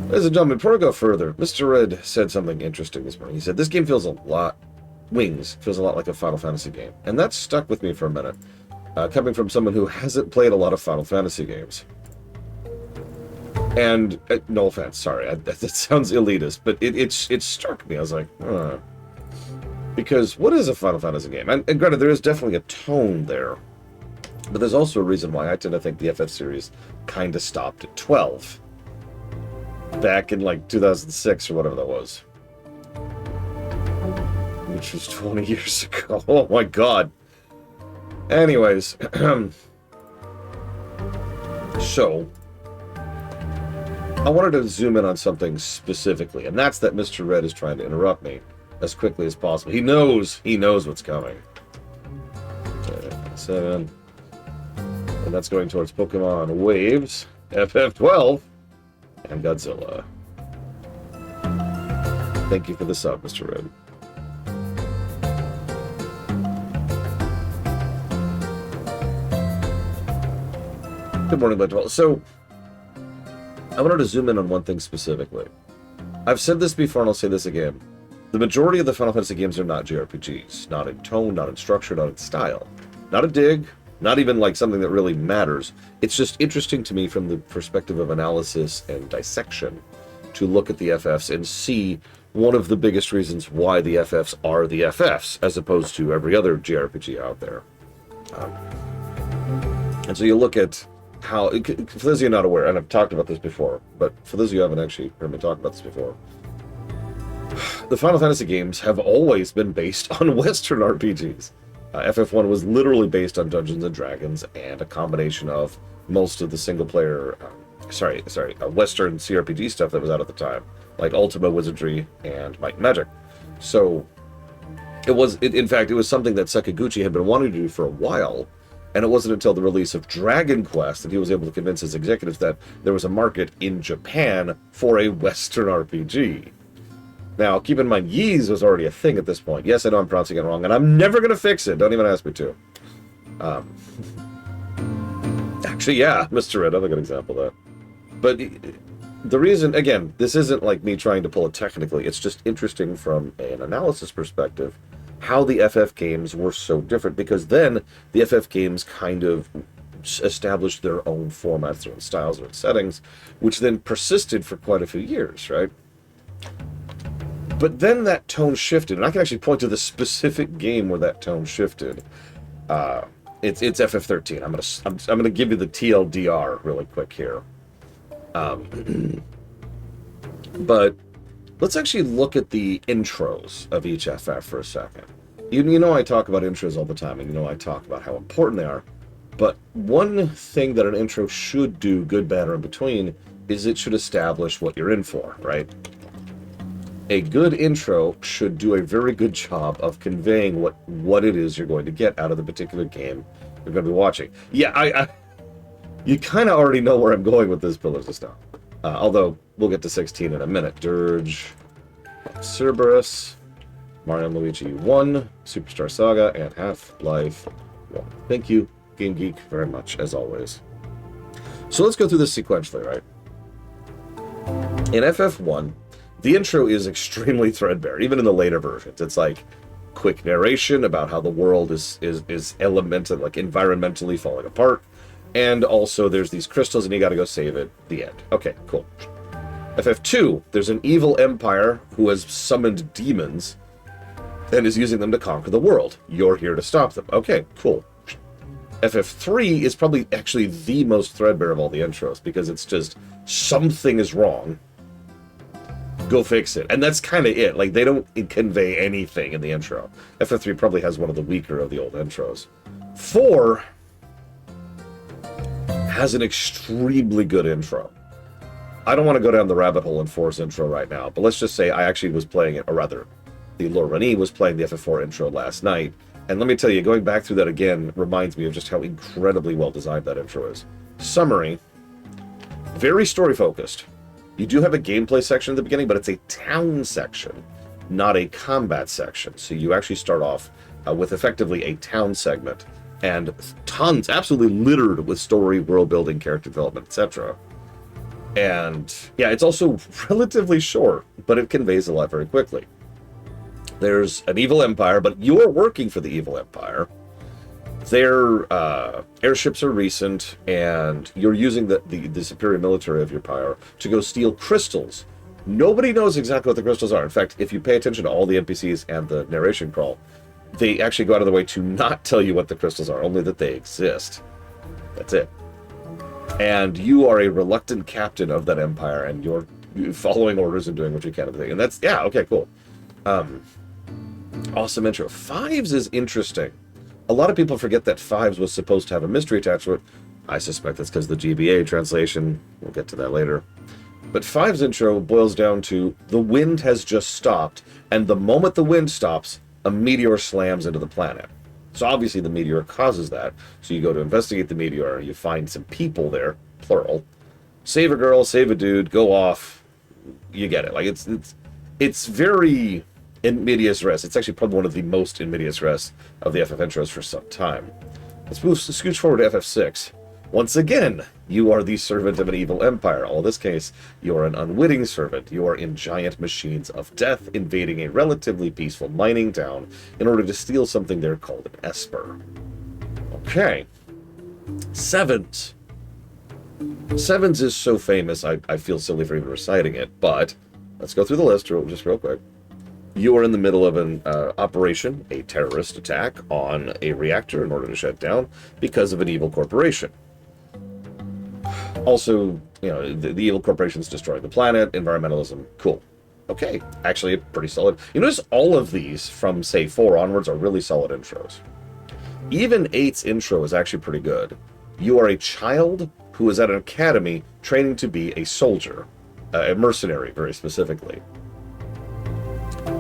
Ladies and gentlemen, before I go further, Mr. Red said something interesting this morning. He said, this game feels a lot... Wings feels a lot like a Final Fantasy game. And that stuck with me for a minute. Coming from someone who hasn't played a lot of Final Fantasy games. And, no offense, sorry, that sounds elitist, but it struck me. I was like, because what is a Final Fantasy game? And granted, there is definitely a tone there. But there's also a reason why I tend to think the FF series kind of stopped at 12. Back in, like, 2006 or whatever that was. Which was 20 years ago. Oh my god. Anyways. So, I wanted to zoom in on something specifically, and that's that Mr. Red is trying to interrupt me as quickly as possible. He knows what's coming. 7. And that's going towards Pokemon Waves, FF12, and Godzilla. Thank you for the sub, Mr. Red. Good morning, Blood. So, I wanted to zoom in on one thing specifically. I've said this before and I'll say this again. The majority of the Final Fantasy games are not JRPGs. Not in tone, not in structure, not in style. Not a dig, not even like something that really matters. It's just interesting to me from the perspective of analysis and dissection to look at the FFs and see one of the biggest reasons why the FFs are the FFs as opposed to every other JRPG out there. And so you look at how, for those of you not aware, and I've talked about this before, but for those of you who haven't actually heard me talk about this before, the Final Fantasy games have always been based on Western RPGs. FF1 was literally based on Dungeons & Dragons and a combination of most of the single-player, Western CRPG stuff that was out at the time, like Ultima Wizardry and Might and Magic. So, in fact, it was something that Sakaguchi had been wanting to do for a while. And it wasn't until the release of Dragon Quest that he was able to convince his executives that there was a market in Japan for a Western RPG. Now, keep in mind, Ys was already a thing at this point. Yes, I know I'm pronouncing it wrong, and I'm never going to fix it. Don't even ask me to. Actually, yeah, Mr. Red, another good example of that. But the reason, again, this isn't like me trying to pull it technically. It's just interesting from an analysis perspective how the FF games were so different, because then the FF games kind of established their own formats, their own styles, their own settings, which then persisted for quite a few years, right? But then that tone shifted, and I can actually point to the specific game where that tone shifted. It's FF13. I'm gonna give you the TLDR really quick here. But let's actually look at the intros of each FF for a second. You know I talk about intros all the time, and you know I talk about how important they are. But one thing that an intro should do, good, bad, or in between, is it should establish what you're in for, right? A good intro should do a very good job of conveying what it is you're going to get out of the particular game you're going to be watching. Yeah, you kind of already know where I'm going with this Pillars of Stone. Although, we'll get to 16 in a minute. Dirge, Cerberus, Mario & Luigi 1, Superstar Saga, and Half-Life 1. Thank you, Game Geek, very much, as always. So let's go through this sequentially, right? In FF1, the intro is extremely threadbare, even in the later versions. It's like quick narration about how the world is elemental, like environmentally falling apart. And also there's these crystals and you gotta go save it. The end. Okay, cool. FF2, there's an evil empire who has summoned demons and is using them to conquer the world. You're here to stop them. Okay, cool. FF3 is probably actually the most threadbare of all the intros, because it's just something is wrong. Go fix it. And that's kind of it. Like, they don't convey anything in the intro. FF3 probably has one of the weaker of the old intros. 4 has an extremely good intro. I don't want to go down the rabbit hole in 4's intro right now, but let's just say I actually was playing it, or rather, the Lord Rani was playing the FF4 intro last night, and let me tell you, going back through that again reminds me of just how incredibly well designed that intro is. Summary, very story-focused. You do have a gameplay section at the beginning, but it's a town section, not a combat section. So you actually start off with effectively a town segment, and tons, absolutely littered with story, world building, character development, etc. And yeah, it's also relatively short, but it conveys a lot very quickly. There's an evil empire, but you're working for the evil empire. Their airships are recent, and you're using the superior military of your power to go steal crystals. Nobody knows exactly what the crystals are. In fact, if you pay attention to all the NPCs and the narration crawl, they actually go out of the way to not tell you what the crystals are, only that they exist. That's it. And you are a reluctant captain of that empire, and you're following orders and doing what you can. And that's, yeah, okay, cool. Awesome intro. Fives is interesting. A lot of people forget that Fives was supposed to have a mystery attached to it. I suspect that's because the GBA translation. We'll get to that later. But Fives intro boils down to the wind has just stopped, and the moment the wind stops, a meteor slams into the planet. So obviously the meteor causes that. So you go to investigate the meteor, you find some people there, plural. Save a girl, save a dude, go off. You get it. Like it's very in medias res. It's actually probably one of the most in medias res of the FF intros for some time. Let's scooch forward to FF6. Once again, you are the servant of an evil empire. In this case, you are an unwitting servant. You are in giant machines of death invading a relatively peaceful mining town in order to steal something there called an Esper. Okay. Sevens. Sevens is so famous, I feel silly for even reciting it, but let's go through the list just real quick. You are in the middle of an operation, a terrorist attack on a reactor in order to shut down because of an evil corporation. Also, you know, the evil corporation's destroying the planet, environmentalism, cool. Okay, actually pretty solid. You notice all of these from, say, 4 onwards are really solid intros. Even 8's intro is actually pretty good. You are a child who is at an academy training to be a soldier, a mercenary, very specifically.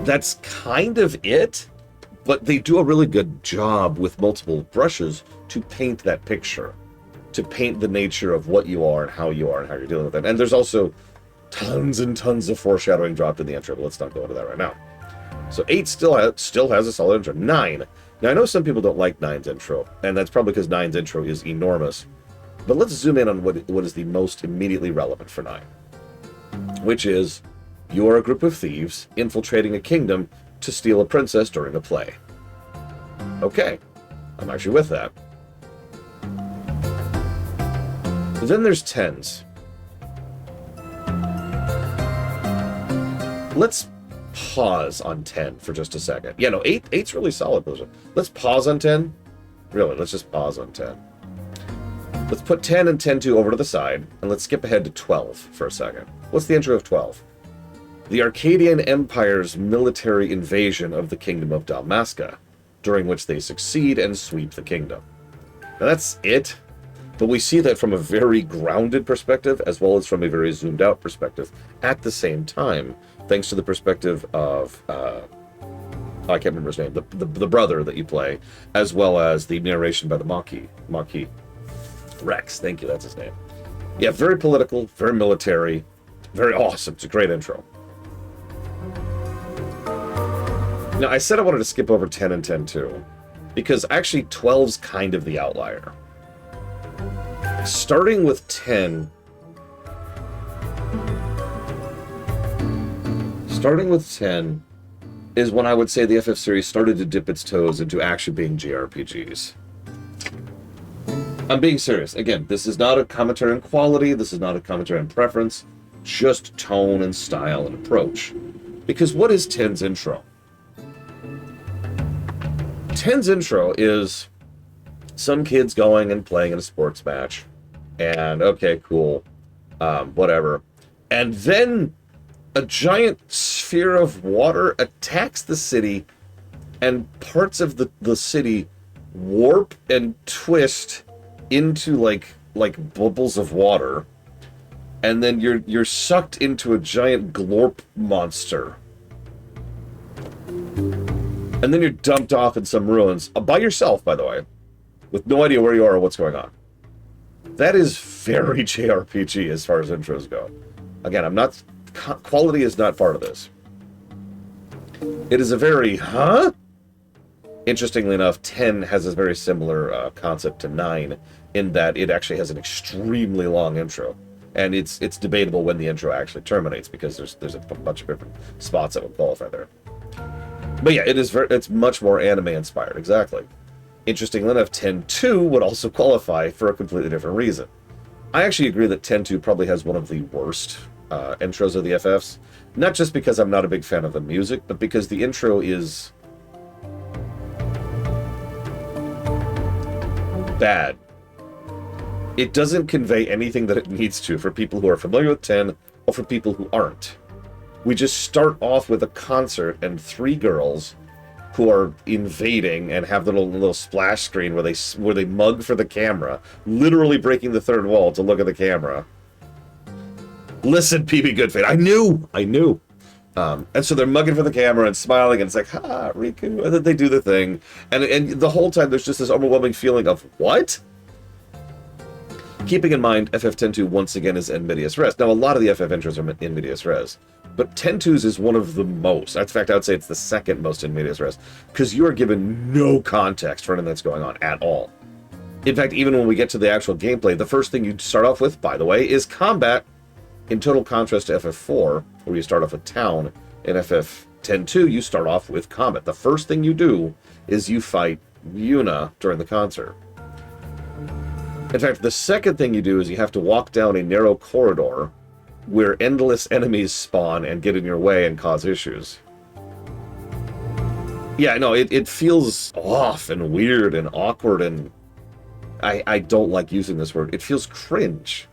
That's kind of it, but they do a really good job with multiple brushes to paint that picture, to paint the nature of what you are and how you're dealing with it. And there's also tons and tons of foreshadowing dropped in the intro, but let's not go into that right now. So 8 still has a solid intro. 9. Now, I know some people don't like 9's intro, and that's probably because 9's intro is enormous. But let's zoom in on what is the most immediately relevant for 9, which is you are a group of thieves infiltrating a kingdom to steal a princess during a play. Okay, I'm actually with that. Then there's 10s. Let's pause on 10 for just a second. Yeah, no, 8's really solid. Let's pause on 10. Really, let's just pause on 10. Let's put 10 and 10-2 over to the side, and let's skip ahead to 12 for a second. What's the intro of 12? The Arcadian Empire's military invasion of the Kingdom of Dalmasca, during which they succeed and sweep the kingdom. Now that's it, but we see that from a very grounded perspective, as well as from a very zoomed out perspective, at the same time, thanks to the perspective of, I can't remember his name, the brother that you play, as well as the narration by the Marquis. Rex, thank you, that's his name. Yeah, very political, very military, very awesome. It's a great intro. Now, I said I wanted to skip over 10 and 10-2, because actually 12's kind of the outlier. Starting with 10... is when I would say the FF series started to dip its toes into actually being JRPGs. I'm being serious. Again, this is not a commentary on quality, this is not a commentary on preference, just tone and style and approach. Because what is 10's intro? 10's intro is some kids going and playing in a sports match, and okay, cool, whatever. And then a giant sphere of water attacks the city, and parts of the city warp and twist into like bubbles of water, and then you're sucked into a giant glorp monster, and then you're dumped off in some ruins by yourself, by the way, with no idea where you are or what's going on. That is very JRPG as far as intros go. Again, quality is not part of this. It is a very Interestingly enough, 10 has a very similar concept to 9 in that it actually has an extremely long intro. And it's debatable when the intro actually terminates, because there's a bunch of different spots that would qualify there. But yeah, it's much more anime inspired, exactly. Interestingly enough, 10-2 would also qualify for a completely different reason. I actually agree that 10-2 probably has one of the worst intros of the FFs. Not just because I'm not a big fan of the music, but because the intro is bad. It doesn't convey anything that it needs to for people who are familiar with 10 or for people who aren't. We just start off with a concert and 3 girls who are invading and have the little splash screen where they mug for the camera, literally breaking the third wall to look at the camera. Listen, PB Goodfate, I knew. And so they're mugging for the camera and smiling, and it's like, ha, Riku, and then they do the thing. And the whole time there's just this overwhelming feeling of, what? Keeping in mind, FF102 once again is in medias res. Now, a lot of the FF intros are in medias res, but 10-2's is one of the most. In fact, I would say it's the second most in medias res, because you are given no context for anything that's going on at all. In fact, even when we get to the actual gameplay, the first thing you start off with, by the way, is combat, in total contrast to FF4, where you start off with town. In FF102, you start off with combat. The first thing you do is you fight Yuna during the concert. In fact, the second thing you do is you have to walk down a narrow corridor where endless enemies spawn and get in your way and cause issues. Yeah, no, it feels off and weird and awkward, and I don't like using this word. It feels cringe.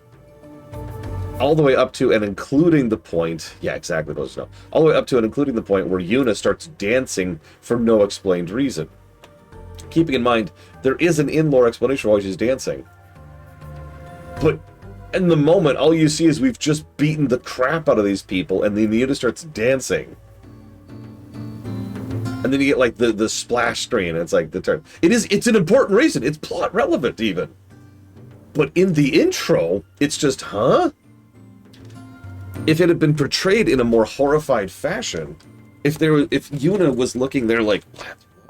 All the way up to and including the point, yeah, exactly, those no. All the way up to and including the point where Yuna starts dancing for no explained reason. Keeping in mind, there is an in-lore explanation for why she's dancing. But in the moment, all you see is we've just beaten the crap out of these people, and then Yuna starts dancing. And then you get like the splash screen, and it's like the turn. It's an important reason. It's plot relevant even. But in the intro, it's just, huh? If it had been portrayed in a more horrified fashion, if Yuna was looking there like,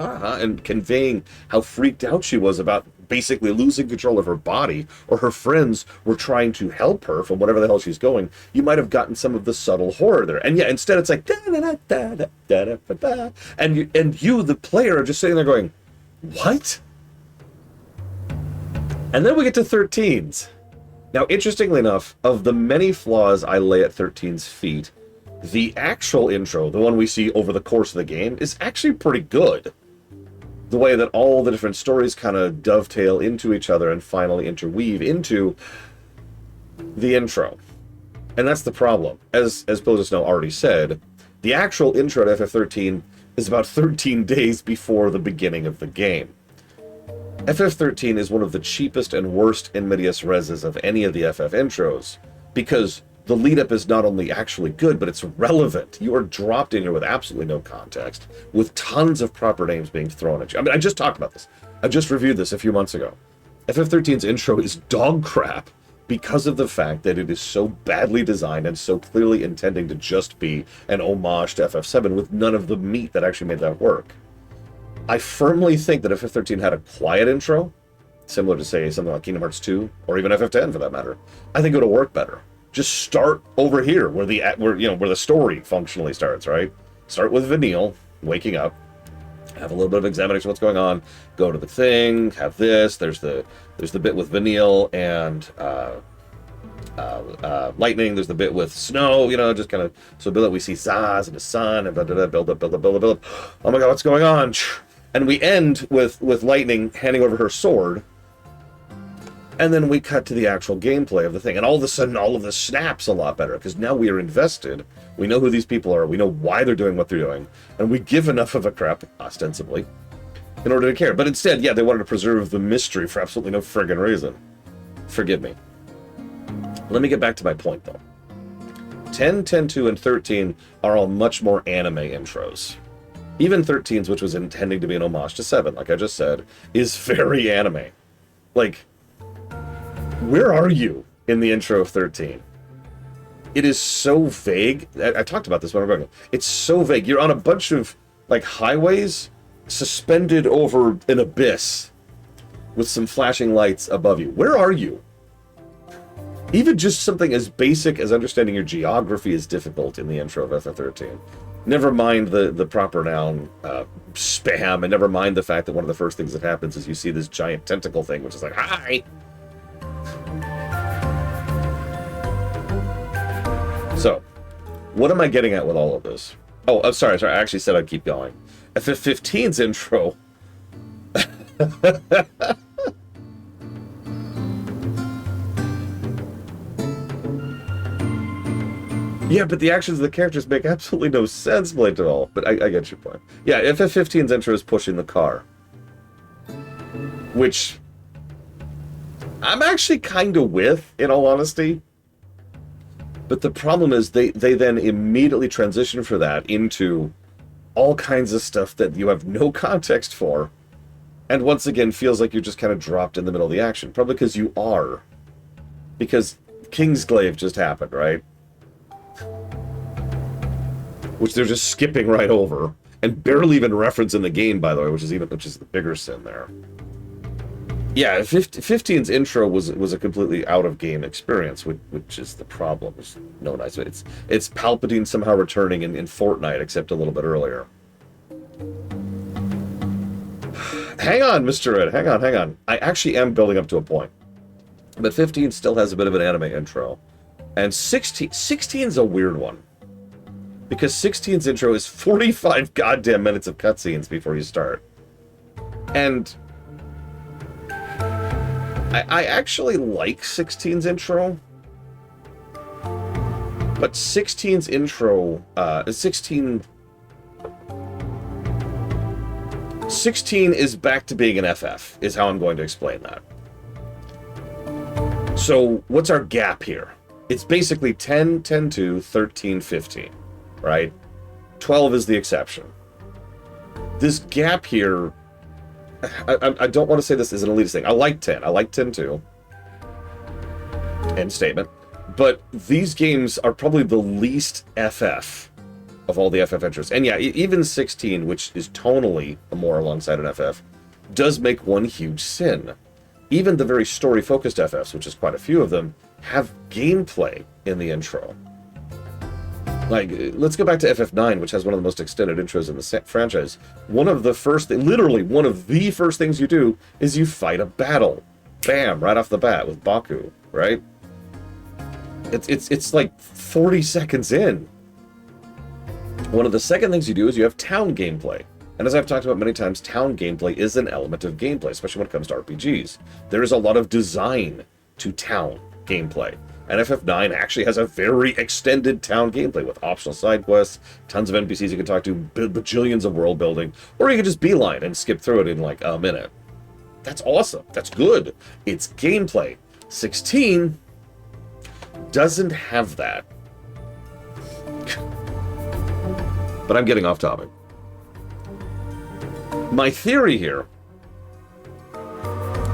and conveying how freaked out she was about basically losing control of her body, or her friends were trying to help her from whatever the hell she's going, you might have gotten some of the subtle horror there. And yeah, instead it's like da da da da da da da da, and you, the player, are just sitting there going, what? And then we get to 13's. Now, interestingly enough, of the many flaws I lay at 13's feet, the actual intro, the one we see over the course of the game, is actually pretty good. The way that all the different stories kind of dovetail into each other and finally interweave into the intro. And that's the problem. As Bill already said, the actual intro to FF13 is about 13 days before the beginning of the game. FF13 is one of the cheapest and worst in medias reses of any of the FF intros, because the lead-up is not only actually good, but it's relevant. You are dropped in here with absolutely no context, with tons of proper names being thrown at you. I mean, I just talked about this. I just reviewed this a few months ago. FF13's intro is dog crap because of the fact that it is so badly designed and so clearly intending to just be an homage to FF7 with none of the meat that actually made that work. I firmly think that if FF13 had a quiet intro, similar to, say, something like Kingdom Hearts 2, or even FF10 for that matter, I think it would have worked better. Just start over here, where the story functionally starts, right? Start with Vanille waking up, have a little bit of examination of what's going on, go to the thing, have this, there's the bit with Vanille and Lightning, there's the bit with Snow, just kind of, so build up, we see Zaz and the sun, and build up. Oh my god, what's going on? And we end with Lightning handing over her sword, and then we cut to the actual gameplay of the thing, and all of a sudden all of this snaps a lot better, because now we are invested, we know who these people are, we know why they're doing what they're doing, and we give enough of a crap, ostensibly, in order to care. But instead, yeah, they wanted to preserve the mystery for absolutely no friggin' reason. Forgive me. Let me get back to my point, though. 10, 10-2, and 13 are all much more anime intros. Even 13's, which was intending to be an homage to 7, like I just said, is very anime. Like, where are you in the intro of 13? It is so vague. I talked about this when I was going. It's so vague. You're on a bunch of, like, highways suspended over an abyss with some flashing lights above you. Where are you? Even just something as basic as understanding your geography is difficult in the intro of FF13. Never mind the proper noun spam, and never mind the fact that one of the first things that happens is you see this giant tentacle thing, which is like, hi! So, what am I getting at with all of this? Oh, I'm sorry, I actually said I'd keep going. FF15's intro... Yeah, but the actions of the characters make absolutely no sense played at all. But I get your point. Yeah, FF15's intro is pushing the car. Which... I'm actually kind of with, in all honesty. But the problem is they then immediately transition for that into all kinds of stuff that you have no context for. And once again, feels like you're just kind of dropped in the middle of the action. Probably because you are. Because Kingsglaive just happened, right? Which they're just skipping right over, and barely even reference in the game, by the way, which is the bigger sin there. Yeah, 15's intro was a completely out of game experience, which is the problem. There's no nice way. It's Palpatine somehow returning in Fortnite, except a little bit earlier. Hang on, Mr. Ed, hang on. I actually am building up to a point. But 15 still has a bit of an anime intro. And 16's a weird one. Because 16's intro is 45 goddamn minutes of cutscenes before you start. And I actually like 16's intro. But 16's intro, 16 is back to being an FF, is how I'm going to explain that. So, what's our gap here? It's basically 10, 10-2, 13, 15. Right? 12 is the exception. This gap here, I don't want to say this is an elitist thing. I like 10. I like 10-2. End statement. But these games are probably the least FF of all the FF entries. And yeah, even 16, which is tonally more alongside an FF, does make one huge sin. Even the very story-focused FFs, which is quite a few of them, have gameplay in the intro. Like, let's go back to FF9, which has one of the most extended intros in the franchise. Literally one of the first things you do is you fight a battle. Bam, right off the bat with Baku, right? It's like 40 seconds in. One of the second things you do is you have town gameplay. And as I've talked about many times, town gameplay is an element of gameplay, especially when it comes to RPGs. There is a lot of design to town gameplay. And FF9 actually has a very extended town gameplay with optional side quests, tons of NPCs you can talk to, bajillions of world building, or you can just beeline and skip through it in like a minute. That's awesome. That's good. It's gameplay. 16 doesn't have that. But I'm getting off topic. My theory here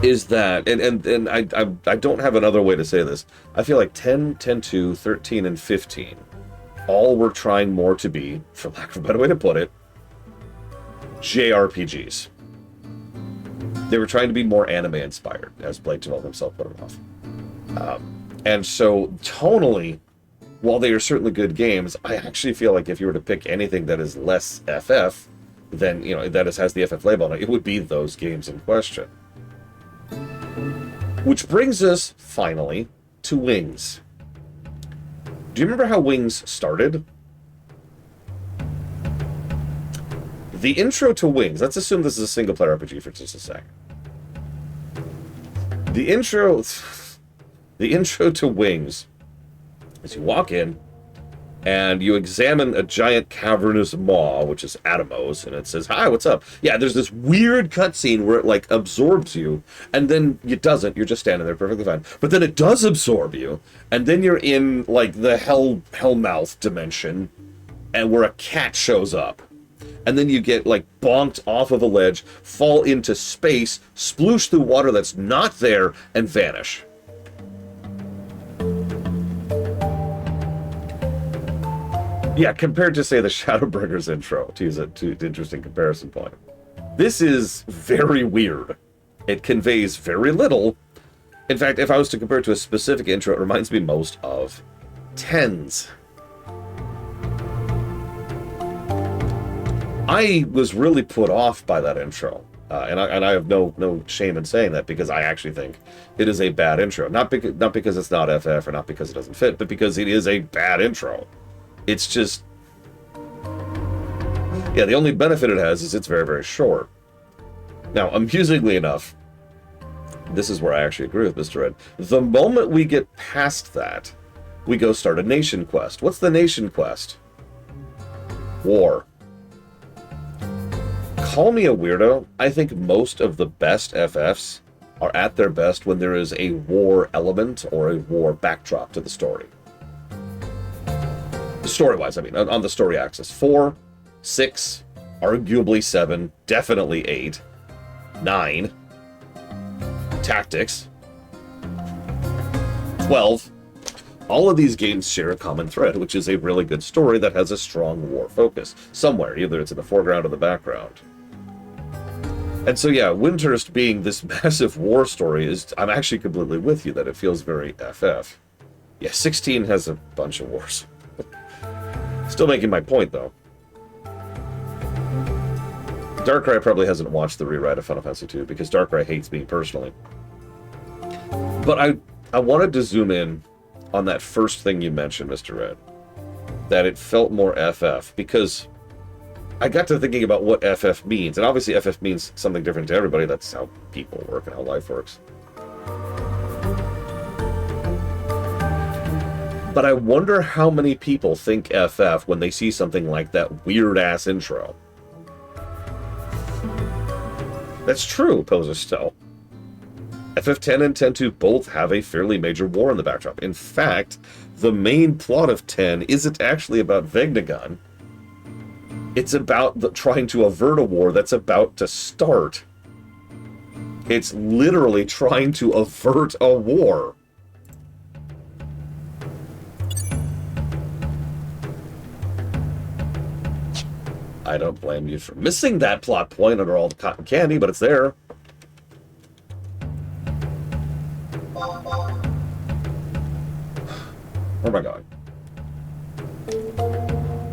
is that, and I don't have another way to say this, I feel like 10, 10-2, 13, and 15 all were trying more to be, for lack of a better way to put it, JRPGs. They were trying to be more anime-inspired, as Blake Javell himself put it off. And so, tonally, while they are certainly good games, I actually feel like if you were to pick anything that is less FF, than, you know, has the FF label on it, it would be those games in question. Which brings us, finally, to Wings. Do you remember how Wings started? The intro to Wings, let's assume this is a single-player RPG for just a second. The intro to Wings is you walk in, and you examine a giant cavernous maw, which is Atomos, and it says, "Hi, what's up?" Yeah, there's this weird cutscene where it, like, absorbs you, and then it doesn't. You're just standing there perfectly fine. But then it does absorb you, and then you're in, like, the Hellmouth dimension, and where a cat shows up. And then you get, like, bonked off of a ledge, fall into space, sploosh through water that's not there, and vanish. Yeah, compared to, say, the Shadowbringers intro, to use an interesting comparison point. This is very weird. It conveys very little, In fact, if I was to compare it to a specific intro, it reminds me most of Tens. I was really put off by that intro. And I have no shame in saying that, because I actually think it is a bad intro. Not because it's not FF, or not because it doesn't fit, but because it is a bad intro. It's just... Yeah, the only benefit it has is it's very, very short. Now, amusingly enough, this is where I actually agree with Mr. Ed. The moment we get past that, we go start a nation quest. What's the nation quest? War. Call me a weirdo. I think most of the best FFs are at their best when there is a war element or a war backdrop to the story. Story-wise, I mean, on the story axis. 4, 6, arguably 7, definitely 8, 9, tactics, 12. All of these games share a common thread, which is a really good story that has a strong war focus somewhere, either it's in the foreground or the background. And so, yeah, Windhurst being this massive war story is... I'm actually completely with you that it feels very FF. Yeah, 16 has a bunch of wars. Still making my point, though. Darkrai probably hasn't watched the rewrite of Final Fantasy II, because Darkrai hates me personally. But I wanted to zoom in on that first thing you mentioned, Mr. Red. That it felt more FF, because... I got to thinking about what FF means, and obviously FF means something different to everybody. That's how people work and how life works. But I wonder how many people think FF when they see something like that weird-ass intro. That's true, Poser Stell. FF10 and 10-2 both have a fairly major war in the backdrop. In fact, the main plot of 10 isn't actually about Vegnagun. It's about trying to avert a war that's about to start. It's literally trying to avert a war. I don't blame you for missing that plot point under all the cotton candy, but it's there. Where am I going?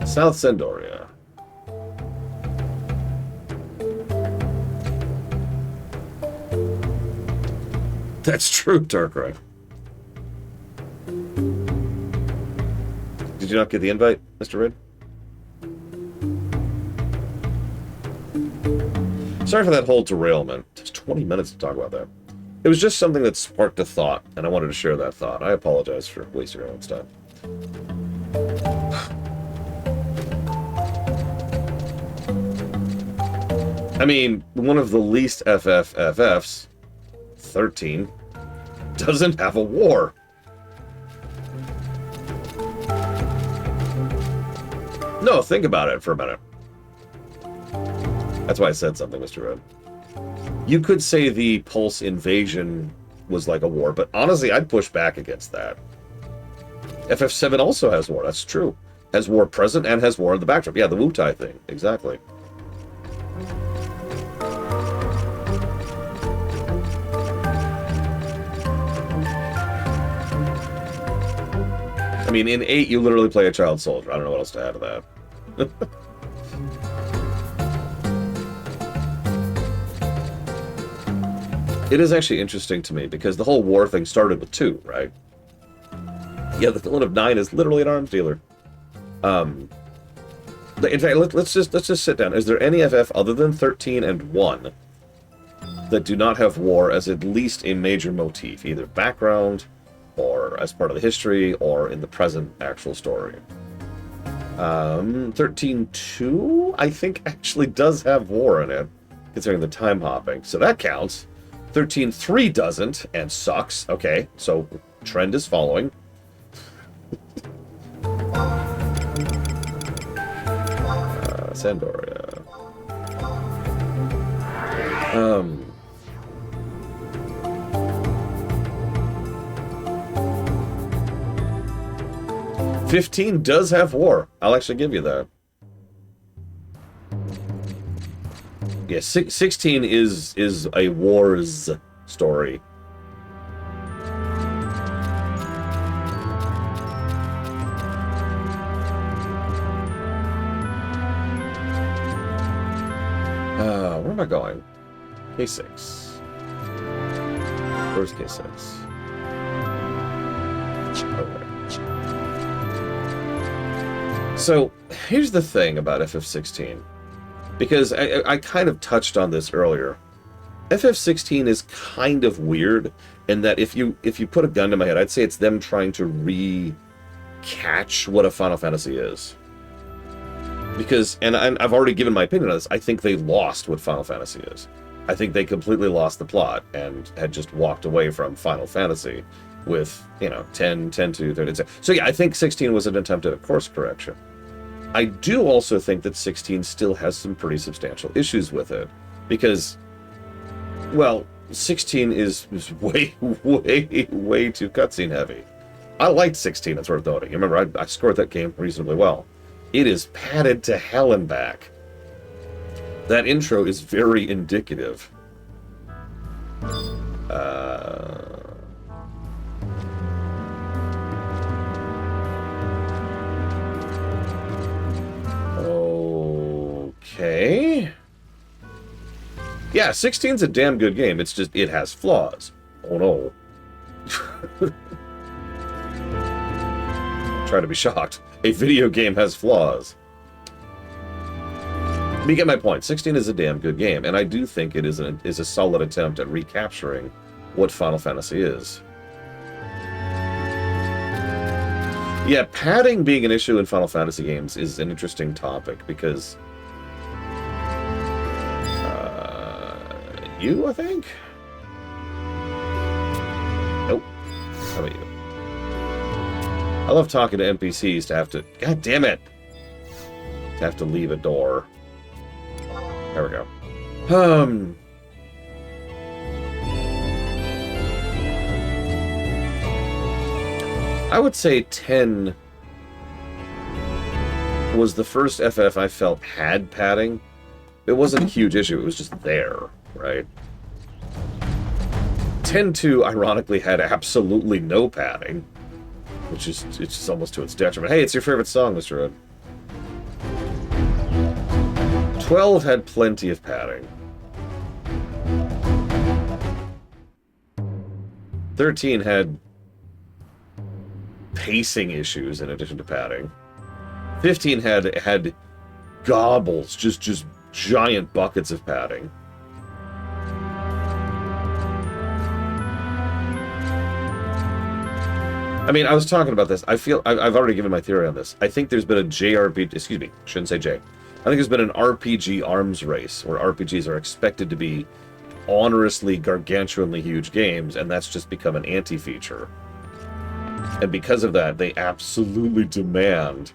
South Sendoria. That's true, Darkrai. Did you not get the invite, Mr. Red? Sorry for that whole derailment. It's 20 minutes to talk about that. It was just something that sparked a thought, and I wanted to share that thought. I apologize for wasting everyone's time. I mean, one of the least FFs, 13, doesn't have a war. No, think about it for a minute. That's why I said something, Mr. Red. You could say the Pulse invasion was like a war, but honestly, I'd push back against that. FF7 also has war, that's true. Has war present and has war in the backdrop. Yeah, the Wutai thing, exactly. I mean, in 8, you literally play a child soldier. I don't know what else to add to that. It is actually interesting to me, because the whole war thing started with 2, right? Yeah, the villain of 9 is literally an arms dealer. In fact, let's just sit down. Is there any FF other than 13 and 1 that do not have war as at least a major motif, either background, or as part of the history, or in the present actual story? 13.2, I think, actually does have war in it, considering the time hopping. So that counts. 13.3 doesn't, and sucks. Okay, so trend is following. Sendoria. 15 does have war. I'll actually give you that. Yeah, 16 is a wars story. am I going? K6. Where's K6? Okay. So, here's the thing about FF16. Because I kind of touched on this earlier. FF16 is kind of weird in that if you put a gun to my head, I'd say it's them trying to recatch what a Final Fantasy is. Because, and I've already given my opinion on this, I think they lost what Final Fantasy is. I think they completely lost the plot and had just walked away from Final Fantasy with, 10 to 30. So yeah, I think 16 was an attempt at a course correction. I do also think that 16 still has some pretty substantial issues with it. Because, well, 16 is way, way too cutscene heavy. I liked 16, it's worth noting. You remember, I scored that game reasonably well. It is padded to hell and back. That intro is very indicative. Okay. Yeah, 16's a damn good game. It's just, it has flaws. Oh no. Try to be shocked. A video game has flaws. You get my point. 16 is a damn good game, and I do think it is a solid attempt at recapturing what Final Fantasy is. Yeah, padding being an issue in Final Fantasy games is an interesting topic, because... you, I think? Nope. How about you? I love talking to NPCs to have to... God damn it! To have to leave a door. There we go. I would say 10 was the first FF I felt had padding. It wasn't a huge issue, it was just there, right? 10-2, ironically, had absolutely no padding, which is, it's just almost to its detriment. Hey, it's your favorite song, Mr. Ed. 12 had plenty of padding. 13 had pacing issues in addition to padding. 15 had gobbles, just giant buckets of padding. I mean, I was talking about this. I feel I've already given my theory on this. I think there's been a JRPG, excuse me, shouldn't say J. I think there's been an RPG arms race where RPGs are expected to be honorously, gargantuanly huge games, and that's just become an anti-feature. And because of that, they absolutely demand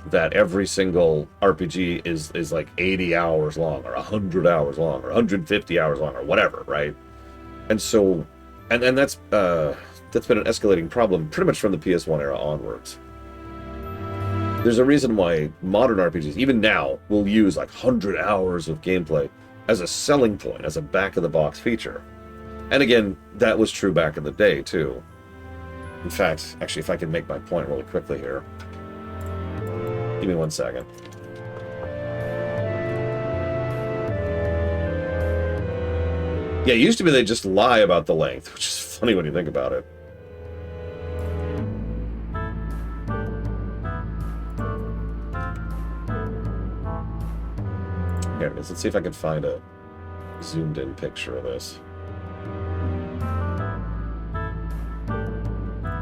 that every single RPG is like 80 hours long, or 100 hours long, or 150 hours long, or whatever, right? And so, and that's been an escalating problem pretty much from the PS1 era onwards. There's a reason why modern RPGs, even now, will use like 100 hours of gameplay as a selling point, as a back-of-the-box feature. And again, that was true back in the day, too. In fact, actually, if I can make my point really quickly here. Give me 1 second. Yeah, it used to be they just lie about the length, which is funny when you think about it. Here it is. Let's see if I can find a zoomed-in picture of this.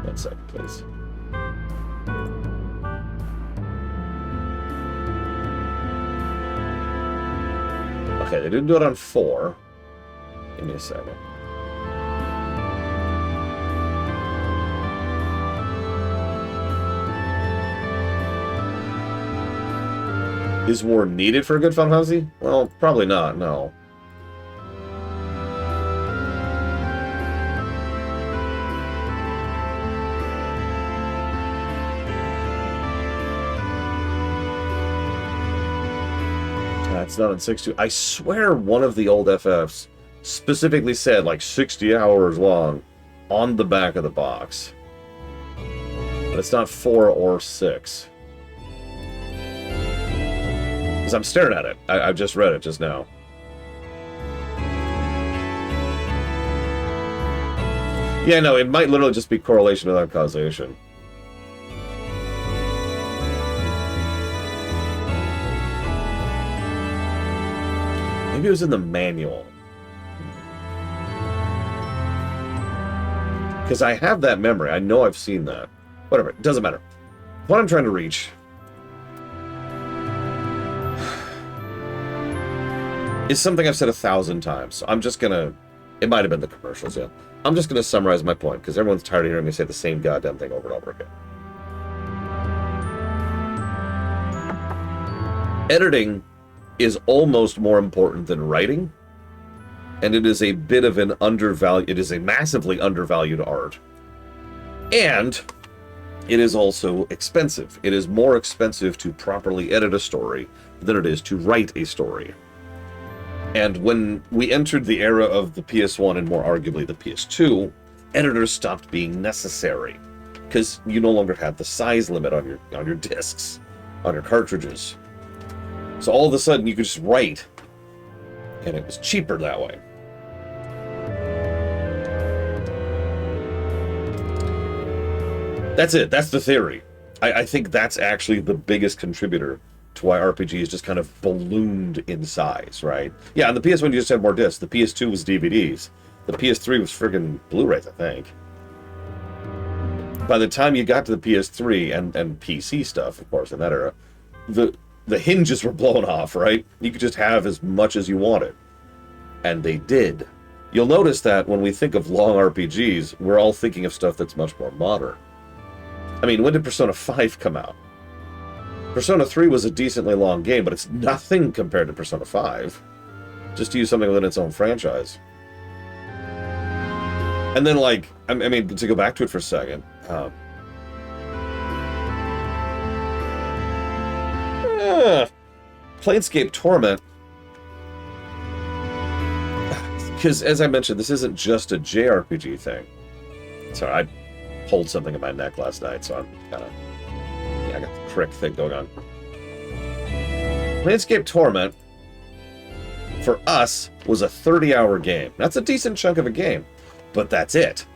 1 second, please. Okay, they didn't do it on 4. Give me a second. Is war needed for a good Final Fantasy? Well, probably not, no. It's not on 6.2. I swear one of the old FFs specifically said like 60 hours long on the back of the box. But it's not 4 or 6. Because I'm staring at it. I've just read it just now. Yeah, no, it might literally just be correlation without causation. Maybe it was in the manual. Because I have that memory. I know I've seen that. Whatever, it doesn't matter. What I'm trying to reach is something I've said 1,000 times. So I'm just gonna... It might have been the commercials, yeah. I'm just gonna summarize my point, because everyone's tired of hearing me say the same goddamn thing over and over again. Editing is almost more important than writing, and it is a bit of an undervalued... It is a massively undervalued art. And it is also expensive. It is more expensive to properly edit a story than it is to write a story. And when we entered the era of the PS1 and more arguably the PS2, editors stopped being necessary because you no longer had the size limit on your discs, on your cartridges. So all of a sudden you could just write, and it was cheaper that way. That's it. That's the theory. I think that's actually the biggest contributor to why RPGs just kind of ballooned in size, right? Yeah, on the PS1 you just had more discs. The PS2 was DVDs. The PS3 was friggin' Blu-rays, I think. By the time you got to the PS3 and PC stuff, of course, in that era, the hinges were blown off, right? You could just have as much as you wanted. And they did. You'll notice that when we think of long RPGs, we're all thinking of stuff that's much more modern. I mean, when did Persona 5 come out? Persona 3 was a decently long game, but it's nothing compared to Persona 5. Just to use something within its own franchise. And then, like, I mean, to go back to it for a second, Planescape Torment, because as I mentioned, this isn't just a JRPG thing. Sorry, I pulled something in my neck last night, so I'm kind of... Yeah, I got the crick thing going on. Planescape Torment, for us, was a 30-hour game. That's a decent chunk of a game, but that's it.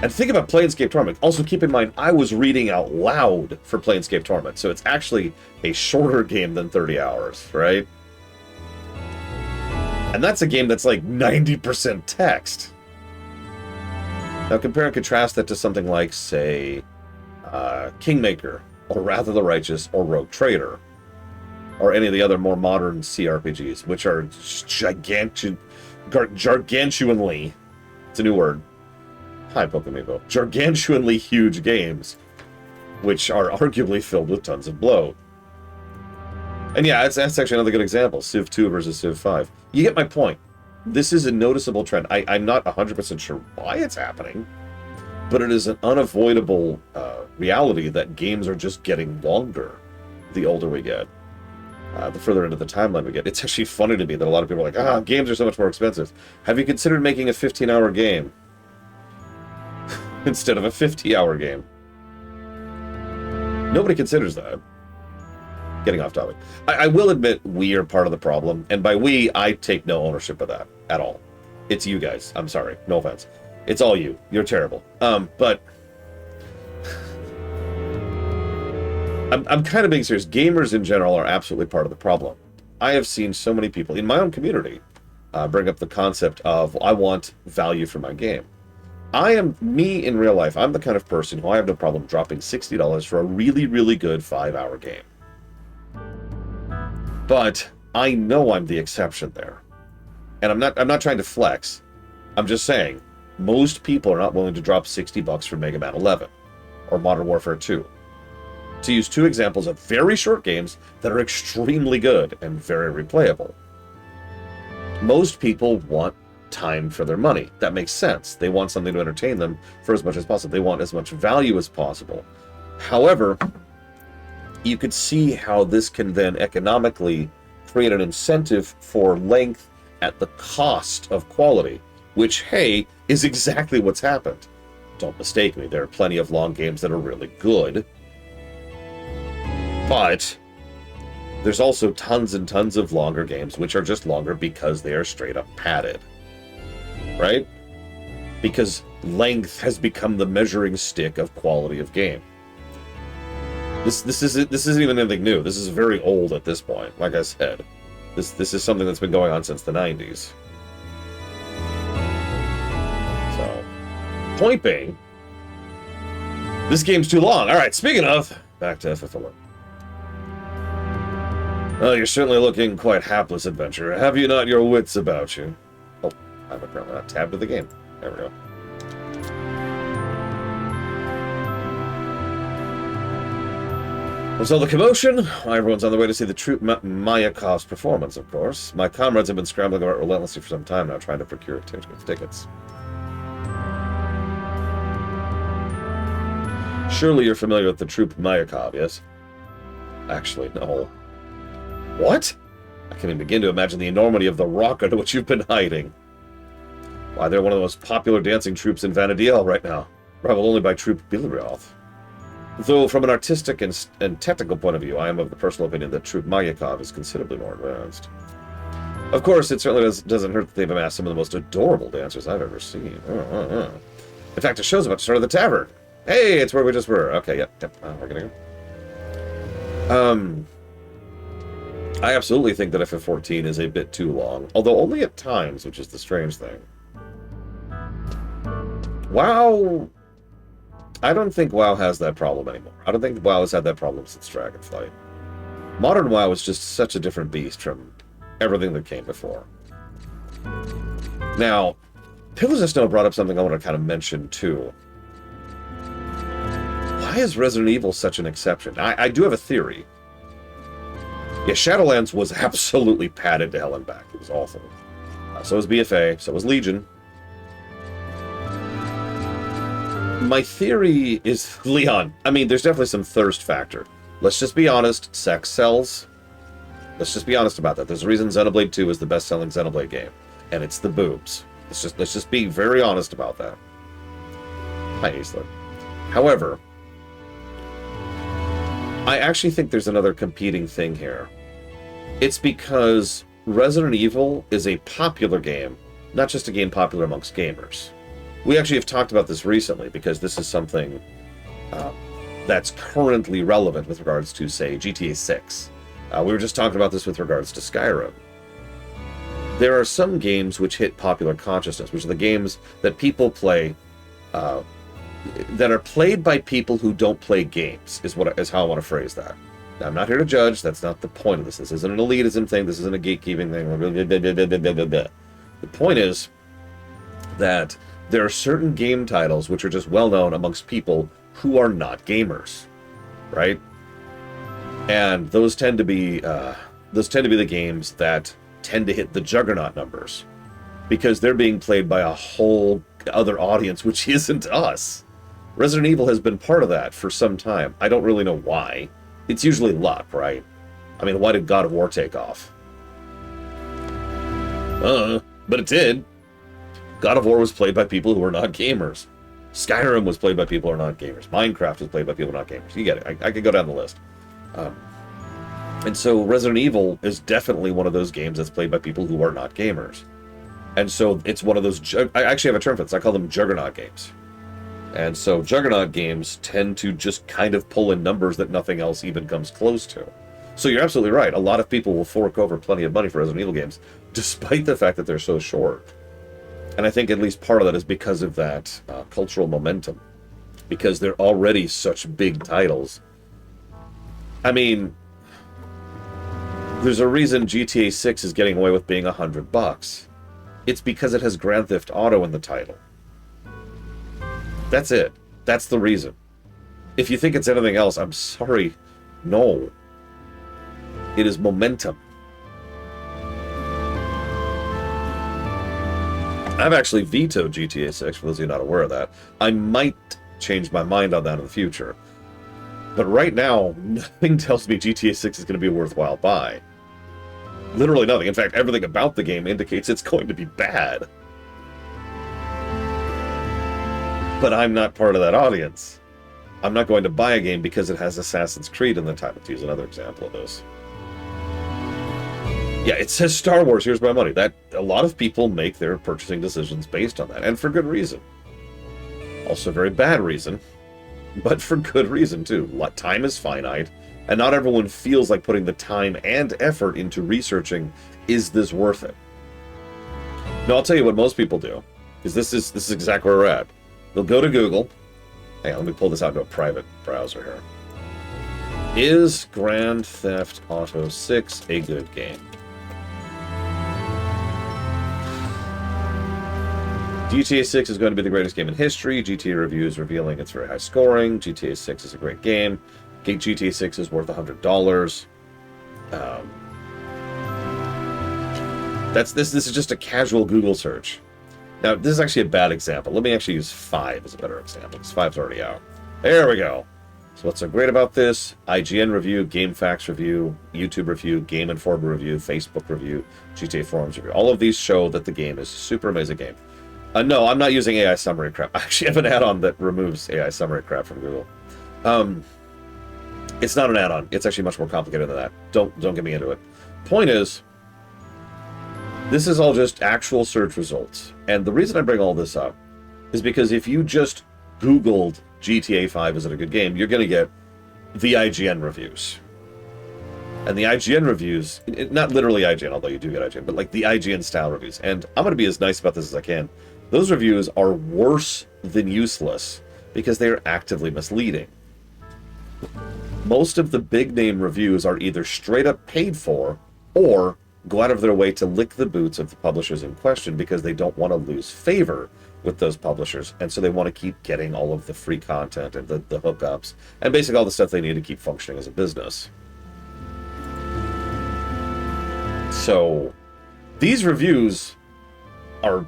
And think about Planescape Torment. Also, keep in mind, I was reading out loud for Planescape Torment, so it's actually a shorter game than 30 hours, right? And that's a game that's like 90% text. Now, compare and contrast that to something like, say, Kingmaker, or Wrath of the Righteous, or Rogue Trader, or any of the other more modern CRPGs, which are gargantuanly, it's a new word, hi Pokemibo, gargantuanly huge games, which are arguably filled with tons of bloat. And yeah, that's actually another good example, Civ 2 versus Civ 5. You get my point. This is a noticeable trend. I'm not 100% sure why it's happening, but it is an unavoidable reality that games are just getting longer the older we get. The further into the timeline we get. It's actually funny to me that a lot of people are like, games are so much more expensive. Have you considered making a 15-hour game instead of a 50-hour game? Nobody considers that. Getting off topic. I will admit we are part of the problem, and by we, I take no ownership of that at all. It's you guys. I'm sorry. No offense. It's all you. You're terrible. But I'm kind of being serious. Gamers in general are absolutely part of the problem. I have seen so many people in my own community bring up the concept of, I want value for my game. Me in real life, I'm the kind of person who I have no problem dropping $60 for a really, really good 5-hour game. But I know I'm the exception there. And I'm not trying to flex. I'm just saying, most people are not willing to drop $60 for Mega Man 11 or Modern Warfare 2. To use two examples of very short games that are extremely good and very replayable. Most people want time for their money. That makes sense. They want something to entertain them for as much as possible. They want as much value as possible. However, you could see how this can then economically create an incentive for length at the cost of quality, which, hey, is exactly what's happened. Don't mistake me, there are plenty of long games that are really good, but there's also tons and tons of longer games which are just longer because they are straight up padded, right? Because length has become the measuring stick of quality of game. This isn't even anything new. This is very old at this point. Like I said, this is something that's been going on since the 90s. So, point being, this game's too long. All right, speaking of, back to FF11. Well, you're certainly looking quite hapless, adventurer. Have you not your wits about you? Oh, I've apparently not tabbed to the game. There we go. And so the commotion? Well, everyone's on the way to see the troupe Mayakov's performance, of course. My comrades have been scrambling about relentlessly for some time now, trying to procure tickets. Surely you're familiar with the troupe Mayakov, yes? Actually, no. What? I can't even begin to imagine the enormity of the rock under which you've been hiding. Why, they're one of the most popular dancing troupes in Vana'diel right now, rivaled only by troupe Bilirioth. Though, from an artistic and technical point of view, I am of the personal opinion that troupe Mayakov is considerably more advanced. Of course, it certainly doesn't hurt that they've amassed some of the most adorable dancers I've ever seen. In fact, the show's about to start at the tavern. Hey, it's where we just were. Okay, yep. We're gonna go. I absolutely think that FF14 is a bit too long, although only at times, which is the strange thing. WoW... I don't think WoW has that problem anymore. I don't think WoW has had that problem since Dragonflight. Modern WoW is just such a different beast from everything that came before. Now, Pillars of Snow brought up something I want to kind of mention, too. Why is Resident Evil such an exception? I do have a theory. Yeah, Shadowlands was absolutely padded to hell and back. It was awful. So was BFA, so was Legion. My theory is, Leon, I mean, there's definitely some thirst factor. Let's just be honest, sex sells. Let's just be honest about that. There's a reason Xenoblade 2 is the best-selling Xenoblade game, and it's the boobs. Let's just be very honest about that. Hi, Aisling. However, I actually think there's another competing thing here. It's because Resident Evil is a popular game, not just a game popular amongst gamers. We actually have talked about this recently because this is something that's currently relevant with regards to, say, GTA 6. We were just talking about this with regards to Skyrim. There are some games which hit popular consciousness, which are the games that people play, that are played by people who don't play games, is how I want to phrase that. Now, I'm not here to judge. That's not the point of this. This isn't an elitism thing. This isn't a gatekeeping thing. The point is that there are certain game titles which are just well known amongst people who are not gamers, right? And those tend to be the games that tend to hit the juggernaut numbers because they're being played by a whole other audience which isn't us. Resident Evil has been part of that for some time. I don't really know why. It's usually luck, right? I mean, why did God of War take off? But it did. God of War was played by people who were not gamers. Skyrim was played by people who are not gamers. Minecraft was played by people who are not gamers. You get it. I could go down the list. And so Resident Evil is definitely one of those games that's played by people who are not gamers. And so it's one of those... I actually have a term for this. I call them juggernaut games. And so juggernaut games tend to just kind of pull in numbers that nothing else even comes close to. So you're absolutely right. A lot of people will fork over plenty of money for Resident Evil games, despite the fact that they're so short. And I think at least part of that is because of that cultural momentum. Because they're already such big titles. I mean, there's a reason GTA 6 is getting away with being $100. It's because it has Grand Theft Auto in the title. That's it. That's the reason. If you think it's anything else, I'm sorry. No. It is momentum. I've actually vetoed GTA 6, for those of you not aware of that. I might change my mind on that in the future. But right now, nothing tells me GTA 6 is going to be a worthwhile buy. Literally nothing. In fact, everything about the game indicates it's going to be bad. But I'm not part of that audience. I'm not going to buy a game because it has Assassin's Creed in the title, to use another example of this. Yeah, it says Star Wars, here's my money. That a lot of people make their purchasing decisions based on that, and for good reason. Also a very bad reason, but for good reason too. Time is finite, and not everyone feels like putting the time and effort into researching, is this worth it? Now, I'll tell you what most people do, because this is exactly where we're at. They'll go to Google. Hang on, let me pull this out into a private browser here. Is Grand Theft Auto 6 a good game? GTA 6 is going to be the greatest game in history. GTA reviews revealing it's very high scoring. GTA 6 is a great game. GTA 6 is worth $100. This is just a casual Google search. Now, this is actually a bad example. Let me actually use 5 as a better example, because 5's already out. There we go. So what's so great about this? IGN review, GameFAQs review, YouTube review, Game Informer review, Facebook review, GTA Forums review. All of these show that the game is a super amazing game. No, I'm not using AI summary crap. I actually have an add-on that removes AI summary crap from Google. It's not an add-on. It's actually much more complicated than that. Don't get me into it. Point is, this is all just actual search results. And the reason I bring all this up is because if you just Googled GTA 5 is it a good game, you're going to get the IGN reviews. And the IGN reviews, not literally IGN, although you do get IGN, but like the IGN style reviews. And I'm going to be as nice about this as I can. Those reviews are worse than useless because they are actively misleading. Most of the big name reviews are either straight up paid for or go out of their way to lick the boots of the publishers in question because they don't want to lose favor with those publishers. And so they want to keep getting all of the free content and the hookups and basically all the stuff they need to keep functioning as a business. So these reviews are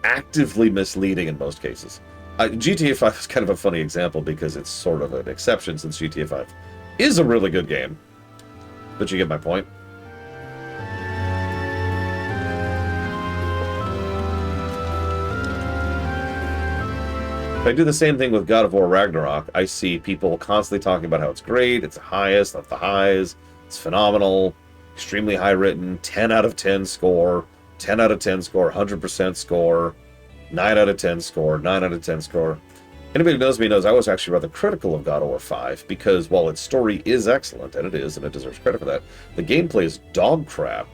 actively misleading in most cases. GTA 5 is kind of a funny example because it's sort of an exception since GTA 5 is a really good game. But you get my point. If I do the same thing with God of War Ragnarok, I see people constantly talking about how it's great, it's the highest of the highs, it's phenomenal, extremely high written, 10 out of 10 score, 10 out of 10 score, 100% score, 9 out of 10 score, 9 out of 10 score. Anybody who knows me knows I was actually rather critical of God of War 5 because while its story is excellent, and it deserves credit for that, the gameplay is dog crap.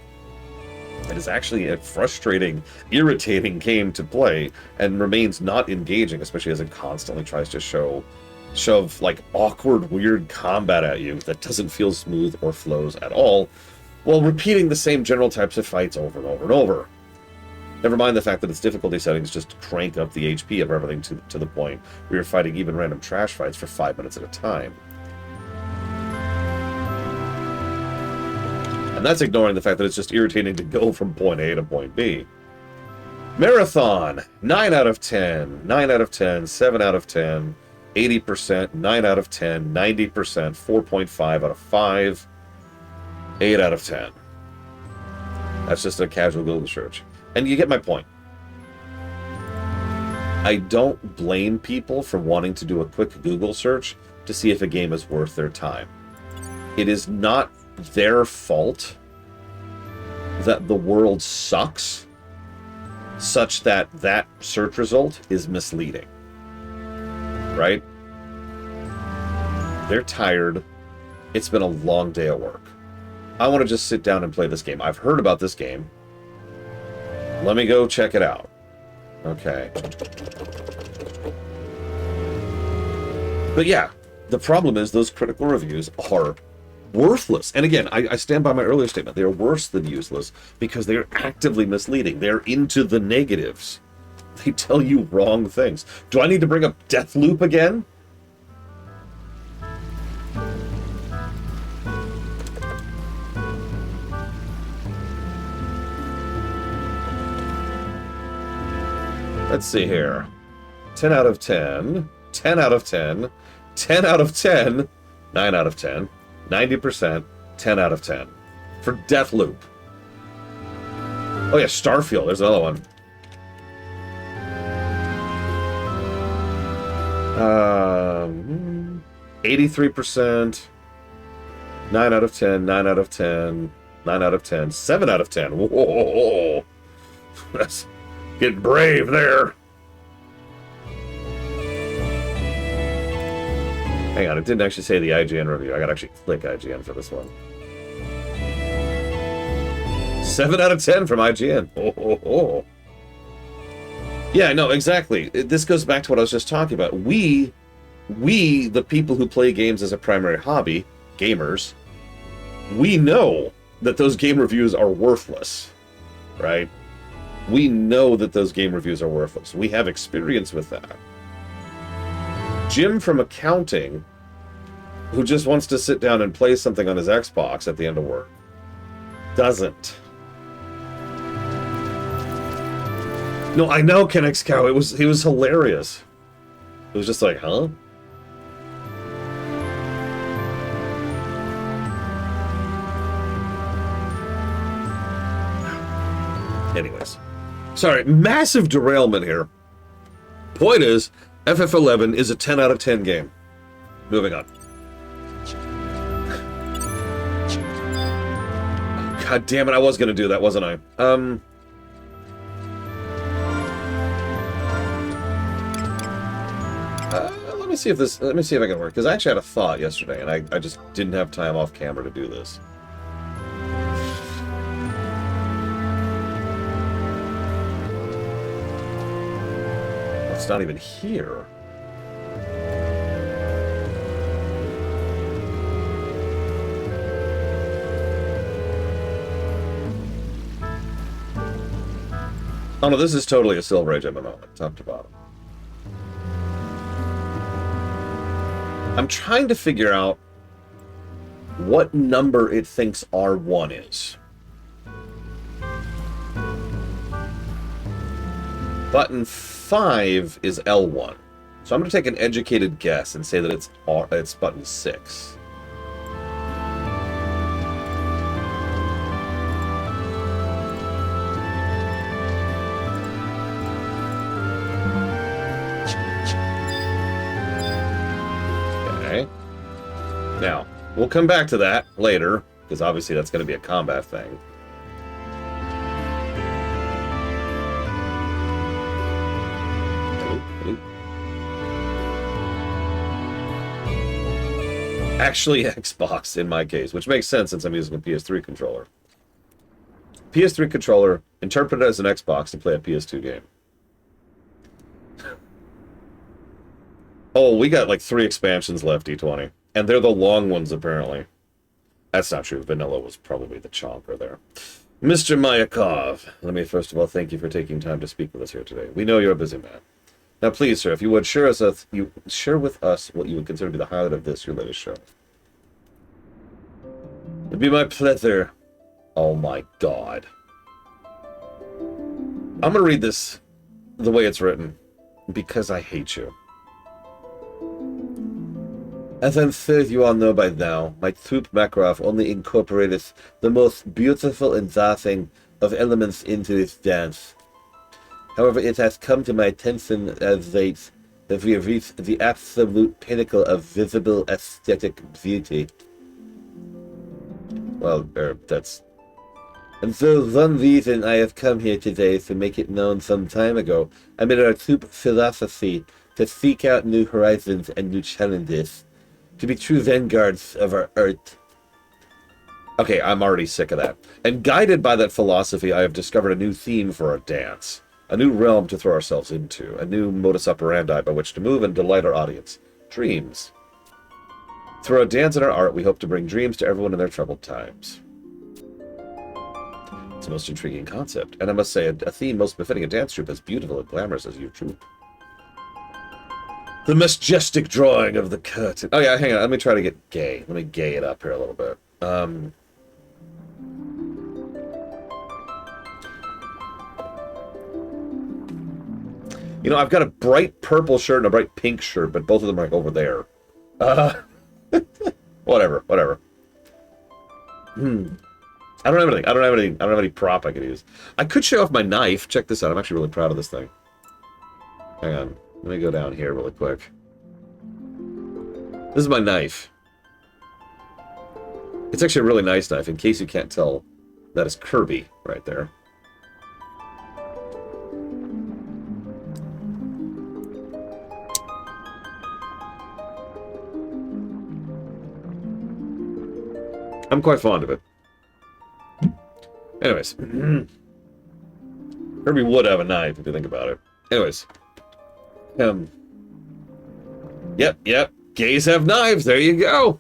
It is actually a frustrating, irritating game to play and remains not engaging, especially as it constantly tries to shove like awkward, weird combat at you that doesn't feel smooth or flows at all, while repeating the same general types of fights over and over and over. Never mind the fact that its difficulty settings just crank up the HP of everything to the point where you're fighting even random trash fights for 5 minutes at a time. And that's ignoring the fact that it's just irritating to go from point A to point B. Marathon, 9 out of 10, 9 out of 10, 7 out of 10, 80%, 9 out of 10, 90%, 4.5 out of 5, 8 out of 10. That's just a casual Google search. And you get my point. I don't blame people for wanting to do a quick Google search to see if a game is worth their time. It is not their fault that the world sucks such that that search result is misleading. Right? They're tired. It's been a long day at work. I want to just sit down and play this game. I've heard about this game. Let me go check it out. Okay. But yeah, the problem is those critical reviews are worthless. And again, I stand by my earlier statement. They are worse than useless because they are actively misleading. They're into the negatives. They tell you wrong things. Do I need to bring up Deathloop again? Let's see here. 10 out of 10, 10 out of 10, 10 out of 10, 9 out of 10, 90%, 10 out of 10. For Deathloop. Oh yeah, Starfield, there's another one. 83%, 9 out of 10, 9 out of 10, 9 out of 10, 7 out of 10. Whoa! That's... Get brave there. Hang on, it didn't actually say the IGN review. I gotta actually click IGN for this one. 7 out of 10 from IGN. Oh, oh, oh. Yeah, no, exactly. This goes back to what I was just talking about. We, the people who play games as a primary hobby, gamers, we know that those game reviews are worthless, right? We know that those game reviews are worthless. We have experience with that. Jim from accounting, who just wants to sit down and play something on his Xbox at the end of work, doesn't. No, I know, Kennex Cow. He was hilarious. It was just like, huh? Anyways. Sorry, massive derailment here. Point is, FF11 is a 10 out of 10 game. Moving on. God damn it, I was gonna do that, wasn't I? Let me see if I can work, because I actually had a thought yesterday, and I just didn't have time off camera to do this. It's not even here. Oh no, this is totally a Silver Age MMO, top to bottom. I'm trying to figure out what number it thinks R1 is. Button 5 is L1. So I'm going to take an educated guess and say that it's button 6. Okay. Now, we'll come back to that later, because obviously that's going to be a combat thing. Actually Xbox in my case, which makes sense since I'm using a PS3 controller. PS3 controller, interpret it as an Xbox to play a PS2 game. Oh, we got like 3 expansions left, D20. And they're the long ones, apparently. That's not true. Vanilla was probably the chonker there. Mr. Mayakov, let me first of all thank you for taking time to speak with us here today. We know you're a busy man. Now, please, sir, if you would share with us what you would consider to be the highlight of this, your latest show. It'd be my pleasure. Oh my God. I'm gonna read this the way it's written, because I hate you. As I'm sure you all know by now, my troupe Makarov only incorporated the most beautiful and dazzling of elements into its dance. However, it has come to my attention as late that we have reached the absolute pinnacle of visible aesthetic beauty. Well, that's... And so one reason I have come here today is to make it known some time ago, I made our troupe philosophy to seek out new horizons and new challenges, to be true vanguards of our art. Okay, I'm already sick of that. And guided by that philosophy, I have discovered a new theme for our dance. A new realm to throw ourselves into, a new modus operandi by which to move and delight our audience. Dreams. Through our dance and our art, we hope to bring dreams to everyone in their troubled times. It's a most intriguing concept, and I must say, a theme most befitting a dance troupe as beautiful and glamorous as your troupe. The majestic drawing of the curtain. Oh yeah, hang on, let me try to get gay. Let me gay it up here a little bit. You know, I've got a bright purple shirt and a bright pink shirt, but both of them are like over there. Whatever. I don't have anything. I don't have any prop I could use. I could show off my knife. Check this out. I'm actually really proud of this thing. Hang on. Let me go down here really quick. This is my knife. It's actually a really nice knife, in case you can't tell. That is Kirby right there. I'm quite fond of it. Anyways. Herbie would have a knife, if you think about it. Anyways. Yep. Gays have knives. There you go.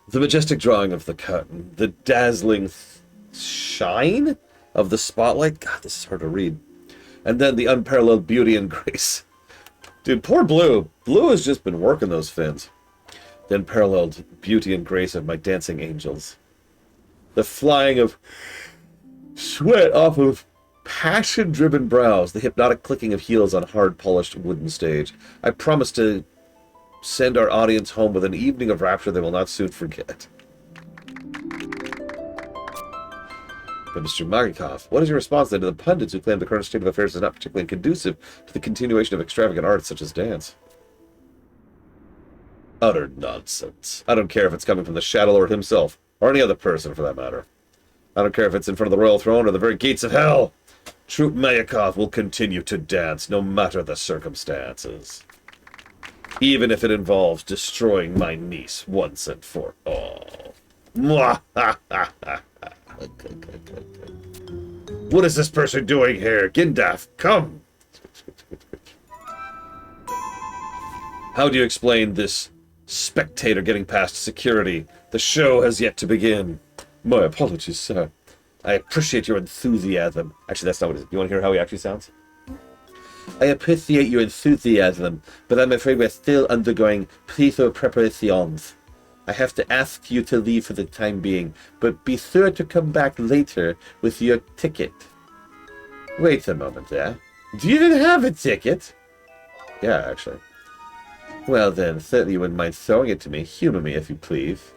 The majestic drawing of the curtain. The dazzling shine of the spotlight. God, this is hard to read. And then the unparalleled beauty and grace. Dude, poor Blue. Blue has just been working those fins. The unparalleled beauty and grace of my dancing angels. The flying of sweat off of passion-driven brows. The hypnotic clicking of heels on hard-polished wooden stage. I promise to send our audience home with an evening of rapture they will not soon forget. But Mr. Magikov, what is your response then to the pundits who claim the current state of affairs is not particularly conducive to the continuation of extravagant arts such as dance? Utter nonsense. I don't care if it's coming from the Shadow Lord himself, or any other person for that matter. I don't care if it's in front of the royal throne or the very gates of hell. Troop Mayakov will continue to dance no matter the circumstances. Even if it involves destroying my niece once and for all. What is this person doing here? Gindaf, come! How do you explain this spectator getting past security? The show has yet to begin. My apologies, sir. I appreciate your enthusiasm. Actually, that's not what it is. You want to hear how he actually sounds? I appreciate your enthusiasm, but I'm afraid we're still undergoing preparations. I have to ask you to leave for the time being, but be sure to come back later with your ticket. Wait a moment there. Do you even have a ticket? Yeah, actually. Well then, certainly you wouldn't mind throwing it to me. Humor me, if you please.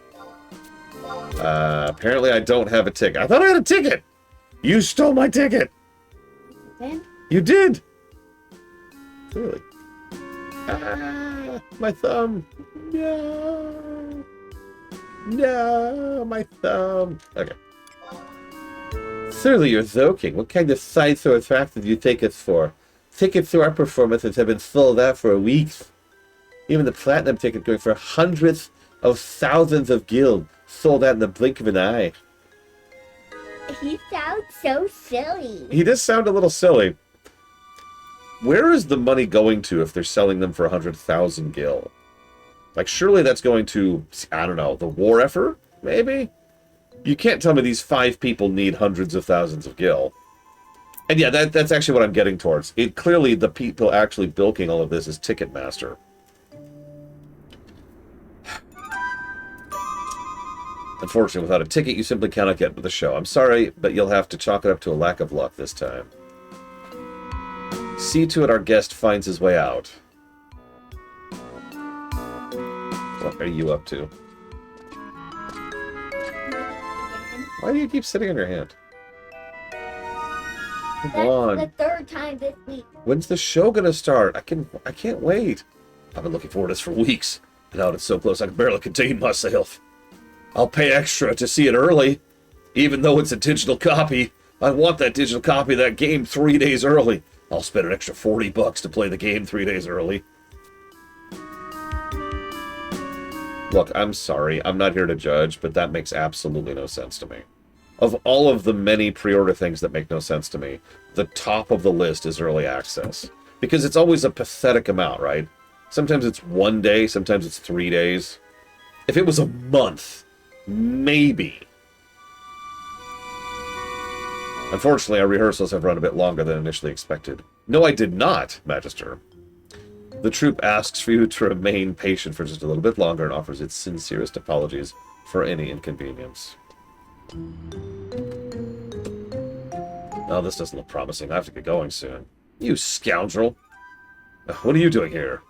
Apparently I don't have a ticket. I thought I had a ticket! You stole my ticket! Then? You did! Really? Ah, my thumb. No. No, my thumb. Okay. Surely you're joking. What kind of sideshow attraction do you take us for? Tickets to our performances have been sold out for weeks. Even the platinum ticket going for hundreds of thousands of gil sold out in the blink of an eye. He sounds so silly. He does sound a little silly. Where is the money going to if they're selling them for 100,000 gil? Like, surely that's going to, I don't know, the war effort, maybe? You can't tell me these 5 people need hundreds of thousands of gil. And yeah, that's actually what I'm getting towards. It clearly, the people actually bilking all of this is Ticketmaster. Unfortunately, without a ticket, you simply cannot get to the show. I'm sorry, but you'll have to chalk it up to a lack of luck this time. See to it our guest finds his way out. What are you up to? Why do you keep sitting on your hand? Come on. That's the 3rd time this week. When's the show gonna start? I can't wait. I've been looking forward to this for weeks. And now it's so close I can barely contain myself. I'll pay extra to see it early, even though it's a digital copy. I want that digital copy of that game 3 days early. I'll spend an extra $40 to play the game 3 days early. Look, I'm sorry. I'm not here to judge, but that makes absolutely no sense to me. Of all of the many pre-order things that make no sense to me, the top of the list is early access. Because it's always a pathetic amount, right? Sometimes it's 1 day, sometimes it's 3 days. If it was a month, maybe. Unfortunately, our rehearsals have run a bit longer than initially expected. No, I did not, Magister. The troupe asks for you to remain patient for just a little bit longer and offers its sincerest apologies for any inconvenience. Oh, this doesn't look promising. I have to get going soon. You scoundrel! What are you doing here?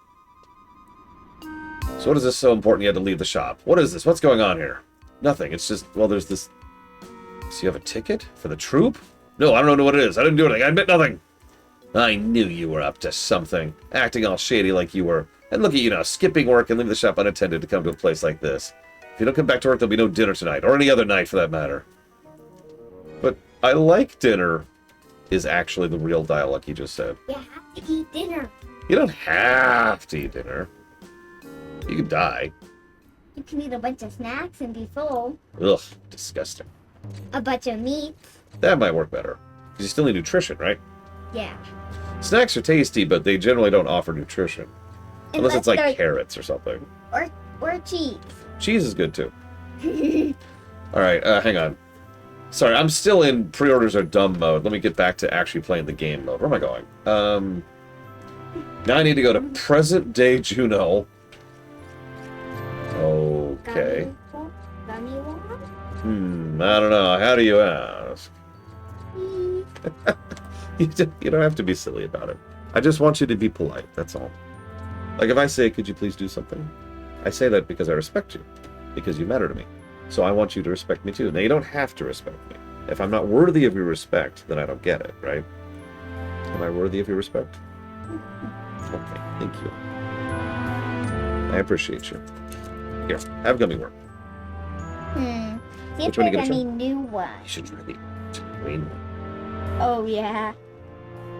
So what is this so important you had to leave the shop? What is this? What's going on here? Nothing. It's just, well, there's this... So you have a ticket? For the troupe? No, I don't know what it is. I didn't do anything. I admit nothing. I knew you were up to something. Acting all shady like you were. And look at you now, skipping work and leaving the shop unattended to come to a place like this. If you don't come back to work, there'll be no dinner tonight. Or any other night, for that matter. But I like dinner is actually the real dialogue he just said. You have to eat dinner. You don't have to eat dinner. You can die. You can eat a bunch of snacks and be full. Ugh, disgusting. A bunch of meat. That might work better. Because you still need nutrition, right? Yeah. Snacks are tasty, but they generally don't offer nutrition. Unless it's like carrots or something. Or cheese. Cheese is good too. Alright, hang on. Sorry, I'm still in pre-orders are dumb mode. Let me get back to actually playing the game mode. Where am I going? Now I need to go to present day Juno. Okay. Gummy one? I don't know. How do you ask? You don't have to be silly about it. I just want you to be polite, that's all. Like if I say, could you please do something? I say that because I respect you. Because you matter to me. So I want you to respect me too. Now you don't have to respect me. If I'm not worthy of your respect, then I don't get it, right? Am I worthy of your respect? Okay, thank you. I appreciate you. Here, have gummy worm. See Which if one you there's gonna any try? new ones. You should try the green one. Oh, yeah.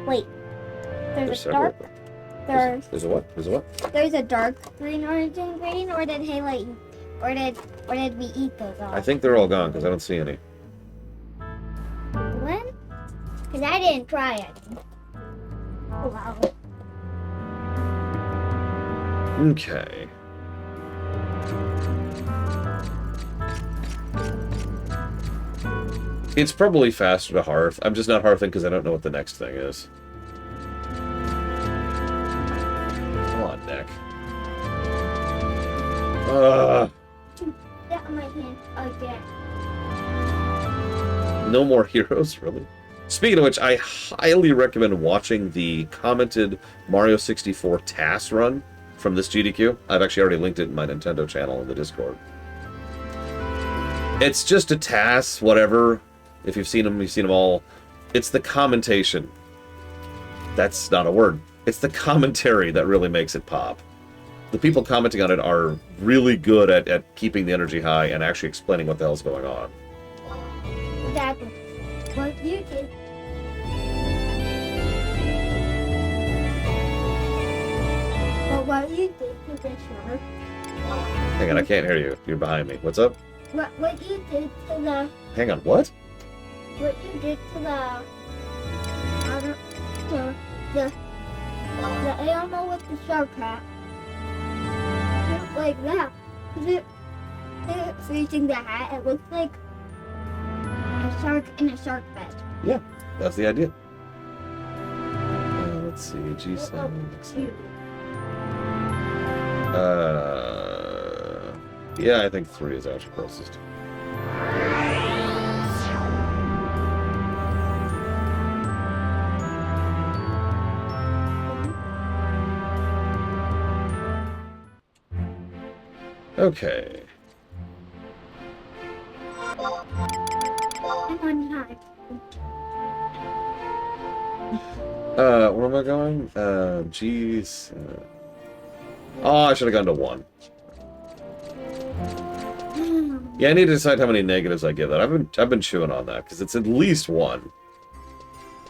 Wait. There's a several dark... of them. There's... There's a what? There's a what? There's a dark green, orange, and green, or did Haley... Or did we eat those all? I think they're all gone because I don't see any. When? Because I didn't try it. Oh, wow. Okay. It's probably faster to hearth. I'm just not hearthing because I don't know what the next thing is. Come on, Nick. That on my hand. Oh, yeah. No more heroes, really? Speaking of which, I highly recommend watching the commented Mario 64 TAS run from this GDQ. I've actually already linked it in my Nintendo channel in the Discord. It's just a TAS, whatever. If you've seen them, you've seen them all. It's the commentation. That's not a word. It's the commentary that really makes it pop. The people commenting on it are really good at keeping the energy high and actually explaining what the hell's going on. Exactly. What you did. But what you did to the shark. Hang on, I can't hear you. You're behind me. What's up? What you did to the... Hang on, what? What you did to the... The animal with the shark hat. Like that. Is it facing the hat? It looks like a shark in a shark bed. Yeah, that's the idea. Let's see, G7. Yeah, I think 3 is actually closest. Okay. I'm on time. Where am I going? Geez. Oh, I should have gone to 1. Yeah, I need to decide how many negatives I give that. I've been chewing on that because it's at least 1.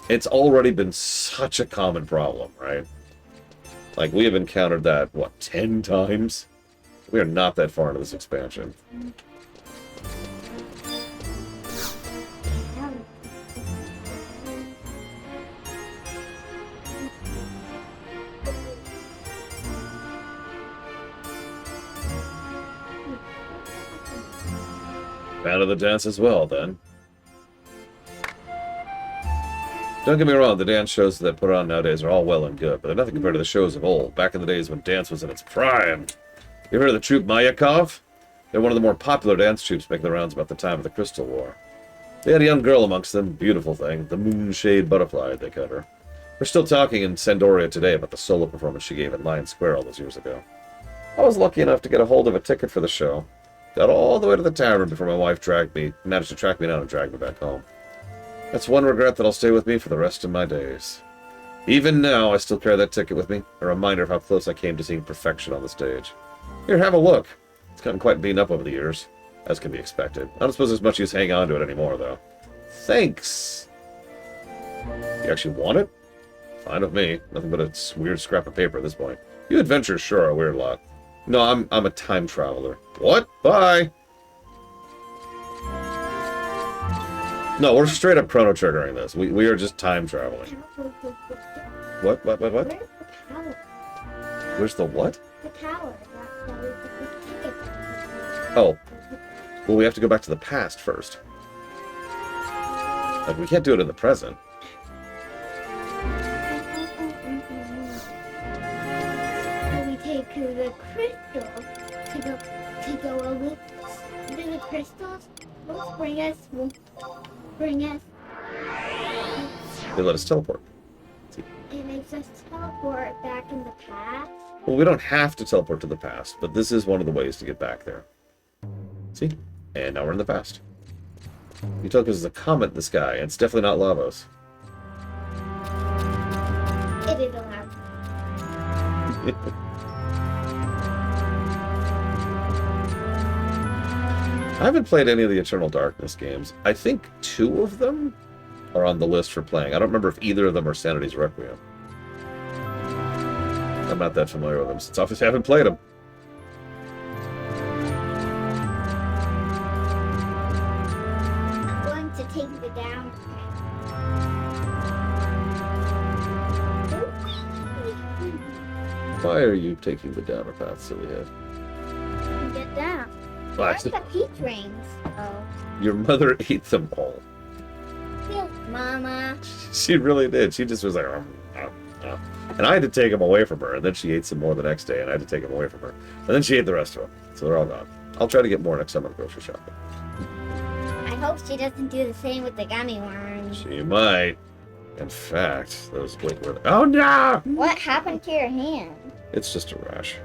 It's already been such a common problem, right? Like we have encountered that what 10 times. We are not that far into this expansion. Fan of the dance as well, then. Don't get me wrong, the dance shows that put on nowadays are all well and good, but they're nothing compared to the shows of old, back in the days when dance was in its prime. You heard of the troupe Mayakov? They're one of the more popular dance troupes making the rounds about the time of the Crystal War. They had a young girl amongst them, beautiful thing, the Moonshade Butterfly, they cut her. We're still talking in Sandoria today about the solo performance she gave in Lion Square all those years ago. I was lucky enough to get a hold of a ticket for the show. Got all the way to the tavern before my wife managed to track me down and drag me back home. That's one regret that'll stay with me for the rest of my days. Even now, I still carry that ticket with me, a reminder of how close I came to seeing perfection on the stage. Here, have a look. It's gotten quite beaten up over the years, as can be expected. I don't suppose there's much use hanging on to it anymore, though. Thanks! You actually want it? Fine with me. Nothing but a weird scrap of paper at this point. You adventurers sure are a weird lot. No, I'm a time traveler. What? Bye. No, we're straight up chrono triggering this. We are just time traveling. What? Where's the power? Where's the what? The power. That was the ticket. Oh. Well, we have to go back to the past first. Like, we can't do it in the present. So we take the crystal to go over to the crystals. Will bring us. They let us teleport. It makes us teleport back in the past. Well, we don't have to teleport to the past, but this is one of the ways to get back there. See? And now we're in the past. You told us there's a comet in the sky, and it's definitely not Lavos. It is allowed. I haven't played any of the Eternal Darkness games. I think 2 of them are on the list for playing. I don't remember if either of them are Sanity's Requiem. I'm not that familiar with them, since obviously I haven't played them. I'm going to take the down. Why are you taking the downer path, silly head? Get down. Why? Where's the peach rings? Oh. Your mother ate them all. Yes, Mama. She really did. She just was like, and I had to take them away from her, and then she ate some more the next day, and I had to take them away from her. And then she ate the rest of them, so they're all gone. I'll try to get more next time I'm grocery shopping. I hope she doesn't do the same with the gummy worms. She might. In fact, those wait, were oh no! What happened to your hand? It's just a rash.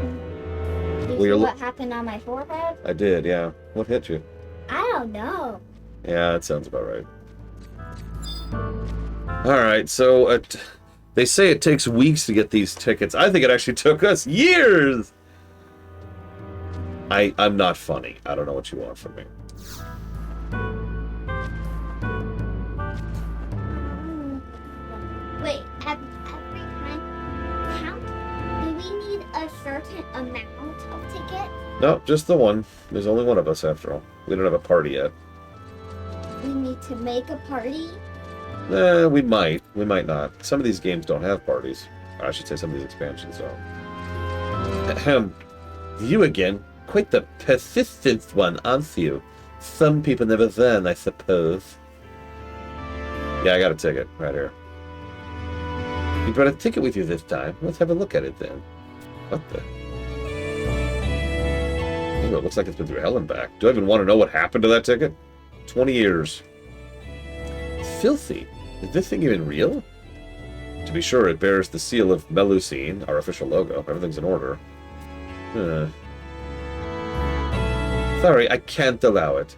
Do you Well, see you're what happened on my forehead? I did, yeah. What hit you? I don't know. Yeah, that sounds about right. Alright, so they say it takes weeks to get these tickets. I think it actually took us years! I'm not funny. I don't know what you want from me. Wait, every time count? Do we need a certain amount of tickets? No, just the one. There's only one of us after all. We don't have a party yet. We need to make a party? We might. We might not. Some of these games don't have parties. Or I should say some of these expansions don't. Ahem. You again. Quite the persistent one, aren't you? Some people never learn, I suppose. Yeah, I got a ticket right here. You brought a ticket with you this time. Let's have a look at it then. What the? Ooh, it looks like it's been through hell and back. Do I even want to know what happened to that ticket? 20 years. Filthy. Is this thing even real? To be sure, it bears the seal of Melusine, our official logo. Everything's in order. Sorry, I can't allow it.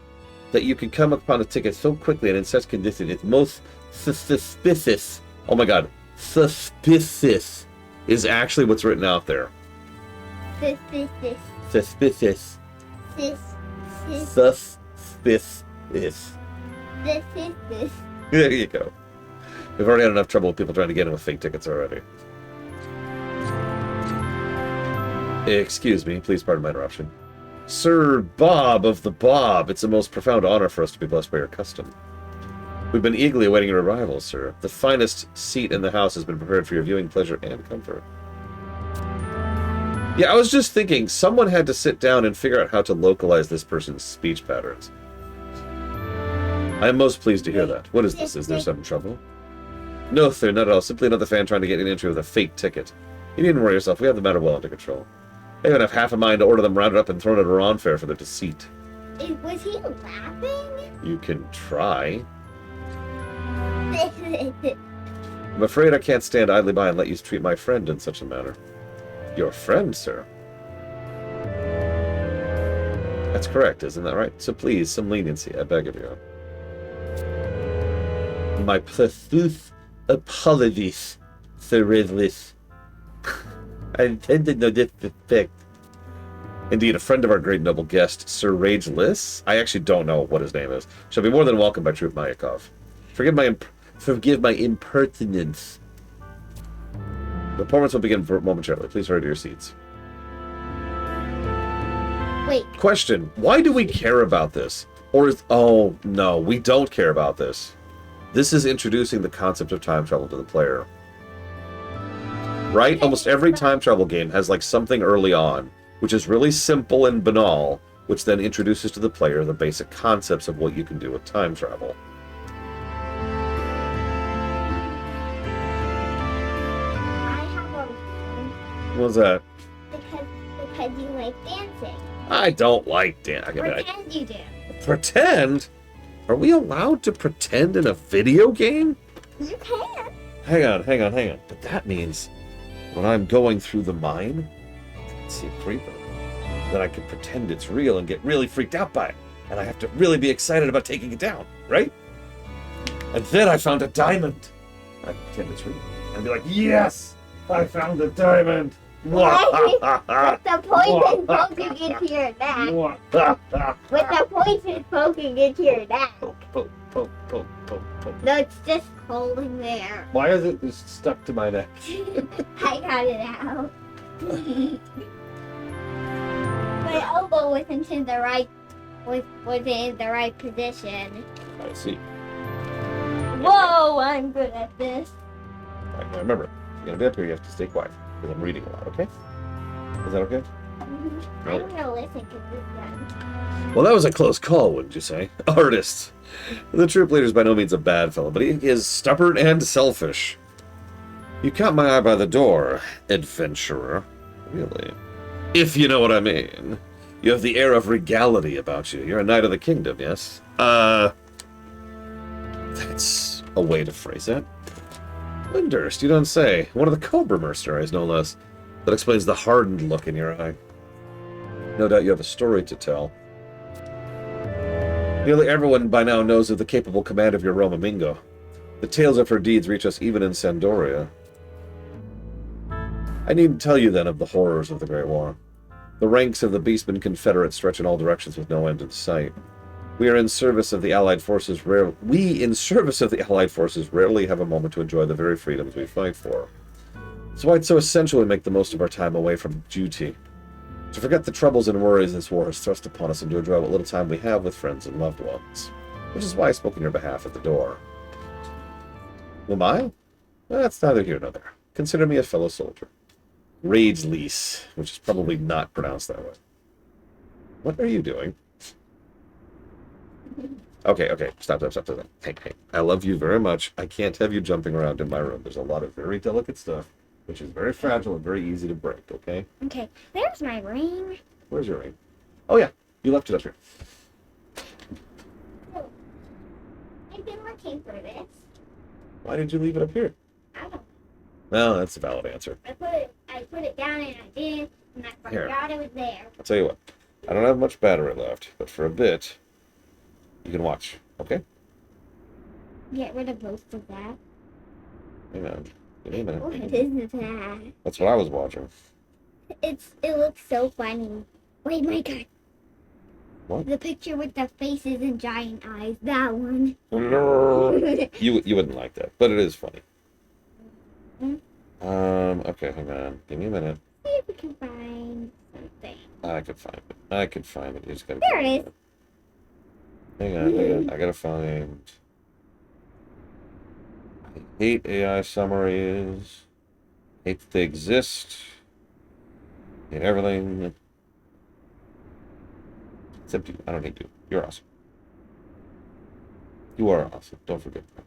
That you can come upon a ticket so quickly and in such condition is most suspicious. Oh my god. Suspicious is actually what's written out there. Suspicious. Suspicious. Suspicious. Suspicious. Suspicious. There you go. We've already had enough trouble with people trying to get in with fake tickets already. Excuse me, please pardon my interruption. Sir Bob of the Bob, it's a most profound honor for us to be blessed by your custom. We've been eagerly awaiting your arrival, sir. The finest seat in the house has been prepared for your viewing pleasure and comfort. Yeah, I was just thinking, someone had to sit down and figure out how to localize this person's speech patterns. I am most pleased to hear that. What is this? Is there some trouble? No, sir, not at all. Simply another fan trying to get an entry with a fake ticket. You needn't worry yourself. We have the matter well under control. I even have half a mind to order them rounded up and thrown at a Ron fair for their deceit. Was he laughing? You can try. I'm afraid I can't stand idly by and let you treat my friend in such a manner. Your friend, sir? That's correct, isn't that right? So please, some leniency, I beg of you. My profuse apologies, Sir Ridlis. I intended no disrespect. Indeed, a friend of our great noble guest, Sir Rageless, I actually don't know what his name is, shall be more than welcome by Troop Mayakov. Forgive my impertinence. The performance will begin momentarily. Please hurry to your seats. Wait, Question, why do we care about this? Or is... Oh, no, we don't care about this. This is introducing the concept of time travel to the player. Right? Almost every time travel game has like something early on, which is really simple and banal, which then introduces to the player the basic concepts of what you can do with time travel. I have a reason. What was that? Because you like dancing. I don't like dance. Pretend you do. Pretend? Are we allowed to pretend in a video game? You can. Hang on. But that means when I'm going through the mine, see a creeper, then I can pretend it's real and get really freaked out by it. And I have to really be excited about taking it down, right? And then I found a diamond. I pretend it's real. And be like, yes! I found a diamond! With the poison poking into your neck. With the poison poking into your neck. Poke. No, it's just holding there. Why is it just stuck to my neck? I got it out. My elbow wasn't in the right was in the right position. I see. Whoa, I'm good at this. All right, now remember, if you're going to be up here, you have to stay quiet, because I'm reading a lot, okay? Is that okay? I'm gonna listen to this then. Well, that was a close call, wouldn't you say? Artist. The troop leader is by no means a bad fellow, but he is stubborn and selfish. You caught my eye by the door, adventurer. Really? If you know what I mean. You have the air of regality about you. You're a knight of the kingdom, yes? That's a way to phrase it. Lyndhurst, you don't say. One of the Cobra mercenaries, no less. That explains the hardened look in your eye. No doubt you have a story to tell. Nearly everyone by now knows of the capable command of your Roma Mingo. The tales of her deeds reach us even in Sandoria. I needn't tell you then of the horrors of the Great War. The ranks of the Beastmen Confederate stretch in all directions with no end in sight. We in service of the Allied forces rarely have a moment to enjoy the very freedoms we fight for. That's why it's so essential we make the most of our time away from duty. To forget the troubles and worries this war has thrust upon us and to enjoy what little time we have with friends and loved ones. Which is why I spoke on your behalf at the door. Who am I? Well, that's neither here nor there. Consider me a fellow soldier. Rage Lease, which is probably not pronounced that way. What are you doing? Okay, stop. Hey, I love you very much. I can't have you jumping around in my room. There's a lot of very delicate stuff, which is very fragile and very easy to break, okay? Okay, there's my ring. Where's your ring? Oh yeah, you left it up here. Oh, I've been looking for this. Why did you leave it up here? I don't. Well, that's a valid answer. I put it down and I did, and I forgot it was there. I'll tell you what. I don't have much battery left, but for a bit, you can watch, okay? Get rid of most of that. Hang on. Give me a minute. What is that? That's what I was watching. It looks so funny. Wait, my God. What? The picture with the faces and giant eyes. That one. You wouldn't like that, but it is funny. Hmm? Okay, hang on. Give me a minute. See if we can find something. I could find it. You just gotta There it is. Hang on. I gotta find. I hate AI summaries. Hate that they exist. Hate everything. Except you. I don't need you. You're awesome. You are awesome. Don't forget that.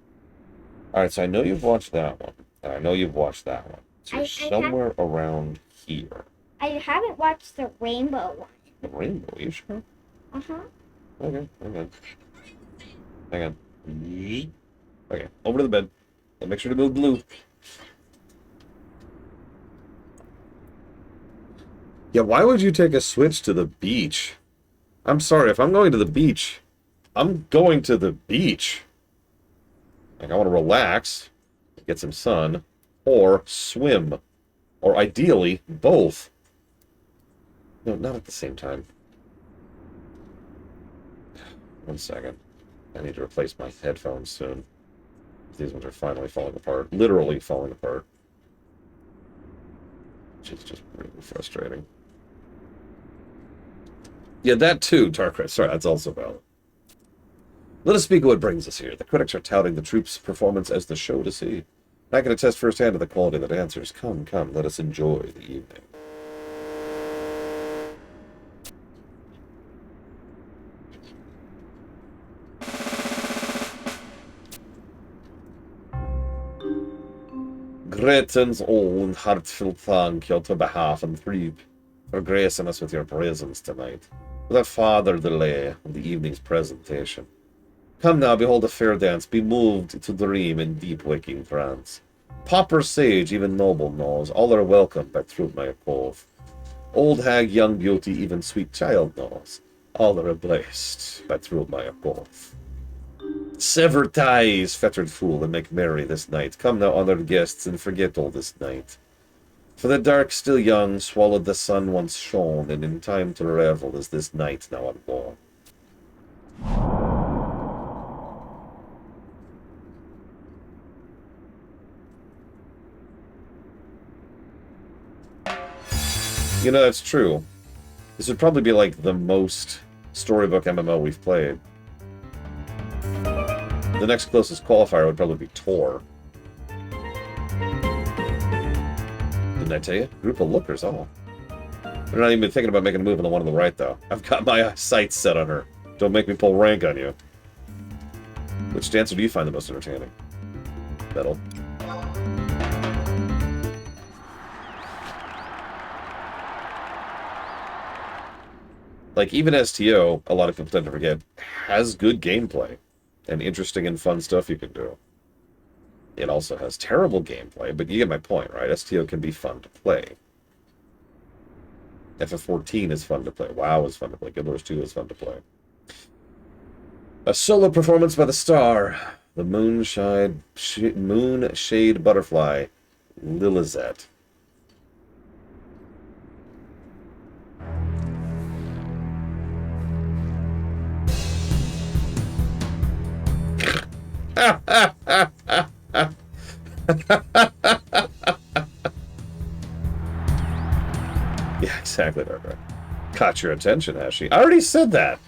Alright, so I know you've watched that one. And I know you've watched that one. So you're somewhere around here. I haven't watched the rainbow one. The rainbow, you sure? Uh-huh. Okay, hang on. Okay, over to the bed. And make sure to move blue. Yeah, why would you take a switch to the beach? I'm sorry, if I'm going to the beach, I'm going to the beach. Like, I want to relax, get some sun, or swim. Or ideally, both. No, not at the same time. 1 second. I need to replace my headphones soon. These ones are finally falling apart. Literally falling apart. Which is just really frustrating. Yeah, that too, Darkrai. Sorry, that's also valid. Let us speak of what brings us here. The critics are touting the troops' performance as the show to see. I can attest firsthand to the quality of the dancers. Come, come, let us enjoy the evening. Greetings all and heartfelt thank you to behalf and Threep for gracing us with your presence tonight. Without further delay of the evening's presentation. Come now, behold a fair dance, be moved to dream in deep waking trance. Pauper sage, even noble knows, all are welcome by Throop my cove. Old hag, young beauty, even sweet child knows, all are blessed by Throop my cove. Sever ties, fettered fool, and make merry this night. Come now, honored guests, and forget all this night. For the dark still young swallowed the sun once shone, and in time to revel is this night now unborn. You know, that's true. This would probably be like the most storybook MMO we've played. The next closest qualifier would probably be Tor. Didn't I tell you? Group of lookers, all. They're not even thinking about making a move on the one on the right, though. I've got my sights set on her. Don't make me pull rank on you. Which dancer do you find the most entertaining? Metal. Like, even STO, a lot of people tend to forget, has good gameplay. And interesting and fun stuff you can do. It also has terrible gameplay, but you get my point, right? STO can be fun to play. FF14 is fun to play. WoW is fun to play. Guild Wars 2 is fun to play. A solo performance by the star. The Moonshade Butterfly. Lilizet. Yeah, exactly, Darkrai. Caught your attention, has she? I already said that.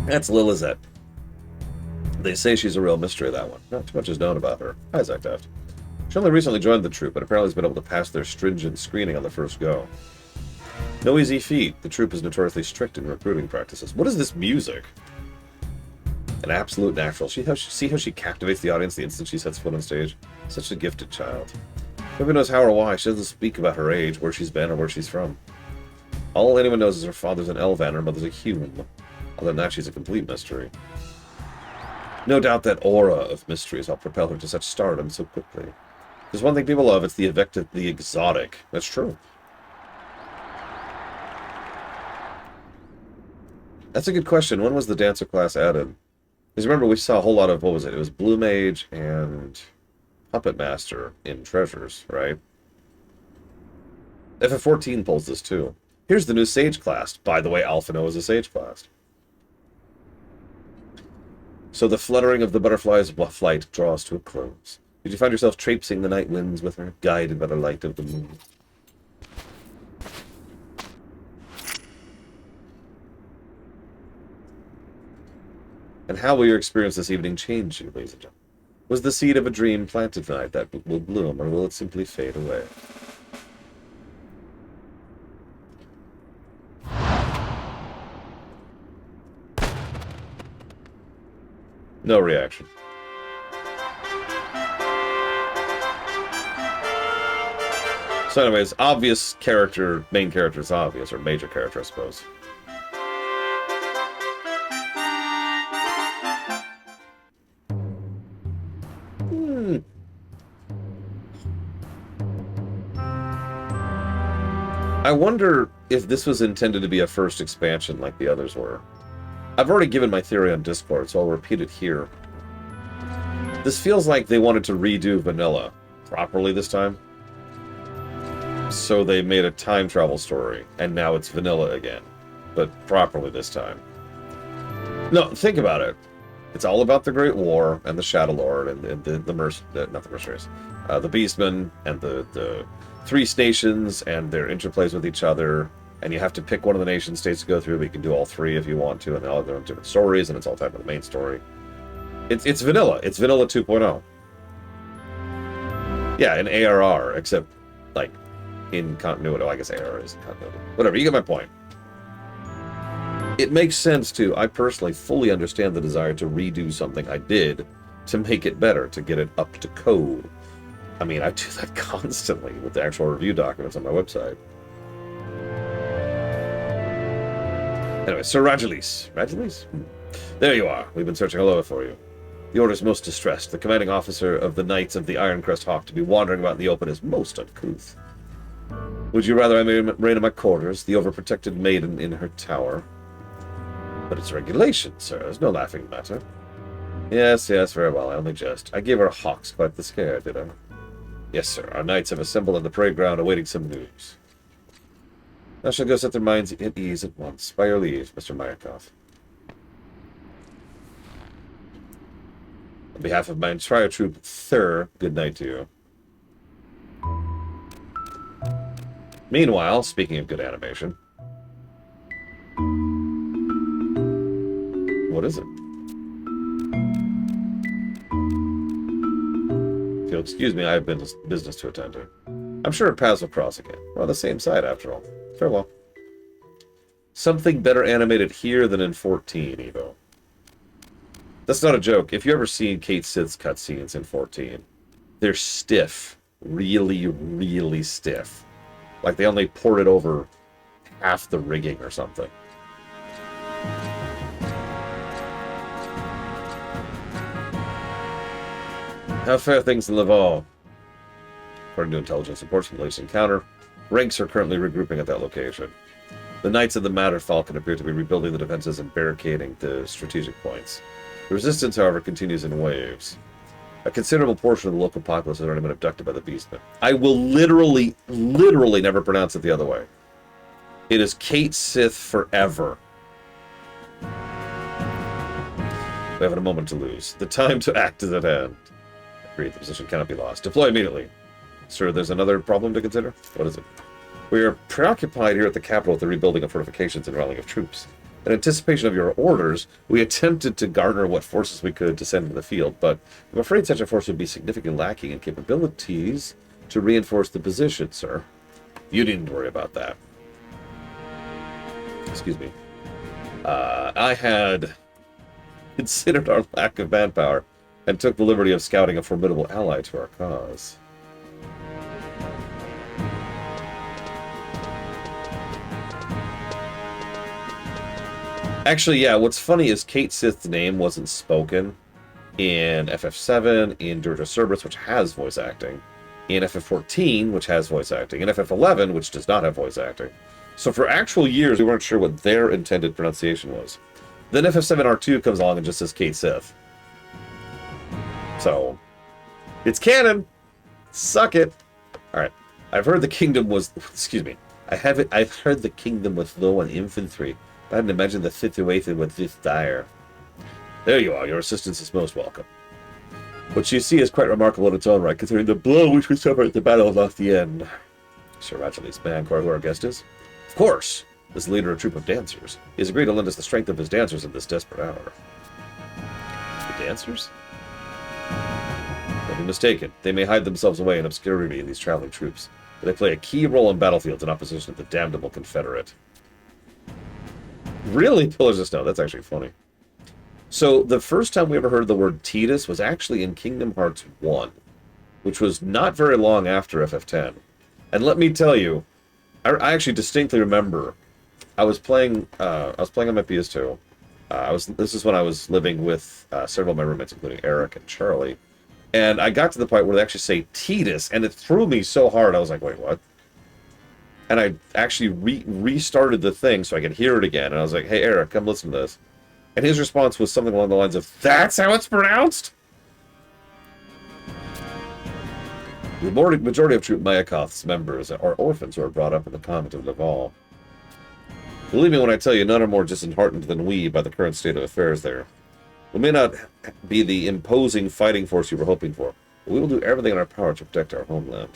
That's Lilizet. They say she's a real mystery, that one. Not too much is known about her. Isaac Deft. She only recently joined the troop, but apparently has been able to pass their stringent screening on the first go. No easy feat. The troop is notoriously strict in recruiting practices. What is this music? An absolute natural. See how she captivates the audience the instant she sets foot on stage? Such a gifted child. Nobody knows how or why. She doesn't speak about her age, where she's been, or where she's from. All anyone knows is her father's an Elvan, her mother's a human. Other than that, she's a complete mystery. No doubt that aura of mysteries helped propel her to such stardom so quickly. There's one thing people love, it's the evictive, the exotic. That's true. That's a good question. When was the dancer class added? Because remember, we saw a whole lot of, what was it? It was Blue Mage and Puppet Master in Treasures, right? FF14 pulls this too. Here's the new Sage class. By the way, Alphino is a Sage class. So the fluttering of the butterfly's flight draws to a close. Did you find yourself traipsing the night winds with her, guided by the light of the moon? And how will your experience this evening change you, ladies and gentlemen? Was the seed of a dream planted tonight that will bloom, or will it simply fade away? No reaction. So anyways, obvious character, main character is obvious, or major character, I suppose. I wonder if this was intended to be a first expansion like the others were. I've already given my theory on Discord, so I'll repeat it here. This feels like they wanted to redo Vanilla properly this time. So they made a time travel story, and now it's Vanilla again. But properly this time. No, think about it. It's all about the Great War, and the Shadow Lord, and the Mercenaries. The Beastmen, and the 3 nations and their interplays with each other, and you have to pick one of the nation states to go through, but you can do all 3 if you want to, and they all have their own different stories, and it's all tied to the main story. It's vanilla. It's vanilla 2.0. Yeah, an ARR, except, like, in continuity. Oh, I guess ARR is in continuity. Whatever, you get my point. It makes sense, too. I personally fully understand the desire to redo something I did to make it better, to get it up to code. I mean, I do that constantly with the actual review documents on my website. Anyway, Sir Rajalis. Rajalis? There you are. We've been searching all over for you. The Order's most distressed. The commanding officer of the Knights of the Ironcrest Hawk to be wandering about in the open is most uncouth. Would you rather I remain in my quarters, the overprotected maiden in her tower? But it's regulation, sir. There's no laughing matter. Yes, very well. I only jest. I gave our hawks quite the scare, did I? Yes, sir. Our knights have assembled on the parade ground awaiting some news. I shall go set their minds at ease at once. By your leave, Mr. Meyerkoff. On behalf of my entire troop, Thur, good night to you. Meanwhile, speaking of good animation... What is it? If you'll excuse me, I have business to attend to. I'm sure paths will cross again. We're on the same side, after all. Farewell. Something better animated here than in 14, Evo. That's not a joke. If you ever seen Cait Sith's cutscenes in 14, they're stiff. Really, really stiff. Like they only ported over half the rigging or something. How fare things in Laval? According to intelligence reports from the latest encounter, ranks are currently regrouping at that location. The Knights of the Matter Falcon appear to be rebuilding the defenses and barricading the strategic points. The resistance, however, continues in waves. A considerable portion of the local populace has already been abducted by the Beastmen. I will literally never pronounce it the other way. It is Cait Sith forever. We have a moment to lose. The time to act is at hand. Agreed, the position cannot be lost. Deploy immediately. Sir, there's another problem to consider? What is it? We are preoccupied here at the capital with the rebuilding of fortifications and rallying of troops. In anticipation of your orders, we attempted to garner what forces we could to send into the field, but I'm afraid such a force would be significantly lacking in capabilities to reinforce the position, sir. You needn't worry about that. Excuse me. I had considered our lack of manpower and took the liberty of scouting a formidable ally to our cause. Actually, yeah, what's funny is Cait Sith's name wasn't spoken in FF7, in Dirge of Cerberus, which has voice acting, in FF14, which has voice acting, in FF11, which does not have voice acting. So for actual years, we weren't sure what their intended pronunciation was. Then FF7R2 comes along and just says Cait Sith. So, it's canon. Suck it. Alright. I've heard the kingdom was... Excuse me. I've heard the kingdom was low on infantry. I hadn't imagined the situation was this dire. There you are. Your assistance is most welcome. What you see is quite remarkable in its own right, considering the blow which we suffered at the Battle of Lothienne. Sir Rajalis, may I inquire who our guest is? Of course. This is the leader of a troop of dancers. He has agreed to lend us the strength of his dancers in this desperate hour. The dancers? Don't be mistaken. They may hide themselves away in obscurity in these traveling troops, but they play a key role in battlefields in opposition to the damnable Confederate. Really? Pillars of Snow. That's actually funny. So, the first time we ever heard the word Tidus was actually in Kingdom Hearts 1, which was not very long after FF10. And let me tell you, I actually distinctly remember I was playing on my PS2. This is when I was living with several of my roommates, including Eric and Charlie. And I got to the point where they actually say Tidus, and it threw me so hard, I was like, wait, what? And I actually restarted the thing so I could hear it again. And I was like, hey, Eric, come listen to this. And his response was something along the lines of, that's how it's pronounced? The majority of Troop Mayakoth's members are orphans who are brought up in the convent of Laval. Believe me when I tell you, none are more disheartened than we by the current state of affairs there. We may not be the imposing fighting force you were hoping for, but we will do everything in our power to protect our homeland.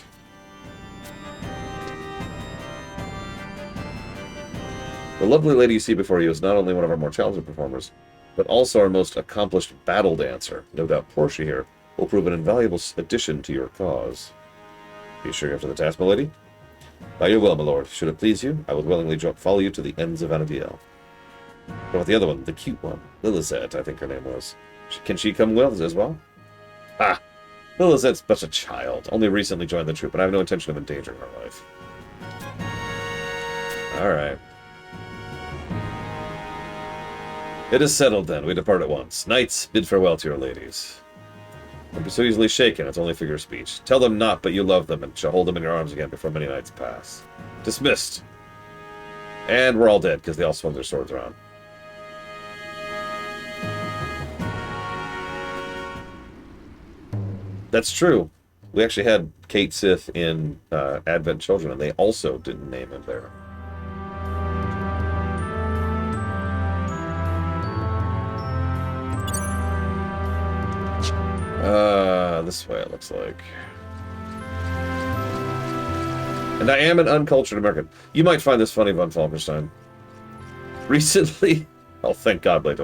The lovely lady you see before you is not only one of our more challenging performers, but also our most accomplished battle dancer. No doubt Portia here will prove an invaluable addition to your cause. Be sure you're up to the task, my lady. By your will, my lord. Should it please you, I would willingly follow you to the ends of Anadiel. What about the other one, the cute one? Lilizet, I think her name was. Can she come with as well? Ah, Lilizet's but a child. Only recently joined the troop, and I have no intention of endangering her life. Alright. It is settled then. We depart at once. Knights, bid farewell to your ladies. Don't be so easily shaken. It's only figure of speech. Tell them not, but you love them, and shall hold them in your arms again before many nights pass. Dismissed. And we're all dead, because they all swung their swords around. That's true. We actually had Kate Sith in Advent Children, and they also didn't name him there. This way it looks like. And I am an uncultured American. You might find this funny, Von Falkenstein. Recently... Oh, thank God, Blade.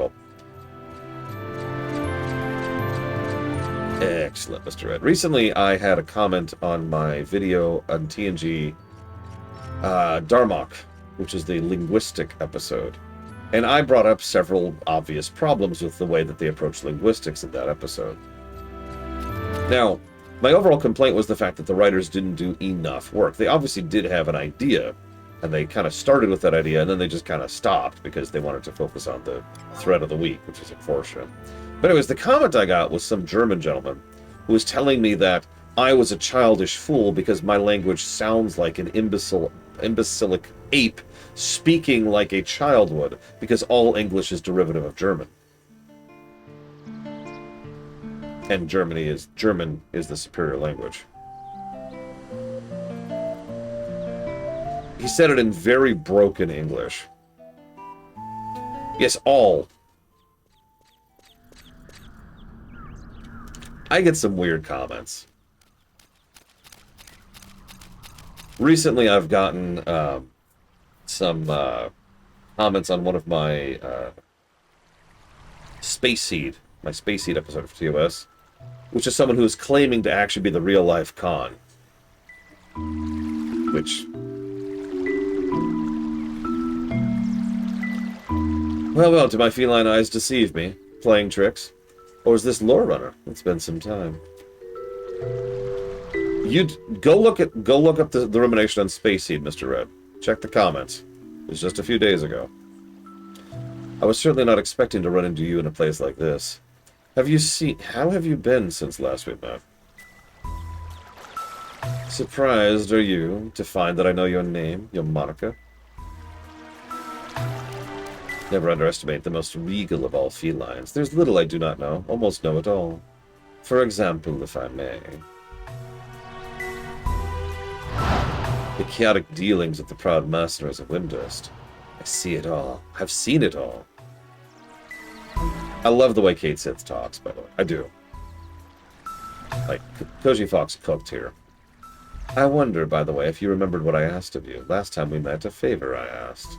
Excellent, Mr. Red. Recently, I had a comment on my video on TNG Darmok, which is the linguistic episode. And I brought up several obvious problems with the way that they approached linguistics in that episode. Now, my overall complaint was the fact that the writers didn't do enough work. They obviously did have an idea, and they kind of started with that idea, and then they just kind of stopped because they wanted to focus on the thread of the week, which is unfortunate. But anyways, the comment I got was some German gentleman who was telling me that I was a childish fool because my language sounds like an imbecilic ape speaking like a child would, because all English is derivative of German. And German is the superior language. He said it in very broken English. Yes, all. I get some weird comments. Recently, I've gotten some comments on one of my Space Seed episode of TOS, which is someone who is claiming to actually be the real-life Khan. Which... Well, do my feline eyes deceive me? Playing tricks? Or is this Lore Runner? It's been some time. You'd go look up the rumination on Space Seed, Mr. Red. Check the comments. It was just a few days ago. I was certainly not expecting to run into you in a place like this. How have you been since last we met? Surprised are you to find that I know your name, your moniker? Never underestimate the most regal of all felines. There's little I do not know, almost know it all. For example, if I may. The chaotic dealings of the proud mercenaries of Windurst. I see it all. I've seen it all. I love the way Kate Sith talks, by the way. I do. Like, Koji Fox cooked here. I wonder, by the way, if you remembered what I asked of you. Last time we met, a favor I asked.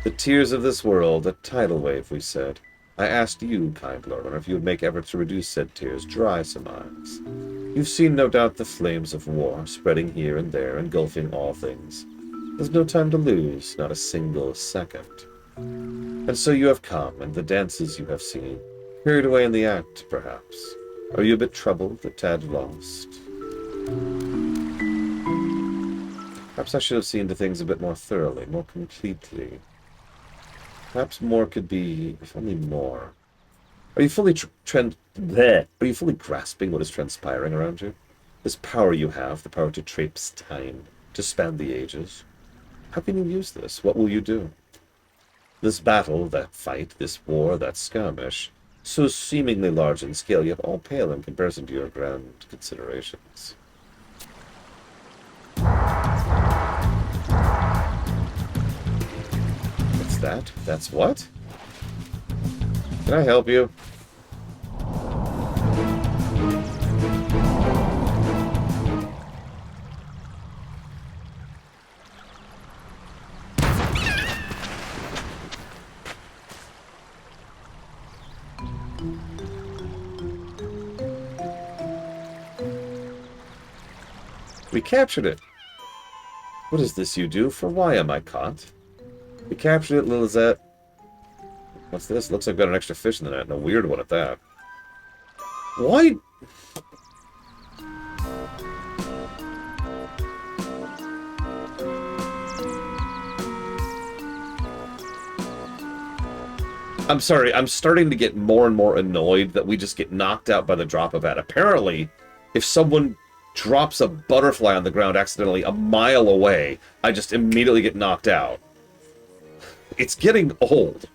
The tears of this world, a tidal wave, we said. I asked you, kind Lord, if you would make efforts to reduce said tears, dry some eyes. You've seen, no doubt, the flames of war, spreading here and there, engulfing all things. There's no time to lose, not a single second. And so you have come, and the dances you have seen, carried away in the act, perhaps. Are you a bit troubled, a tad lost? Perhaps I should have seen to things a bit more thoroughly, more completely. Perhaps more could be, if only more. Are you fully Are you fully grasping what is transpiring around you? This power you have, the power to traipse time, to span the ages. How can you use this? What will you do? This battle, that fight, this war, that skirmish, so seemingly large in scale, yet all pale in comparison to your grand considerations. What's that? That's what? Can I help you? We captured it. What is this you do? For why am I caught? We captured it, Lilizette. What's this? Looks like we've got an extra fish in the net, and a weird one at that. Why? I'm sorry, I'm starting to get more and more annoyed that we just get knocked out by the drop of that. Apparently, if someone drops a butterfly on the ground accidentally a mile away, I just immediately get knocked out. It's getting old.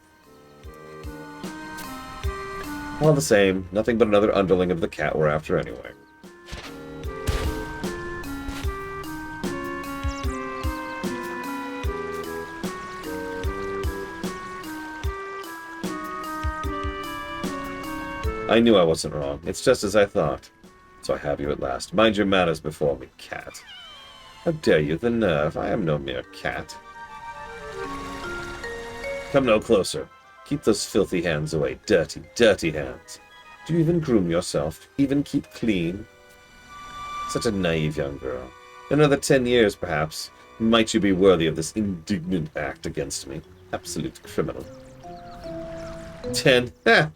All the same, nothing but another underling of the cat we're after anyway. I knew I wasn't wrong. It's just as I thought. So I have you at last. Mind your manners before me, cat. How dare you, the nerve. I am no mere cat. Come no closer. Keep those filthy hands away. Dirty, dirty hands. Do you even groom yourself? Even keep clean? Such a naive young girl. In another 10 years, perhaps, might you be worthy of this indignant act against me. Absolute criminal. 10? Ha!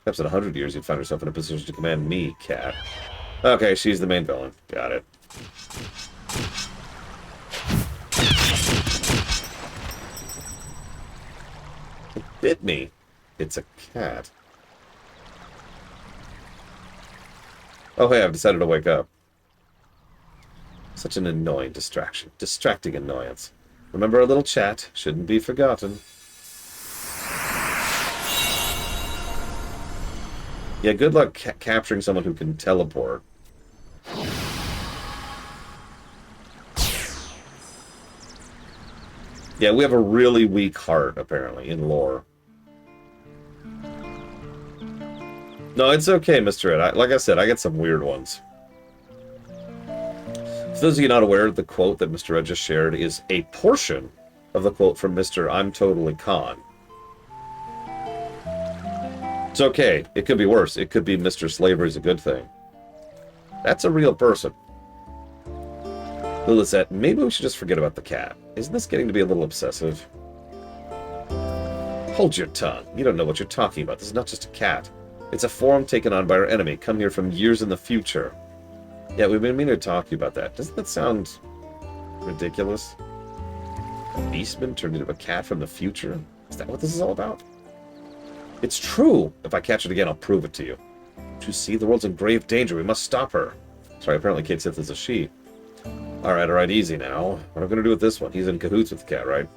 Perhaps in 100 years you'd find yourself in a position to command me, cat. Okay, she's the main villain. Got it. It bit me. It's a cat. Oh, hey, I've decided to wake up. Such an annoying distraction. Distracting annoyance. Remember our little chat. Shouldn't be forgotten. Yeah, good luck capturing someone who can teleport. Yeah, we have a really weak heart, apparently, in lore. No, it's okay, Mr. Ed. Like I said, I get some weird ones. For those of you not aware, the quote that Mr. Ed just shared is a portion of the quote from Mr. I'm Totally Con. It's okay. It could be worse. It could be Mr. Slavery's a good thing. That's a real person. Lilith, maybe we should just forget about the cat. Isn't this getting to be a little obsessive? Hold your tongue. You don't know what you're talking about. This is not just a cat. It's a form taken on by our enemy, come here from years in the future. Yeah, we've been meaning to talk to you about that. Doesn't that sound ridiculous? A beastman turned into a cat from the future? Is that what this is all about? It's true! If I catch it again, I'll prove it to you. Don't you see? The world's in grave danger. We must stop her. Sorry, apparently Kate Sith is a she. Alright, easy now. What am I going to do with this one? He's in cahoots with the cat, right?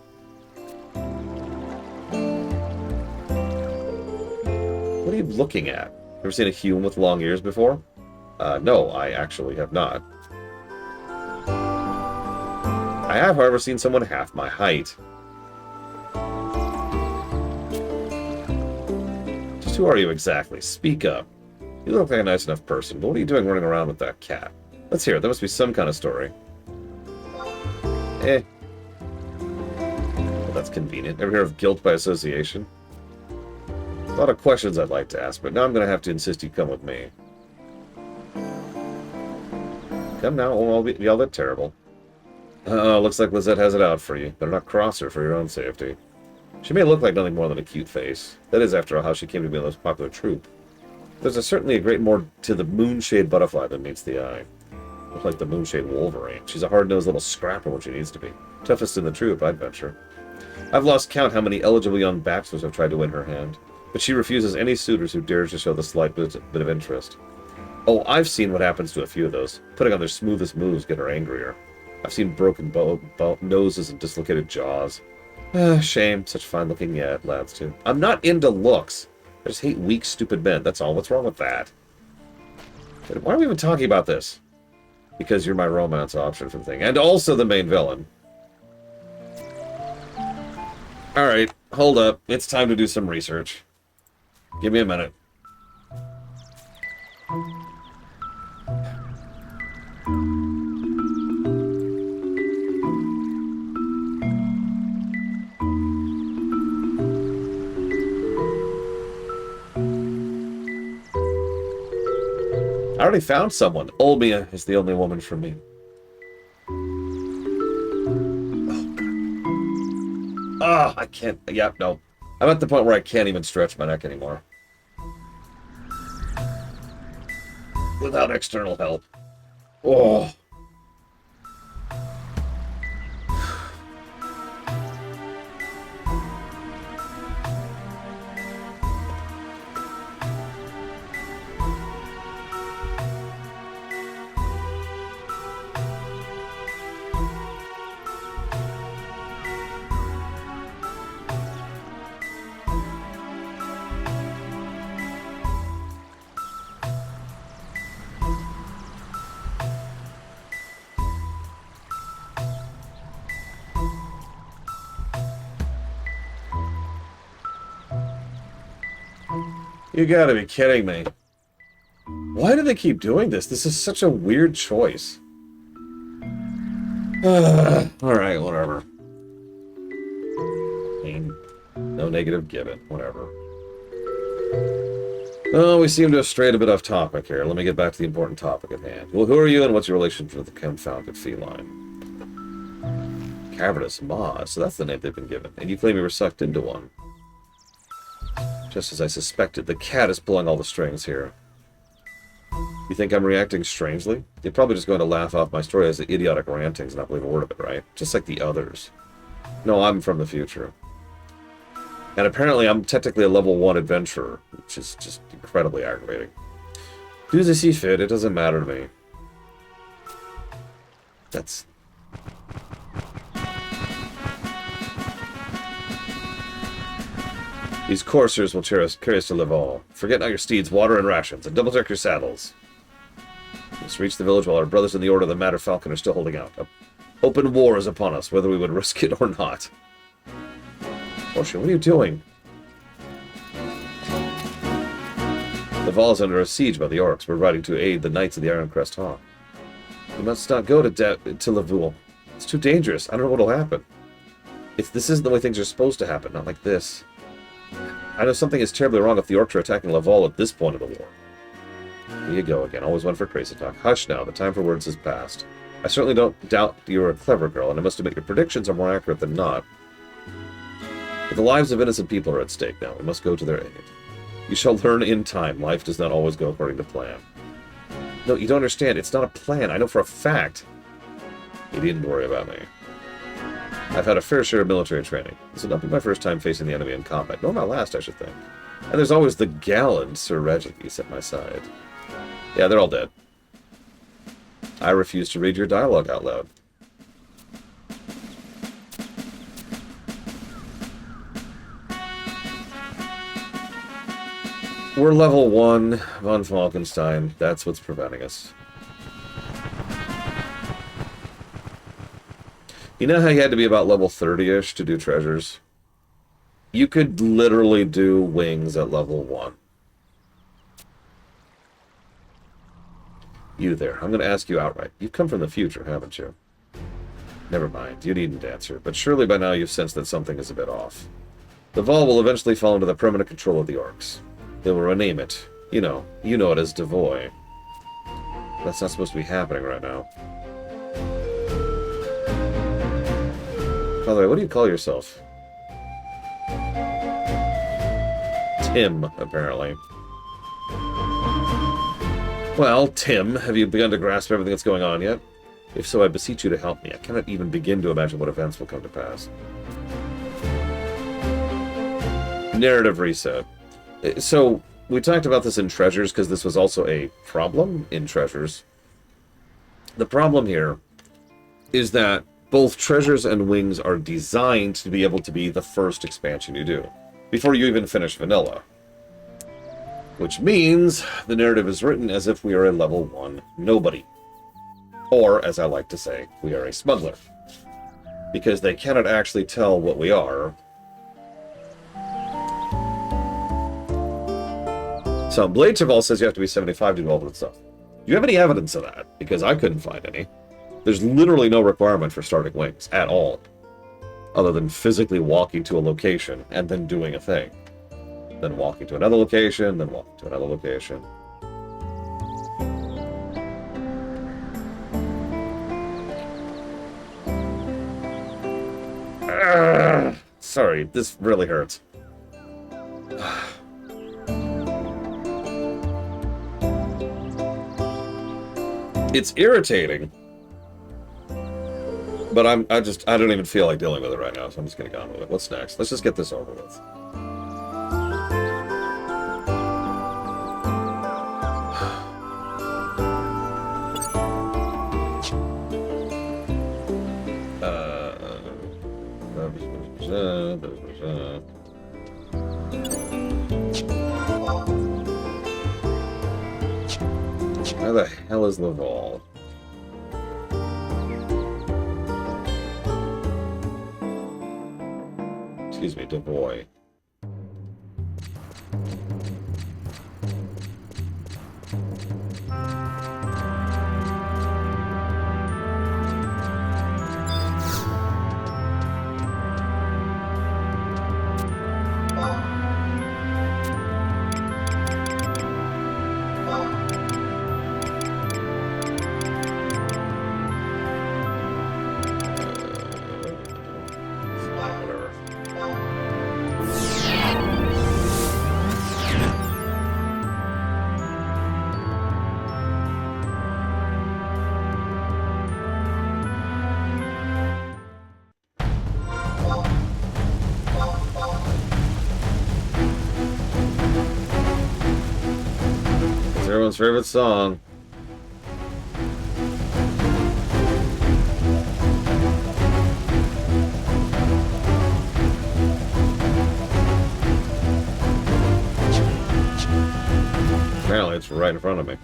What are you looking at? Ever seen a human with long ears before? No, I actually have not. I have, however, seen someone half my height. Just who are you exactly? Speak up. You look like a nice enough person, but what are you doing running around with that cat? Let's hear it. There must be some kind of story. Well, that's convenient. Ever hear of guilt by association? A lot of questions I'd like to ask, but now I'm going to have to insist you come with me. Come now, it won't all be all that terrible. Looks like Lizette has it out for you. Better not cross her for your own safety. She may look like nothing more than a cute face. That is, after all, how she came to be the most popular troupe. There's certainly a great more to the Moonshade Butterfly than meets the eye. Looks like the Moonshade Wolverine. She's a hard-nosed little scrapper when she needs to be. Toughest in the troupe, I'd venture. I've lost count how many eligible young bachelors have tried to win her hand, but she refuses any suitors who dares to show the slight bit of interest. Oh, I've seen what happens to a few of those. Putting on their smoothest moves get her angrier. I've seen broken noses and dislocated jaws. Shame. Such fine-looking lads, too. I'm not into looks. I just hate weak, stupid men. That's all. What's wrong with that? Why are we even talking about this? Because you're my romance option for the thing. And also the main villain. Alright, hold up. It's time to do some research. Give me a minute. I already found someone. Olmia is the only woman for me. I can't. Yeah, no. I'm at the point where I can't even stretch my neck anymore. Without external help. Oh. You gotta be kidding me. Why do they keep doing this? This is such a weird choice. Alright, whatever. I mean, no negative given. Whatever. Oh, we seem to have strayed a bit off topic here. Let me get back to the important topic at hand. Well, who are you and what's your relationship with the confounded feline? Cavernous Maw. So that's the name they've been given. And you claim you were sucked into one. Just as I suspected, the cat is pulling all the strings here. You think I'm reacting strangely? You're probably just going to laugh off my story as the idiotic rantings and not believe a word of it, right? Just like the others. No, I'm from the future. And apparently I'm technically a level 1 adventurer, which is just incredibly aggravating. Do as I see fit, it doesn't matter to me. That's... These coursers will carry us to Laval. Forget not your steeds, water, and rations, and double-check your saddles. We must reach the village while our brothers in the Order of the Madder Falcon are still holding out. Open war is upon us, whether we would risk it or not. Ocean, what are you doing? Laval is under a siege by the orcs. We're riding to aid the Knights of the Ironcrest Hawk. We must not go to Laval. It's too dangerous. I don't know what will happen. This isn't the way things are supposed to happen, not like this. I know something is terribly wrong if the orcs are attacking Laval at this point of the war. Here you go again, always one for crazy talk. Hush now, the time for words has passed. I certainly don't doubt you're a clever girl, and I must admit your predictions are more accurate than not. But the lives of innocent people are at stake now. We must go to their aid. You shall learn in time. Life does not always go according to plan. No, you don't understand. It's not a plan. I know for a fact. You needn't worry about me. I've had a fair share of military training. This will not be my first time facing the enemy in combat, nor my last, I should think. And there's always the gallant Sir Regis at my side. Yeah, they're all dead. I refuse to read your dialogue out loud. We're level 1, von Falkenstein. That's what's preventing us. You know how you had to be about level 30-ish to do treasures? You could literally do wings at level 1. You there. I'm going to ask you outright. You've come from the future, haven't you? Never mind. You needn't answer. But surely by now you've sensed that something is a bit off. The Vol will eventually fall into the permanent control of the orcs. They will rename it. You know it as Devoy. That's not supposed to be happening right now. By the way, what do you call yourself? Tim, apparently. Well, Tim, have you begun to grasp everything that's going on yet? If so, I beseech you to help me. I cannot even begin to imagine what events will come to pass. Narrative reset. So, we talked about this in Treasures because this was also a problem in Treasures. The problem here is that both Treasures and Wings are designed to be able to be the first expansion you do, before you even finish Vanilla. Which means the narrative is written as if we are a level 1 nobody. Or, as I like to say, we are a smuggler. Because they cannot actually tell what we are. So, Blade Cheval says you have to be 75 to do all that stuff. Do you have any evidence of that? Because I couldn't find any. There's literally no requirement for starting Wings at all. Other than physically walking to a location and then doing a thing. Then walking to another location, then walking to another location. sorry, this really hurts. It's irritating, but I don't even feel like dealing with it right now, so I'm just gonna go on with it. What's next? Let's just get this over with. Where the hell is Laval? Excuse me, Devoy. Everyone's favorite song. Apparently it's right in front of me.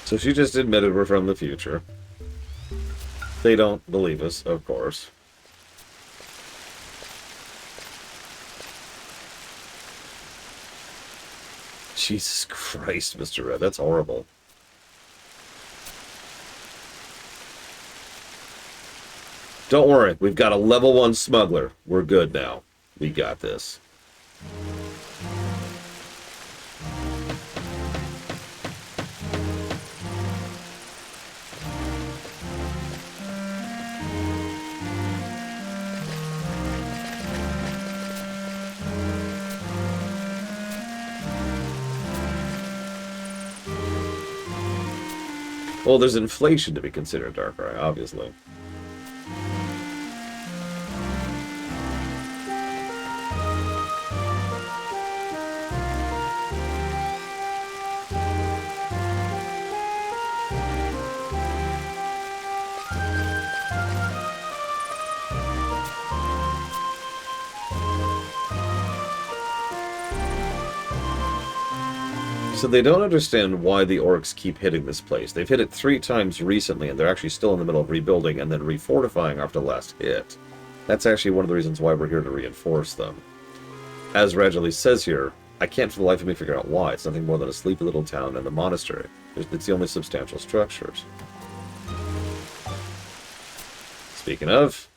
So she just admitted we're from the future. They don't believe us, of course. Jesus Christ, Mr. Red, that's horrible. Don't worry, we've got a level 1 smuggler. We're good now. We got this. Well, there's inflation to be considered, Darkrai, obviously. So they don't understand why the orcs keep hitting this place. They've hit it 3 times recently, and they're actually still in the middle of rebuilding and then refortifying after the last hit. That's actually one of the reasons why we're here to reinforce them. As Rajalee says here, I can't for the life of me figure out why. It's nothing more than a sleepy little town and the monastery. It's the only substantial structures. Speaking of...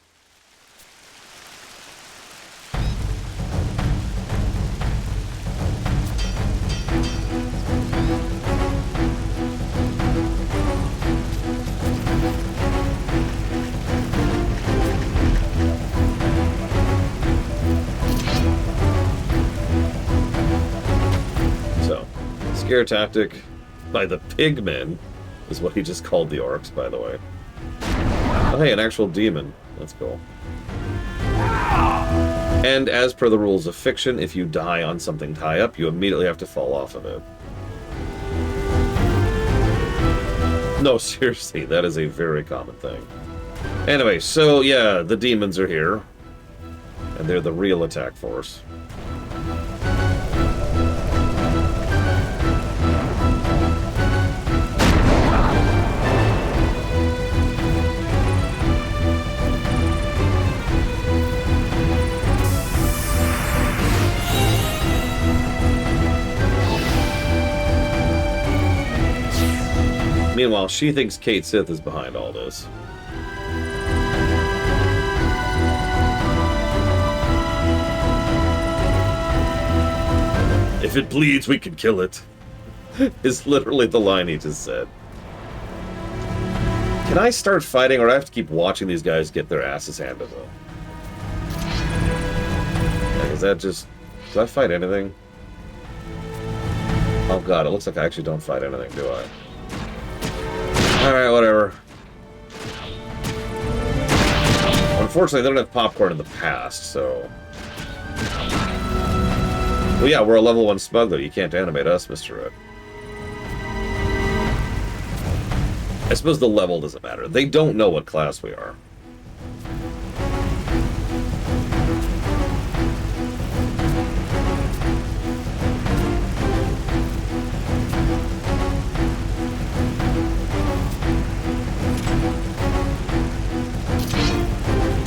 Scare tactic by the pigmen is what he just called the orcs, by the way. Oh, hey, an actual demon. That's cool. And as per the rules of fiction, if you die on something high up, you immediately have to fall off of it. No, seriously, that is a very common thing. Anyway, so yeah, the demons are here. And they're the real attack force. Meanwhile, she thinks Cait Sith is behind all this. If it bleeds, we can kill it. Is literally the line he just said. Can I start fighting, or do I have to keep watching these guys get their asses handed to them? Like, is that just... Do I fight anything? Oh god, it looks like I actually don't fight anything, do I? Alright, whatever. Unfortunately, they don't have popcorn in the past, so... Well, yeah, we're a level 1 smuggler. You can't animate us, Mr. Red. I suppose the level doesn't matter. They don't know what class we are.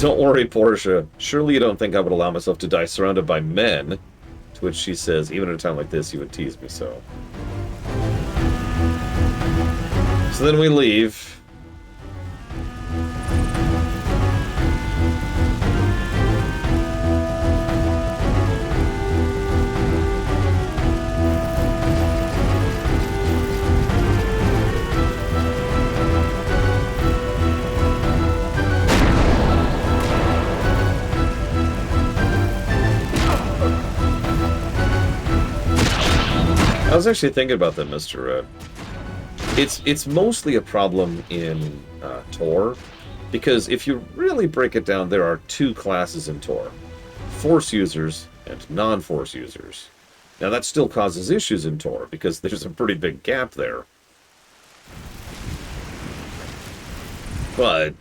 Don't worry, Portia. Surely you don't think I would allow myself to die surrounded by men? To which she says, even at a time like this, you would tease me so. So then we leave. I was actually thinking about that, Mr. Red. It's mostly a problem in Tor, because if you really break it down, there are two classes in Tor. Force users and non-Force users. Now that still causes issues in Tor, because there's a pretty big gap there. But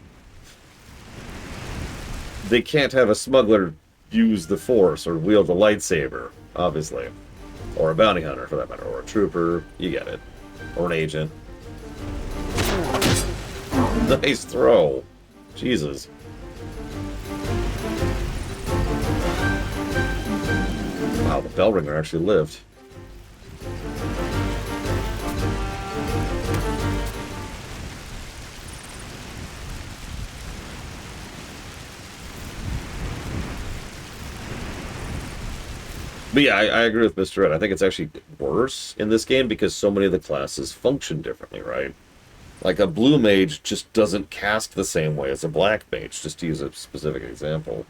they can't have a smuggler use the Force or wield a lightsaber, obviously. Or a bounty hunter, for that matter. Or a trooper. You get it. Or an agent. Nice throw. Jesus. Wow, the bell ringer actually lived. But yeah, I agree with Mr. Red. I think it's actually worse in this game because so many of the classes function differently, right? Like a blue mage just doesn't cast the same way as a black mage, just to use a specific example.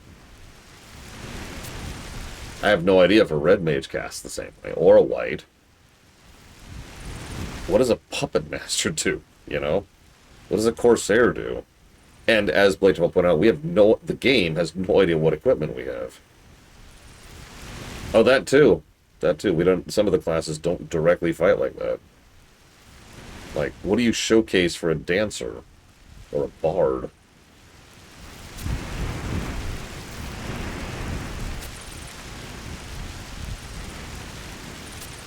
I have no idea if a red mage casts the same way, or a white. What does a puppet master do, you know? What does a corsair do? And as Blade will point out, the game has no idea what equipment we have. Oh, that too. Some of the classes don't directly fight like that. Like, what do you showcase for a dancer? Or a bard?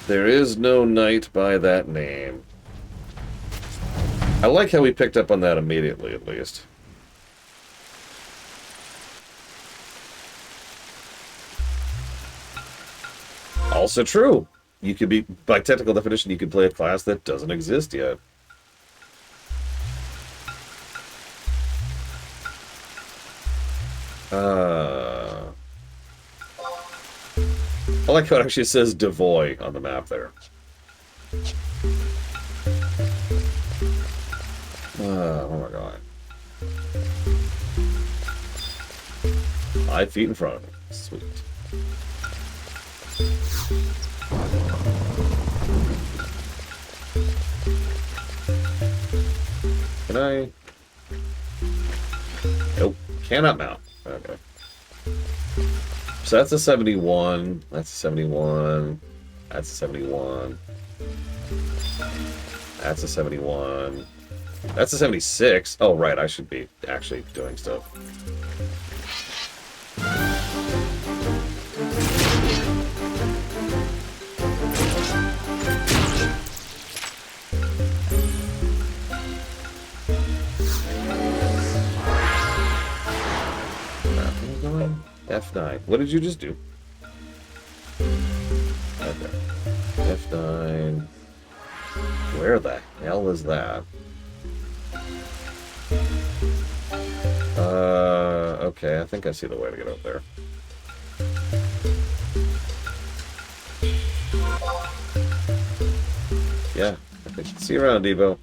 There is no knight by that name. I like how we picked up on that immediately, at least. Also true. You could be, by technical definition, you could play a class that doesn't exist yet. I like how it actually says Devoy on the map there. Oh my god. 5 feet in front of me. Sweet. Can I? Nope. Cannot mount. Okay. So that's a 71. That's a 71. That's a 71. That's a 71. That's a 76. Oh, right. I should be actually doing stuff. F9. What did you just do? Okay. F9. Where the hell is that? Okay, I think I see the way to get up there. Yeah, okay. See you around, Evo.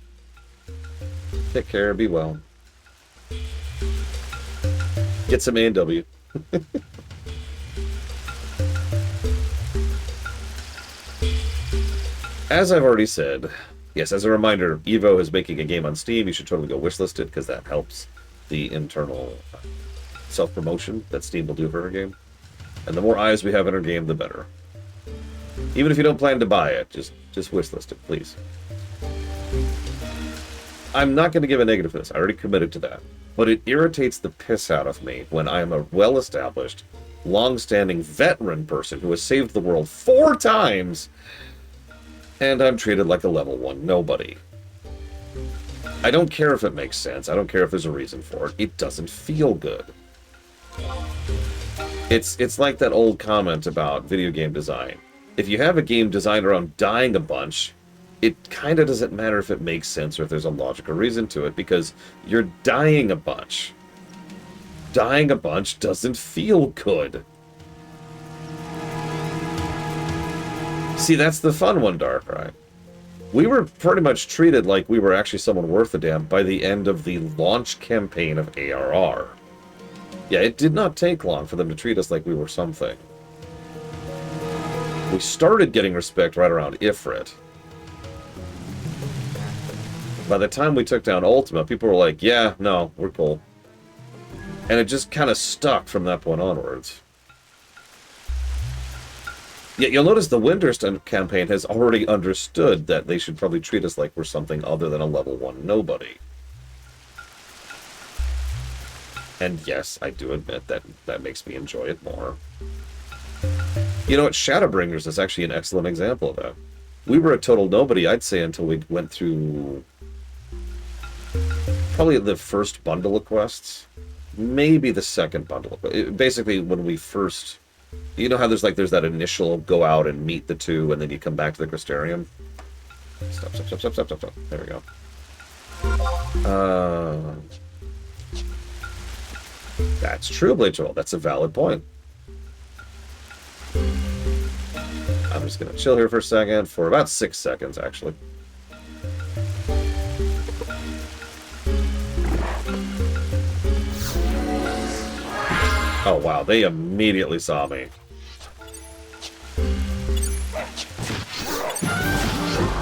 Take care, be well. Get some A&W. As I've already said, yes, as a reminder, Evo is making a game on Steam. You should totally go wishlist it, because that helps the internal self-promotion that Steam will do for her game. And the more eyes we have in her game, the better. Even if you don't plan to buy it, just wishlist it, please. I'm not going to give a negative for this. I already committed to that. But it irritates the piss out of me when I am a well-established, long-standing veteran person who has saved the world 4 times, and I'm treated like a level 1 nobody. I don't care if it makes sense. I don't care if there's a reason for it. It doesn't feel good. It's like that old comment about video game design. If you have a game designed around dying a bunch, it kind of doesn't matter if it makes sense or if there's a logical reason to it, because you're dying a bunch. Dying a bunch doesn't feel good. See, that's the fun one, Darkrai. We were pretty much treated like we were actually someone worth a damn by the end of the launch campaign of ARR. Yeah, it did not take long for them to treat us like we were something. We started getting respect right around Ifrit. By the time we took down Ultima, people were like, yeah, no, we're cool. And it just kind of stuck from that point onwards. Yet you'll notice the Winterstone campaign has already understood that they should probably treat us like we're something other than a level 1 nobody. And yes, I do admit that that makes me enjoy it more. You know what? Shadowbringers is actually an excellent example of that. We were a total nobody, I'd say, until we went through probably the first bundle of quests. Maybe the second bundle. Basically, when we first... You know how there's that initial go out and meet the two, and then you come back to the Crystarium? Stop. There we go. That's true, Blade. That's a valid point. I'm just going to chill here for a second, for about 6 seconds, actually. Oh, wow, they immediately saw me.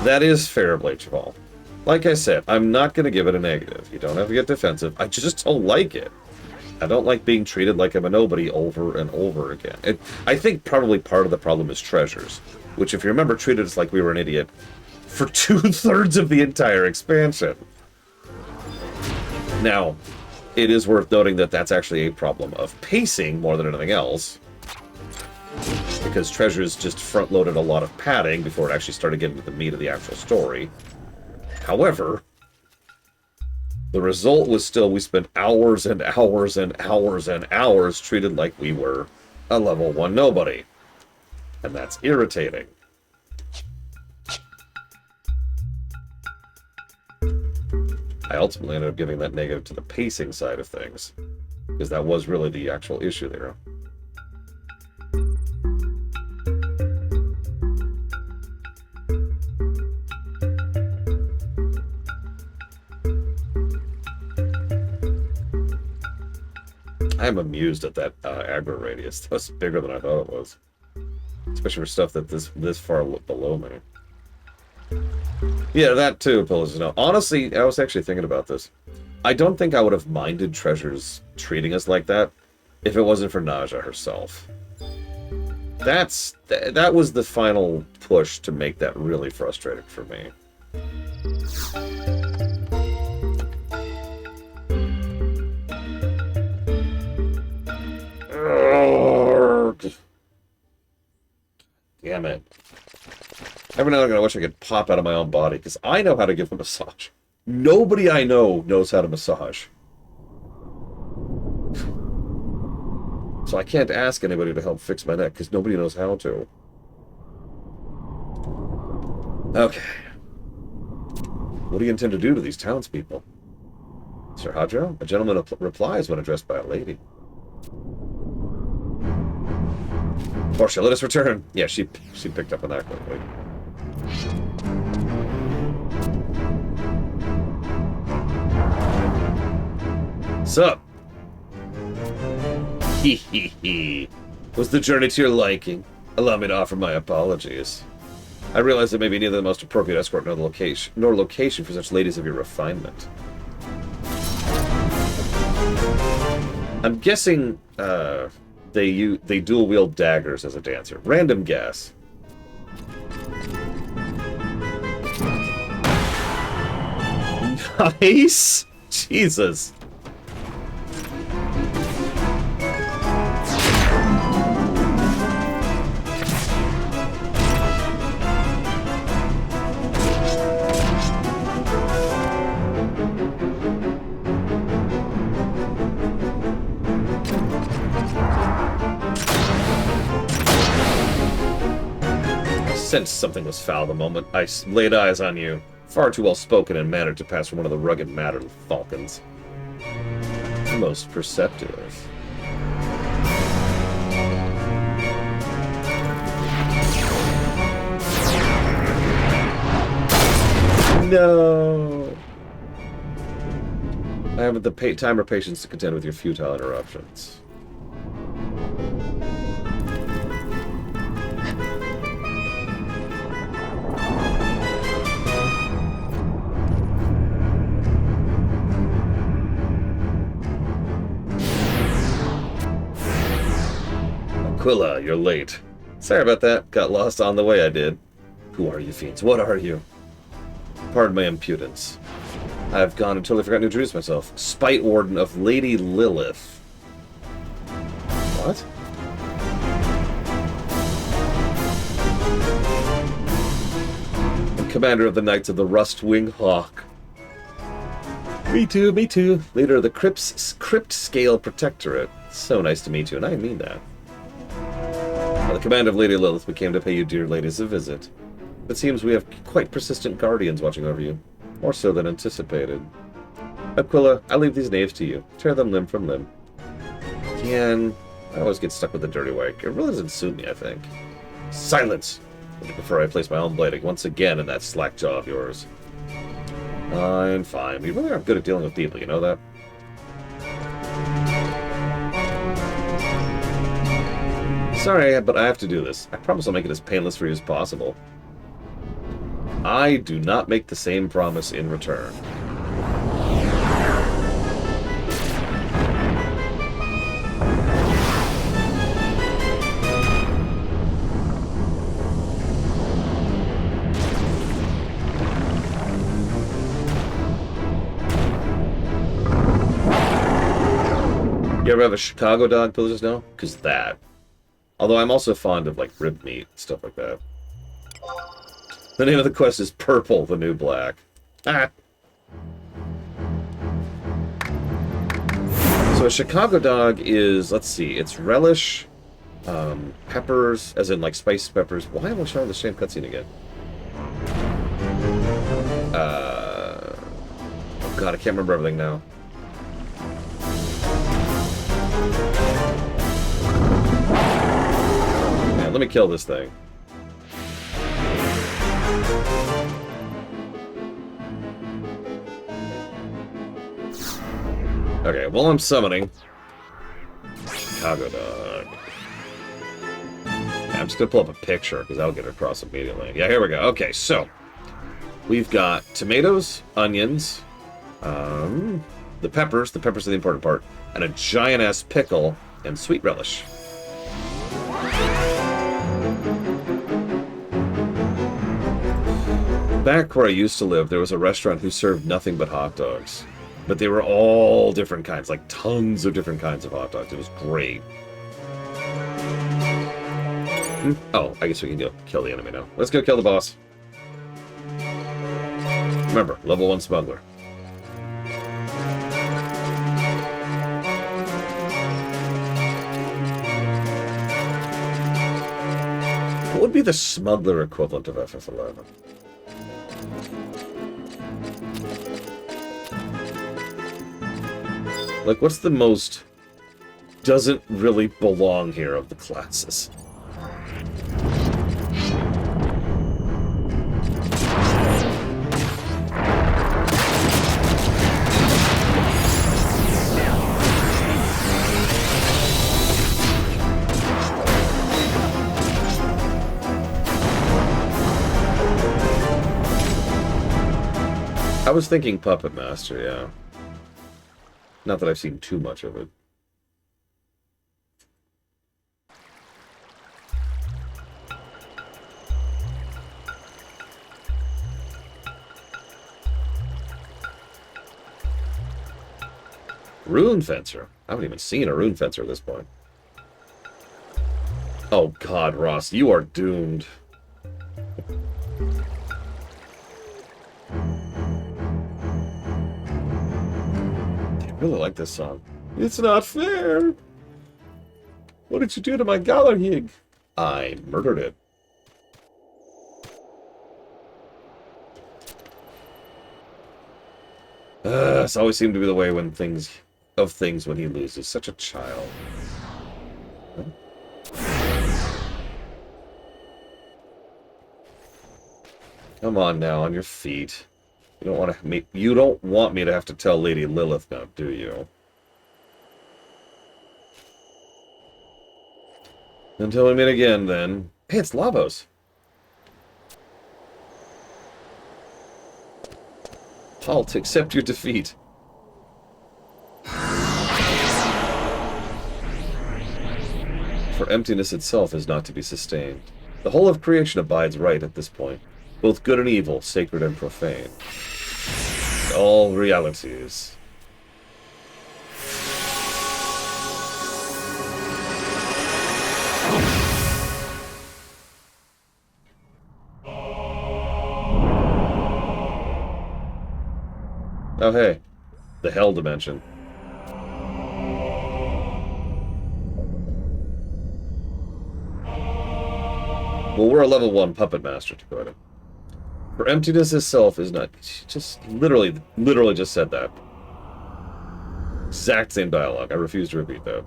That is fair, Blade Chaval. Like I said, I'm not going to give it a negative. You don't have to get defensive. I just don't like it. I don't like being treated like I'm a nobody over and over again. I think probably part of the problem is treasures, which, if you remember, treated us like we were an idiot for 2/3 of the entire expansion. Now, it is worth noting that that's actually a problem of pacing more than anything else, because treasures just front-loaded a lot of padding before it actually started getting to the meat of the actual story. However, the result was still we spent hours and hours and hours and hours treated like we were a level 1 nobody. And that's irritating. I ultimately ended up giving that negative to the pacing side of things, because that was really the actual issue there. I'm amused at that aggro radius. That's bigger than I thought it was. Especially for stuff that this far below me. Yeah, that too, Pillars. No, honestly, I was actually thinking about this. I don't think I would have minded Treasures treating us like that if it wasn't for Naja herself. that was the final push to make that really frustrating for me. Damn it. Every now and again I wish I could pop out of my own body, because I know how to give a massage. Nobody I know knows how to massage. So I can't ask anybody to help fix my neck, because nobody knows how to. Okay. What do you intend to do to these townspeople? Sir Hadro? A gentleman replies when addressed by a lady. Portia, let us return. Yeah, she picked up on that quickly. Sup? Hee. Was the journey to your liking? Allow me to offer my apologies. I realize it may be neither the most appropriate escort nor location for such ladies of your refinement. I'm guessing they dual wield daggers as a dancer. Random guess. Nice. Jesus. Sensed something was foul the moment I laid eyes on you. Far too well spoken and mannered to pass for one of the rugged mattered falcons. Most perceptive. No. I haven't the time or patience to contend with your futile interruptions. Aquila, you're late. Sorry about that. Got lost on the way, I did. Who are you, fiends? What are you? Pardon my impudence. I've gone and totally forgotten to introduce myself. Spite Warden of Lady Lilith. What? And Commander of the Knights of the Rustwing Hawk. Me too, me too. Leader of the Crypt Scale Protectorate. So nice to meet you, and I mean that. By the command of Lady Lilith, we came to pay you dear ladies a visit. It seems we have quite persistent guardians watching over you. More so than anticipated. Aquila, I leave these knaves to you. Tear them limb from limb. Again, I always get stuck with the dirty work. It really doesn't suit me, I think. Silence! Would you prefer I place my own blade once again in that slack jaw of yours? Fine, fine. We really aren't good at dealing with people, you know that? Sorry, but I have to do this. I promise I'll make it as painless for you as possible. I do not make the same promise in return. You ever have a Chicago dog, Pillagers know? Because that. Although I'm also fond of, like, rib meat, stuff like that. The name of the quest is Purple, the New Black. Ah! So a Chicago dog is, let's see, it's relish, peppers, as in, like, spiced peppers. Why am I showing the same cutscene again? Oh god, I can't remember everything now. Let me kill this thing. Okay, while I'm summoning Chicago dog. I'm just gonna pull up a picture because that'll get it across immediately. Yeah, here we go. Okay, so we've got tomatoes, onions, the peppers are the important part, and a giant ass pickle and sweet relish. back where I used to live, there was a restaurant who served nothing but hot dogs. But they were all different kinds, like tons of different kinds of hot dogs. It was great. Oh, I guess we can go kill the enemy now. Let's go kill the boss. Remember, level 1 smuggler. What would be the smuggler equivalent of FF11? Like, what's the most doesn't really belong here of the classes? I was thinking Puppet Master, yeah. Not that I've seen too much of it. Rune Fencer. I haven't even seen a Rune Fencer at this point. Oh god, Ross, you are doomed. I really like this song. It's not fair. What did you do to my Galarhig? I murdered it. It's always seemed to be the way when things when he loses. Such a child. Huh? Come on now, on your feet. You don't want me to have to tell Lady Lilith now, do you? Until we meet again, then. Hey, it's Lavos. Halt, accept your defeat. For emptiness itself is not to be sustained. The whole of creation abides right at this point. Both good and evil, sacred and profane. All realities. Oh hey, the Hell Dimension. Well, we're a level 1 Puppet Master, Dakota. For emptiness itself is not... She just literally just said that. Exact same dialogue. I refuse to repeat that.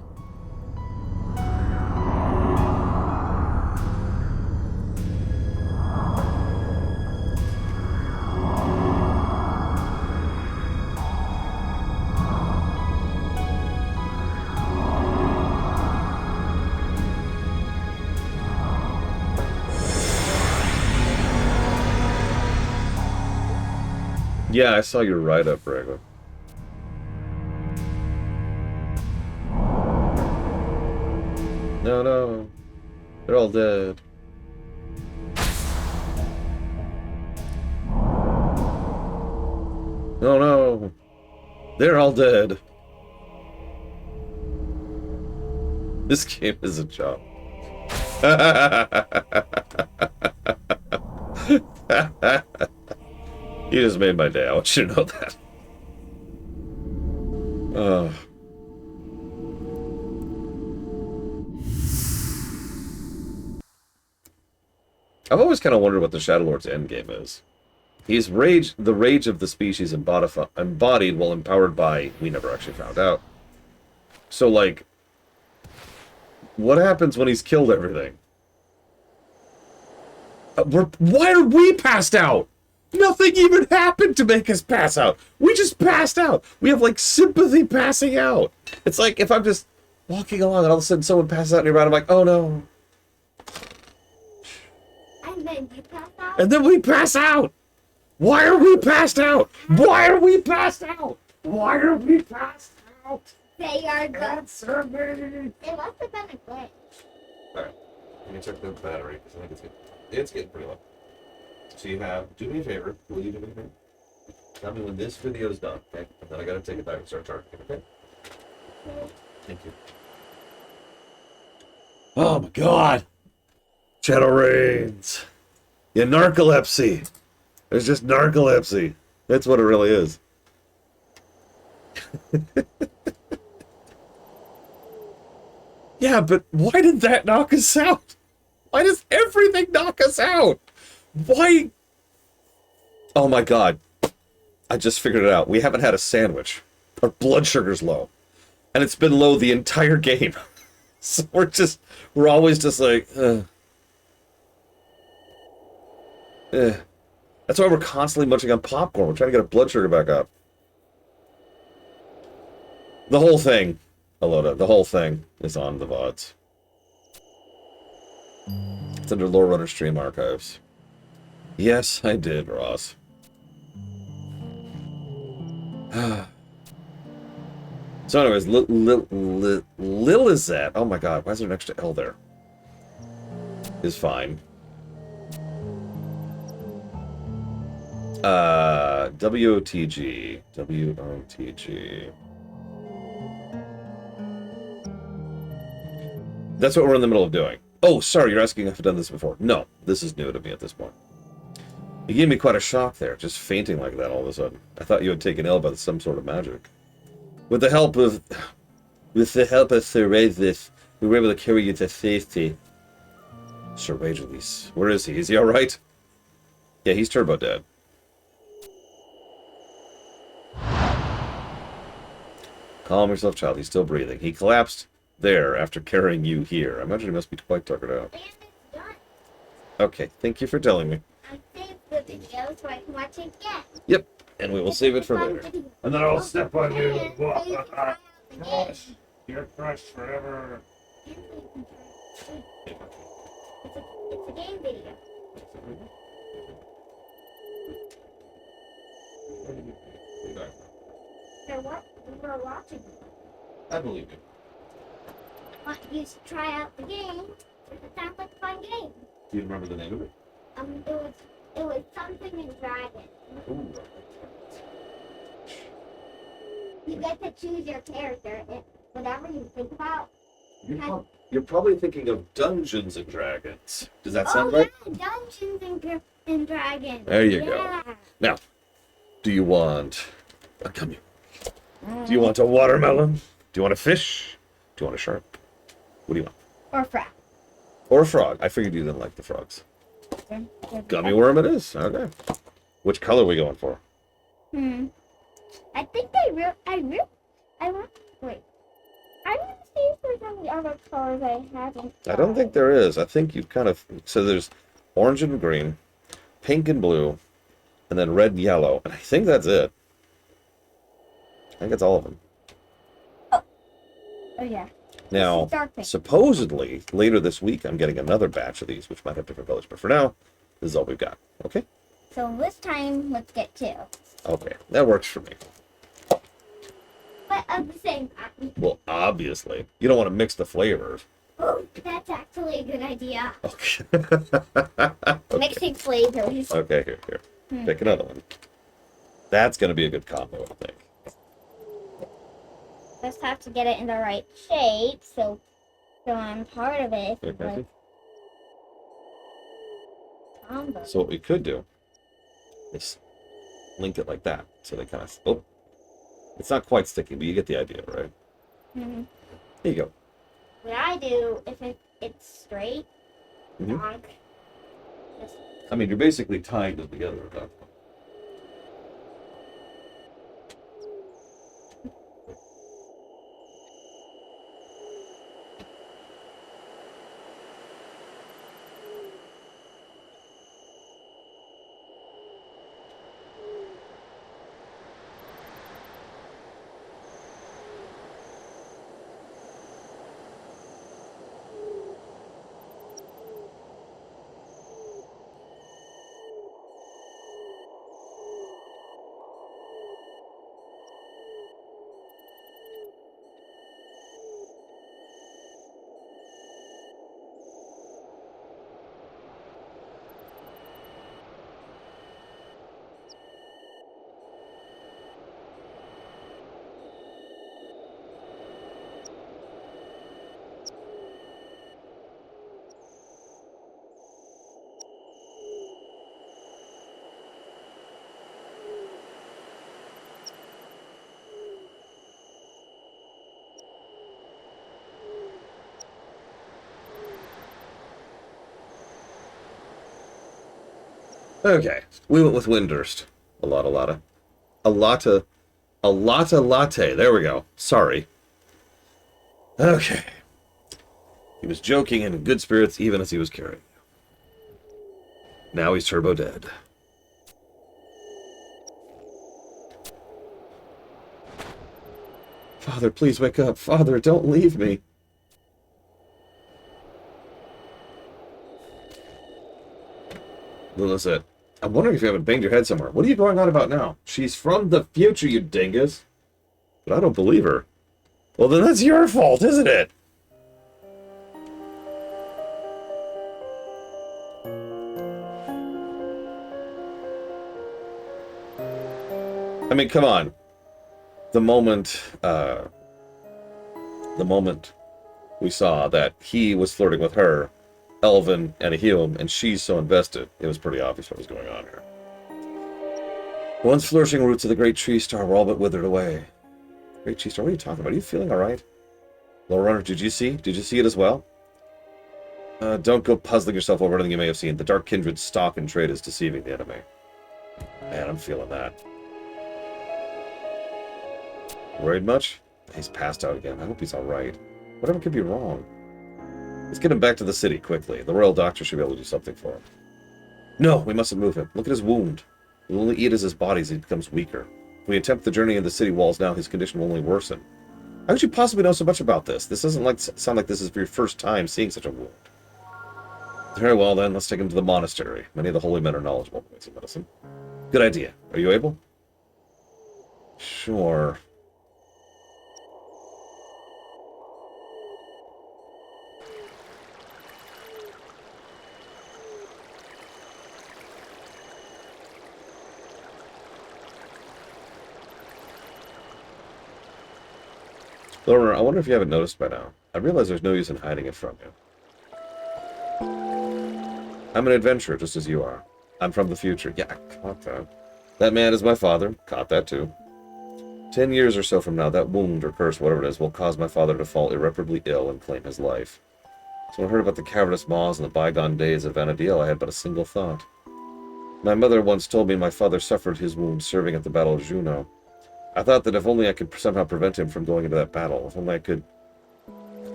Yeah, I saw your write-up, Braga. No, no. They're all dead. No, no. They're all dead. This game is a joke. You just made my day. I want you to know that. I've always kind of wondered what the Shadow Lord's endgame is. He's the rage of the species embodied while empowered by... We never actually found out. So, like... What happens when he's killed everything? Why are we passed out? Nothing even happened to make us pass out. We just passed out. We have, like, sympathy passing out. It's like if I'm just walking along and all of a sudden someone passes out nearby, I'm like, oh no. And then you pass out? And then we pass out. Why are we passed out? Why are we passed out? Why are we passed out? They are good. Answer me. It must have been a glitch. Alright. Let me check the battery, because I think it's getting pretty low. So you have, do me a favor. Will you do me a favor? Tell me when this video is done, okay? And then I gotta take it back and start charging, okay? Thank you. Oh my god! Shadow Reigns! Yeah, narcolepsy! There's just narcolepsy. That's what it really is. Yeah, but why did that knock us out? Why does everything knock us out? Why? Oh my god. I just figured it out. We haven't had a sandwich. Our blood sugar's low. And it's been low the entire game. So we're always just like, That's why we're constantly munching on popcorn. We're trying to get our blood sugar back up. The whole thing, Aloda, the whole thing is on the VODs. It's under Lore Runner Stream Archives. Yes, I did, Ross. So anyways, Lilizet, oh my god, why is there an extra L there? Is fine. WOTG. WOTG. That's what we're in the middle of doing. Oh, sorry, you're asking if I've done this before. No, this is new to me at this point. You gave me quite a shock there, just fainting like that all of a sudden. I thought you had taken ill by some sort of magic. With the help of Sir Ragelis, we were able to carry you to safety. Sir Ragelis, where is he? Is he alright? Yeah, he's turbo dead. Calm yourself, child. He's still breathing. He collapsed there after carrying you here. I imagine he must be quite tuckered out. Okay, thank you for telling me. I saved the video so I can watch it again. Yep, and we will save it for later. And then I'll step on you. Crush. You're crushed forever. It's a game video. So what? We were watching. I believe you. Want you to try out the game? It sounds like a fun game. Do you remember the name of it? It was something in Dragon. Ooh. You get to choose your character, and whatever you think about. You're probably thinking of Dungeons and Dragons. Does that sound right? Yeah, Dungeons and Dragons. There you go. Now, do you want a gummy? Do you want a watermelon? Do you want a fish? Do you want a shark? What do you want? Or frog. Or a frog. I figured you didn't like the frogs. Gummy worm it is. Okay. Which color are we going for? I think wait. I want to see if there's any other colors I haven't. I don't think there is. I think you've kind of... So there's orange and green, pink and blue, and then red and yellow. And I think that's it. I think it's all of them. Oh yeah. Now, Dark pink. supposedly, later this week, I'm getting another batch of these, which might have different colors. But for now, this is all we've got. Okay? So this time, let's get two. Okay. That works for me. But of the same kind. Well, obviously. You don't want to mix the flavors. Oh, that's actually a good idea. Okay. Mixing flavors. Okay, here. Pick another one. That's going to be a good combo, I think. Just have to get it in the right shape, so I'm part of it. Okay. Combo. So what we could do is link it like that. So they kind of... Oh. It's not quite sticky, but you get the idea, right? Mm-hmm. There you go. What I do, if it's straight, Mhm. donk, just I mean, you're basically tying them together at that point. Okay, we went with Windurst. A lotta. A lotta latte. There we go. Sorry. Okay. He was joking and in good spirits even as he was carrying you. Now he's turbo dead. Father, please wake up. Father, don't leave me. Lilith, I'm wondering if you haven't banged your head somewhere. What are you going on about now? She's from the future, you dingus. But I don't believe her. Well, then that's your fault, isn't it? I mean, come on. The moment we saw that he was flirting with her, Elvin and Ahilm, and she's so invested, it was pretty obvious what was going on here. Once flourishing roots of the great tree star were all but withered away. Great tree star, what are you talking about? Are you feeling alright? Low Runner, did you see? Did you see it as well? Don't go puzzling yourself over anything you may have seen. The Dark Kindred's stock and trade is deceiving the enemy. Man, I'm feeling that. Worried much? He's passed out again. I hope he's alright. Whatever could be wrong. Let's get him back to the city, quickly. The royal doctor should be able to do something for him. No, we mustn't move him. Look at his wound. He will only eat as his body as he becomes weaker. If we attempt the journey in the city walls now, his condition will only worsen. How could you possibly know so much about this? This doesn't sound like this is your first time seeing such a wound. Very well, then. Let's take him to the monastery. Many of the holy men are knowledgeable in ways of medicine. Good idea. Are you able? Sure. Lorna, I wonder if you haven't noticed by now. I realize there's no use in hiding it from you. I'm an adventurer, just as you are. I'm from the future. Yeah, I caught that. That man is my father. Caught that, too. 10 years or so from now, that wound or curse, whatever it is, will cause my father to fall irreparably ill and claim his life. So when I heard about the cavernous maws and the bygone days of Vana'diel, I had but a single thought. My mother once told me my father suffered his wound serving at the Battle of Juno. I thought that if only I could somehow prevent him from going into that battle, if only I could...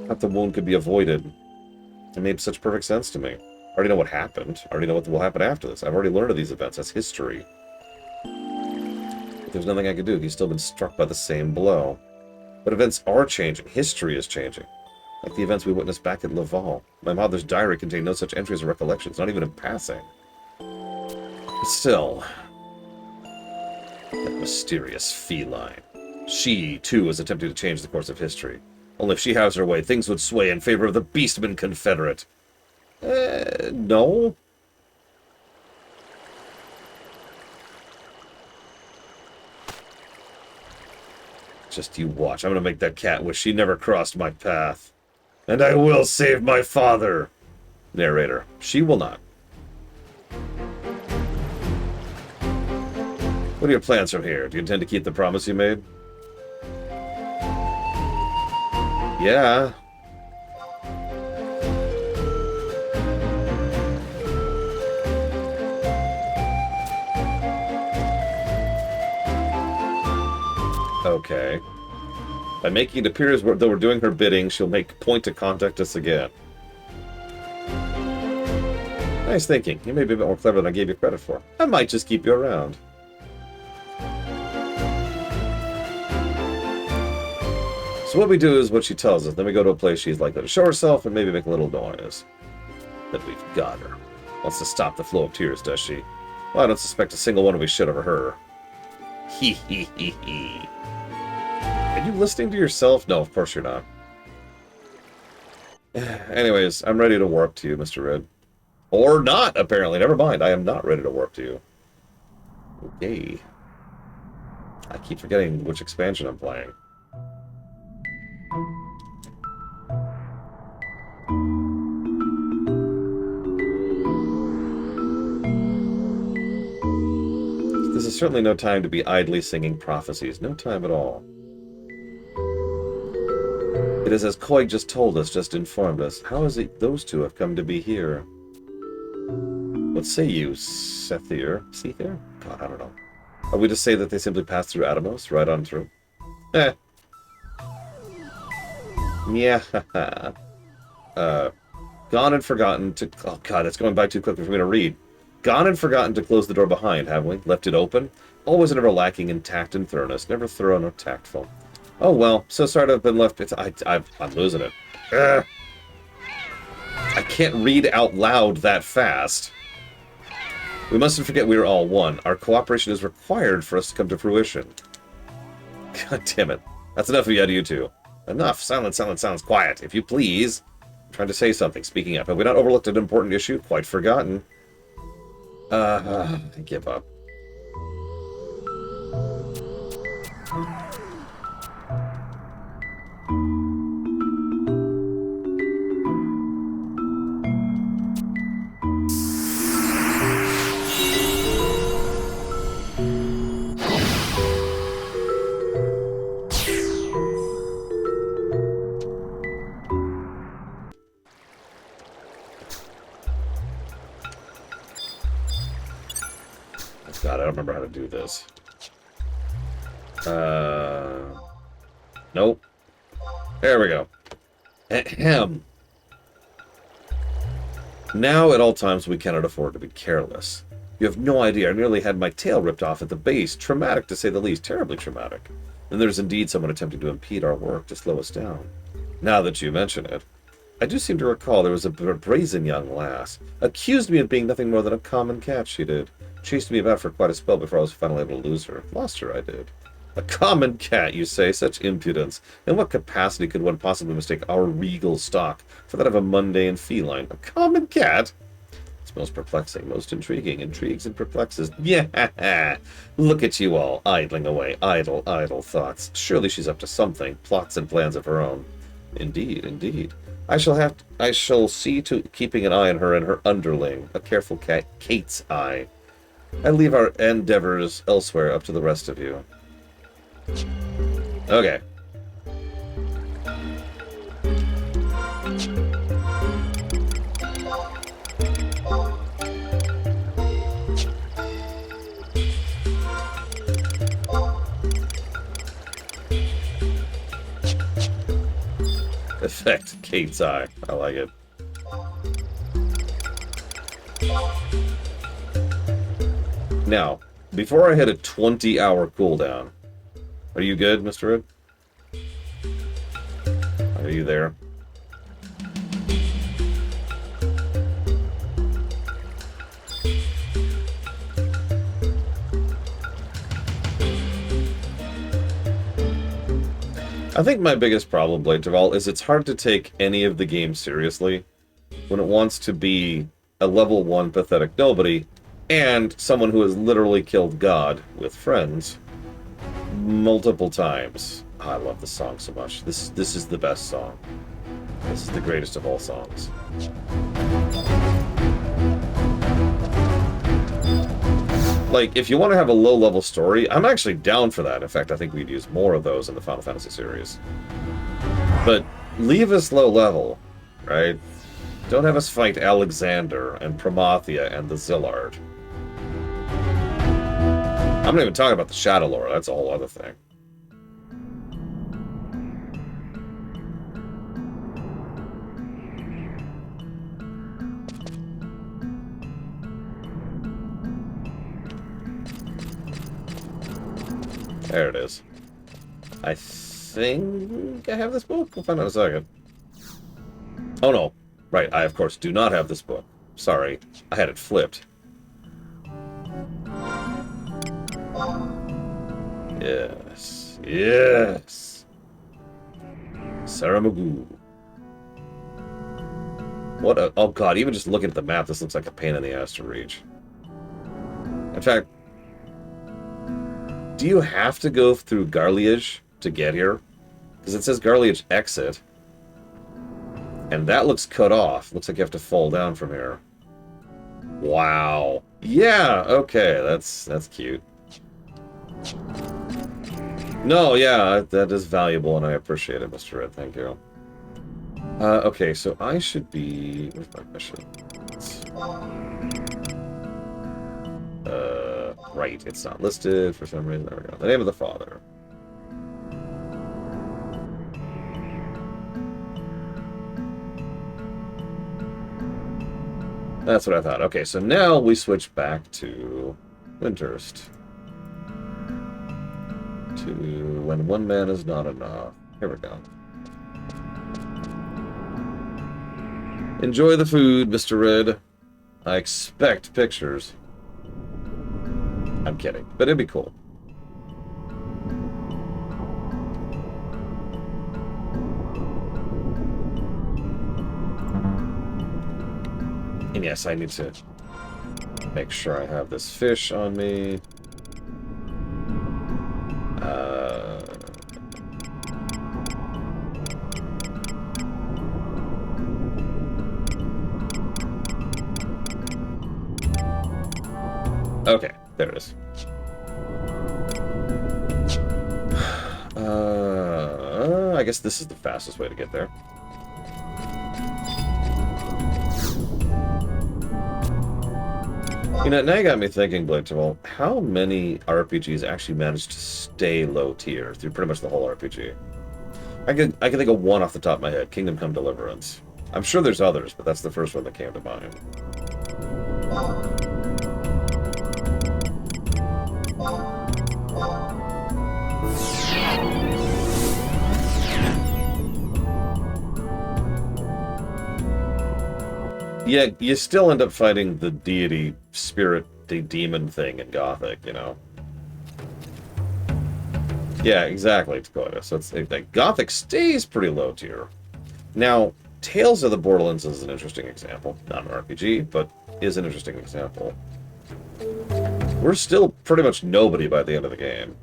That the wound could be avoided. It made such perfect sense to me. I already know what happened. I already know what will happen after this. I've already learned of these events. That's history. But there's nothing I could do. He's still been struck by the same blow. But events are changing. History is changing. Like the events we witnessed back at Laval. My mother's diary contained no such entries or recollections, not even in passing. But still... That mysterious feline. She, too, is attempting to change the course of history. Only if she has her way, things would sway in favor of the Beastman Confederate. No? Just you watch. I'm gonna make that cat wish she never crossed my path. And I will save my father. Narrator. She will not. What are your plans from here? Do you intend to keep the promise you made? Yeah. Okay. By making it appear as though we're doing her bidding, she'll make point to contact us again. Nice thinking. You may be a bit more clever than I gave you credit for. I might just keep you around. So what we do is what she tells us. Then we go to a place she's likely to show herself and maybe make a little noise. That we've got her. Wants to stop the flow of tears, does she? Well, I don't suspect a single one of we should over her. Hee hee hee hee. Are you listening to yourself? No, of course you're not. Anyways, I'm ready to warp to you, Mr. Red. Or not, apparently. Never mind. I am not ready to warp to you. Okay. I keep forgetting which expansion I'm playing. This is certainly no time to be idly singing prophecies. No time at all. It is as Koig just told us, just informed us. How is it those two have come to be here? What say you, Sethir? Sethir? God, I don't know. Are we to say that they simply passed through Atomos, right on through? Eh. Yeah. Gone and forgotten to... Oh, God, it's going by too quickly for me to read. Gone and forgotten to close the door behind, haven't we? Left it open? Always and ever lacking in tact and thoroughness. Never thorough nor tactful. Oh, well. So sorry to have been left... I'm losing it. Ugh. I can't read out loud that fast. We mustn't forget we are all one. Our cooperation is required for us to come to fruition. God damn it. That's enough of you two. Enough. Silence, silence, silence. Quiet, if you please. I'm trying to say something. Speaking up. Have we not overlooked an important issue? Quite forgotten. I give up. God, I don't remember how to do this. Nope. There we go. Ahem. Now, at all times, we cannot afford to be careless. You have no idea. I nearly had my tail ripped off at the base. Traumatic, to say the least. Terribly traumatic. And there's indeed someone attempting to impede our work, to slow us down. Now that you mention it, I do seem to recall there was a brazen young lass. Accused me of being nothing more than a common cat, she did. Chased me about for quite a spell before I was finally able to lose her. Lost her, I did. A common cat, you say? Such impudence. In what capacity could one possibly mistake our regal stock for that of a mundane feline? A common cat? It's most perplexing, most intriguing. Intrigues and perplexes. Yeah! Look at you all, idling away. Idle, idle thoughts. Surely she's up to something. Plots and plans of her own. Indeed, indeed. I shall see to keeping an eye on her and her underling. A careful Kate's eye. I leave our endeavors elsewhere up to the rest of you. Okay. Effect Kate's eye. I like it. Now, before I hit a 20-hour cooldown, are you good, Mr. Red? Are you there? I think my biggest problem, Blade Duval, is it's hard to take any of the games seriously when it wants to be a level 1 pathetic nobody and someone who has literally killed God with friends multiple times. Oh, I love this song so much. This is the best song. This is the greatest of all songs. Like, if you want to have a low-level story, I'm actually down for that. In fact, I think we'd use more of those in the Final Fantasy series. But leave us low-level, right? Don't have us fight Alexander and Promathia and the Zillard. I'm not even talking about the Shadow Lore. That's a whole other thing. There it is. I think I have this book. We'll find out in a second. Oh no. Right, I of course do not have this book. Sorry. I had it flipped. Yes. Yes. Sarah Magoo. What a... Oh god, even just looking at the map, this looks like a pain in the ass to reach. In fact... Do you have to go through Garliage to get here? Because it says Garliage exit. And that looks cut off. Looks like you have to fall down from here. Wow. Yeah, okay, that's cute. No, yeah, that is valuable and I appreciate it, Mr. Red, thank you. Okay, so I should be... Where's my mission? Right, it's not listed for some reason. There we go. The name of the father. That's what I thought. Okay, so now we switch back to Windhurst. To when one man is not enough. Here we go. Enjoy the food, Mr. Red. I expect pictures. I'm kidding, but it'd be cool. And yes, I need to make sure I have this fish on me. Okay, there it is. I guess this is the fastest way to get there. You know, now you got me thinking, Blake, well, how many RPGs actually managed to stay low tier through pretty much the whole RPG? I can think of one off the top of my head, Kingdom Come Deliverance. I'm sure there's others, but that's the first one that came to mind. Yeah, you still end up fighting the deity, spirit, the demon thing in Gothic, you know? Yeah, exactly, Dakota. So it's like Gothic stays pretty low tier. Now, Tales of the Borderlands is an interesting example. Not an RPG, but is an interesting example. We're still pretty much nobody by the end of the game.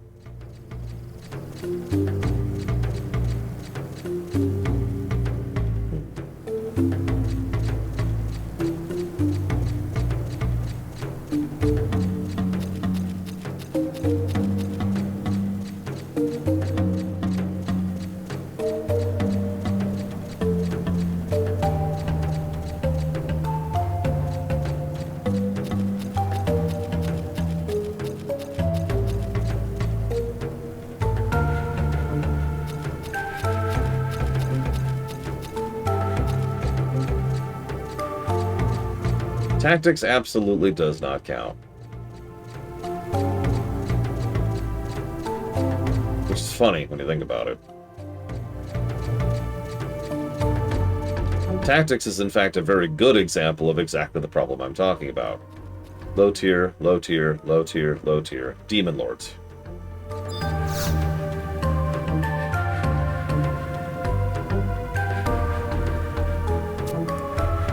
Tactics absolutely does not count. Which is funny when you think about it. Tactics is in fact a very good example of exactly the problem I'm talking about. Low tier, low tier, low tier, low tier. Demon Lords.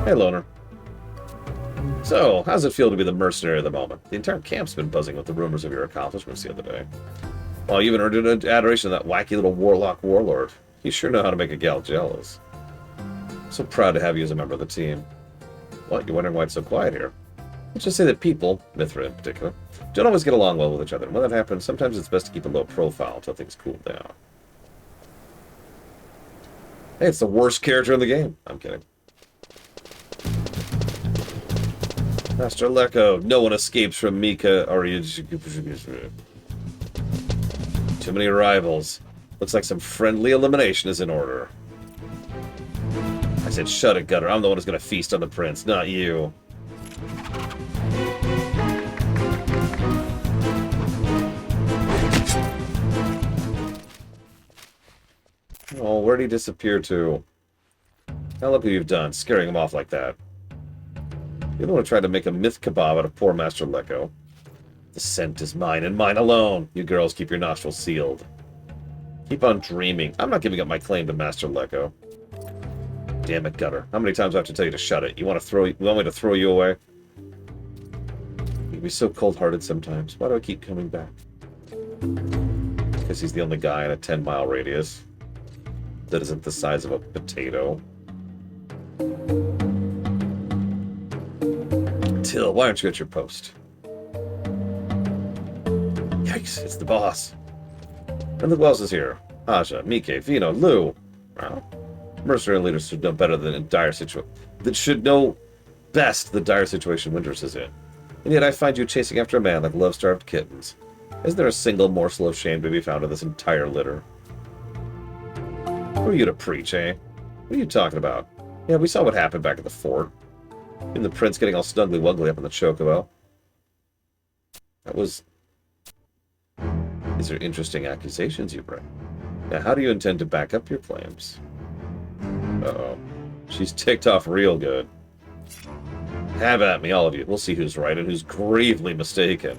Hey, Loner. So, how's it feel to be the mercenary of the moment? The entire camp's been buzzing with the rumors of your accomplishments the other day. Well, you even earned an adoration of that wacky little warlock warlord. You sure know how to make a gal jealous. I'm so proud to have you as a member of the team. What, you're wondering why it's so quiet here? Let's just say that people, Mithra in particular, don't always get along well with each other. And when that happens, sometimes it's best to keep a low profile until things cool down. Hey, it's the worst character in the game. I'm kidding. Master Lecco, no one escapes from Mika or too many rivals. Looks like some friendly elimination is in order. I said, shut it, Gutter. I'm the one who's gonna feast on the prince, not you. Oh, where'd he disappear to? Now look what you've done, scaring him off like that. You don't want to try to make a myth kebab out of poor Master Lecco. The scent is mine and mine alone. You girls keep your nostrils sealed. Keep on dreaming. I'm not giving up my claim to Master Lecco. Damn it, Gutter. How many times do I have to tell you to shut it? You want me to throw you away? You can be so cold-hearted sometimes. Why do I keep coming back? Because he's the only guy in a 10-mile radius that isn't the size of a potato. Till, why aren't you at your post? Yikes, it's the boss. And look who else is here. Aja, Mike, Vino, Lou. Well, mercenary leaders should know better than in dire situation. That should know best the dire situation Winters is in. And yet I find you chasing after a man like love-starved kittens. Isn't there a single morsel of shame to be found in this entire litter? Who are you to preach, eh? What are you talking about? Yeah, we saw what happened back at the fort. And the prince getting all snuggly-wuggly up in the chocobo. That was... These are interesting accusations you bring. Now, how do you intend to back up your claims? Uh-oh. She's ticked off real good. Have at me, all of you. We'll see who's right and who's gravely mistaken.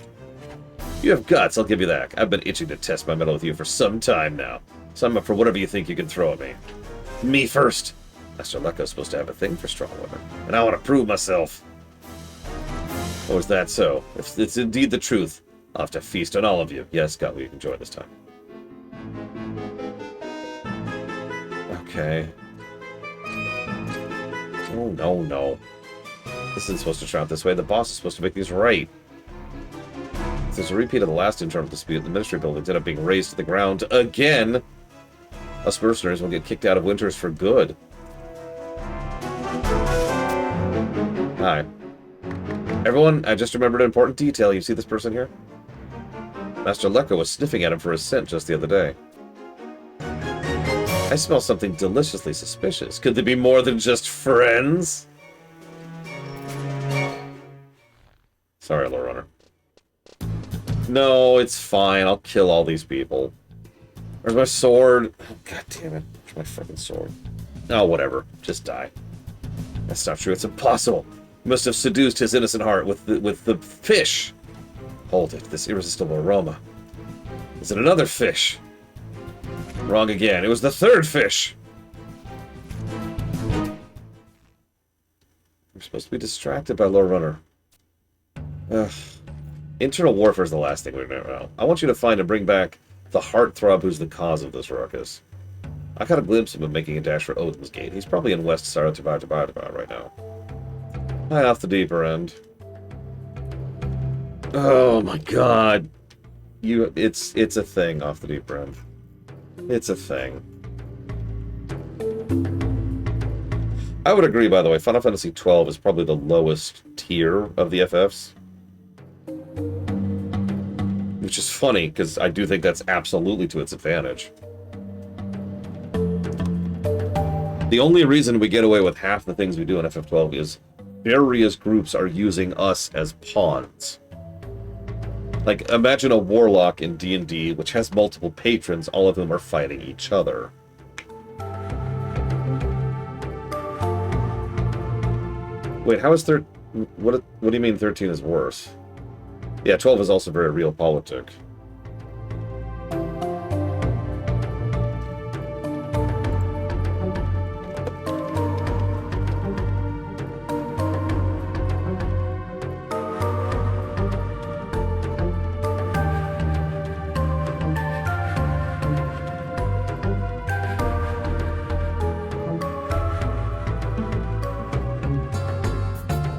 You have guts, I'll give you that. I've been itching to test my mettle with you for some time now. So I'm up for whatever you think you can throw at me. Me first! Master Lecco's supposed to have a thing for strong women, and I want to prove myself. Or is that so? If it's indeed the truth, I'll have to feast on all of you. Yes, God, we can join this time. Okay. Oh, no, no. This isn't supposed to turn out this way. The boss is supposed to make these right. If there's a repeat of the last internal dispute, the ministry buildings end up being razed to the ground again. Us mercenaries will get kicked out of Winters for good. Hi. Everyone, I just remembered an important detail. You see this person here? Master Lecco was sniffing at him for his scent just the other day. I smell something deliciously suspicious. Could they be more than just friends? Sorry, Lore Runner. No, it's fine. I'll kill all these people. Where's my sword? Oh, God damn it. Where's my fucking sword? Oh, whatever. Just die. That's not true. It's impossible. You must have seduced his innocent heart with the fish. Hold it. This irresistible aroma. Is it another fish? Wrong again. It was the third fish. We're supposed to be distracted by Lore Runner. Ugh. Internal warfare is the last thing we know. I want you to find and bring back the heartthrob who's the cause of this ruckus. I caught a glimpse of him making a dash for Odin's Gate. He's probably in West Saratabar right now. High off the deeper end. Oh my god. It's a thing off the deeper end. It's a thing. I would agree, by the way, Final Fantasy XII is probably the lowest tier of the FFs. Which is funny, because I do think that's absolutely to its advantage. The only reason we get away with half the things we do in FF12 is various groups are using us as pawns. Like, imagine a warlock in D&D, which has multiple patrons, all of whom are fighting each other. Wait, how is what do you mean 13 is worse? Yeah, 12 is also very realpolitik.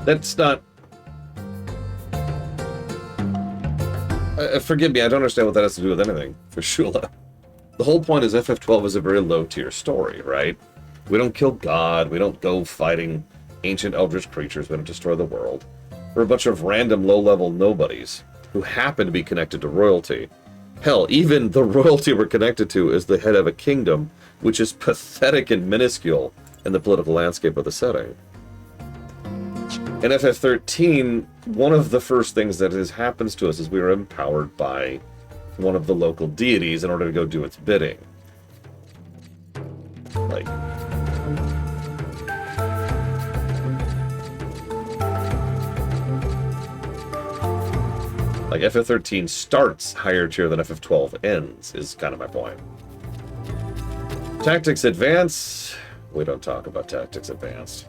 That's not... forgive me, I don't understand what that has to do with anything, for Shula. The whole point is FF12 is a very low-tier story, right? We don't kill God, we don't go fighting ancient eldritch creatures, we don't destroy the world. We're a bunch of random low-level nobodies who happen to be connected to royalty. Hell, even the royalty we're connected to is the head of a kingdom, which is pathetic and minuscule in the political landscape of the setting. In FF13, one of the first things that happens to us is we are empowered by one of the local deities in order to go do its bidding. Like... FF13 starts higher tier than FF12 ends, is kind of my point. Tactics Advance... We don't talk about Tactics Advanced.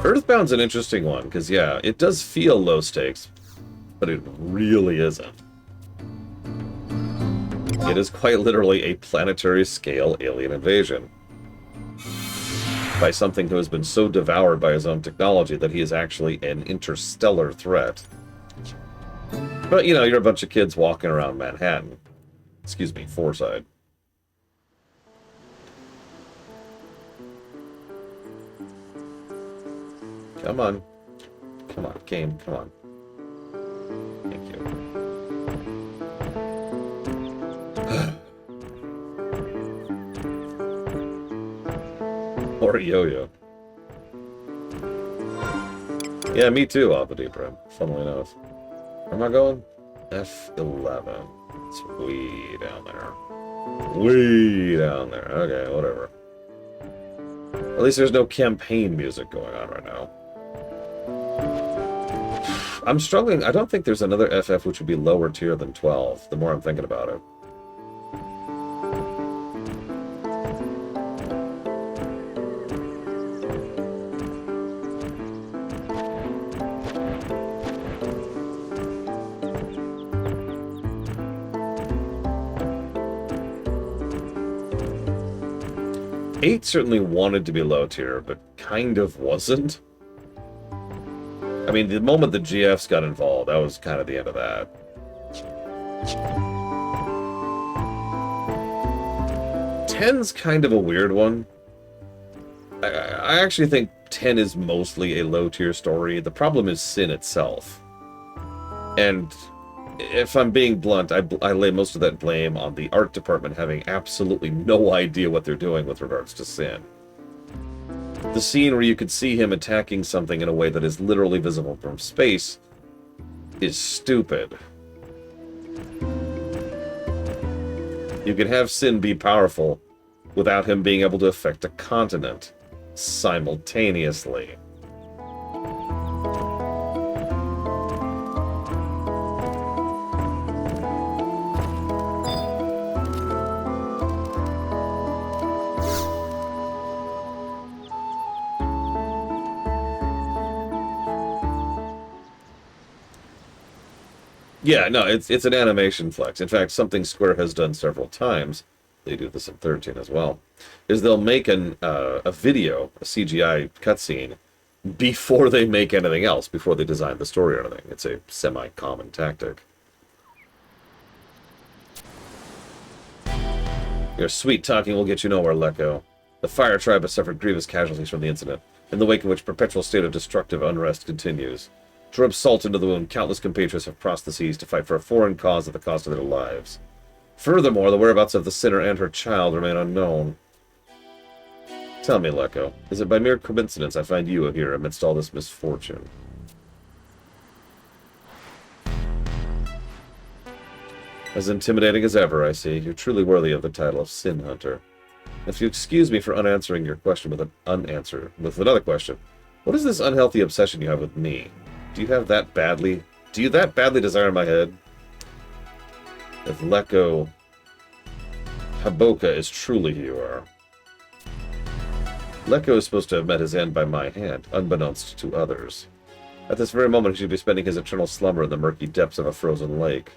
Earthbound's an interesting one, because, yeah, it does feel low stakes, but it really isn't. It is quite literally a planetary-scale alien invasion. by something who has been so devoured by his own technology that he is actually an interstellar threat. But, you know, you're a bunch of kids walking around Manhattan. Excuse me, Forside. Come on. Come on, game, come on. Thank you. Or a yo-yo. Yeah, me too, off the deep rim. Funnily enough. Where am I going? F11. It's way down there. Way down there. Okay, whatever. At least there's no campaign music going on right now. I'm struggling. I don't think there's another FF which would be lower tier than 12, the more I'm thinking about it. Eight certainly wanted to be low tier, but kind of wasn't. I mean, the moment the GFs got involved, that was kind of the end of that. 10's kind of a weird one. I actually think 10 is mostly a low tier story. The problem is Sin itself. And if I'm being blunt, I lay most of that blame on the art department having absolutely no idea what they're doing with regards to Sin. The scene where you could see him attacking something in a way that is literally visible from space is stupid. You can have Sin be powerful without him being able to affect a continent simultaneously. Yeah, no, it's an animation flex. In fact, something Square has done several times, they do this in 13 as well, is they'll make a video, a CGI cutscene, before they make anything else, before they design the story or anything. It's a semi-common tactic. Your sweet talking will get you nowhere, Lecco. The Fire Tribe has suffered grievous casualties from the incident, in the wake of which perpetual state of destructive unrest continues. To rub salt into the wound, countless compatriots have crossed the seas to fight for a foreign cause at the cost of their lives. Furthermore, the whereabouts of the sinner and her child remain unknown. Tell me, Lecco, is it by mere coincidence I find you here amidst all this misfortune? As intimidating as ever, I see. You're truly worthy of the title of Sin Hunter. If you excuse me for unanswering your question with another question, what is this unhealthy obsession you have with me? Do you that badly desire my head? If Lecco Haboka is truly who you are. Lecco is supposed to have met his end by my hand, unbeknownst to others. At this very moment he should be spending his eternal slumber in the murky depths of a frozen lake.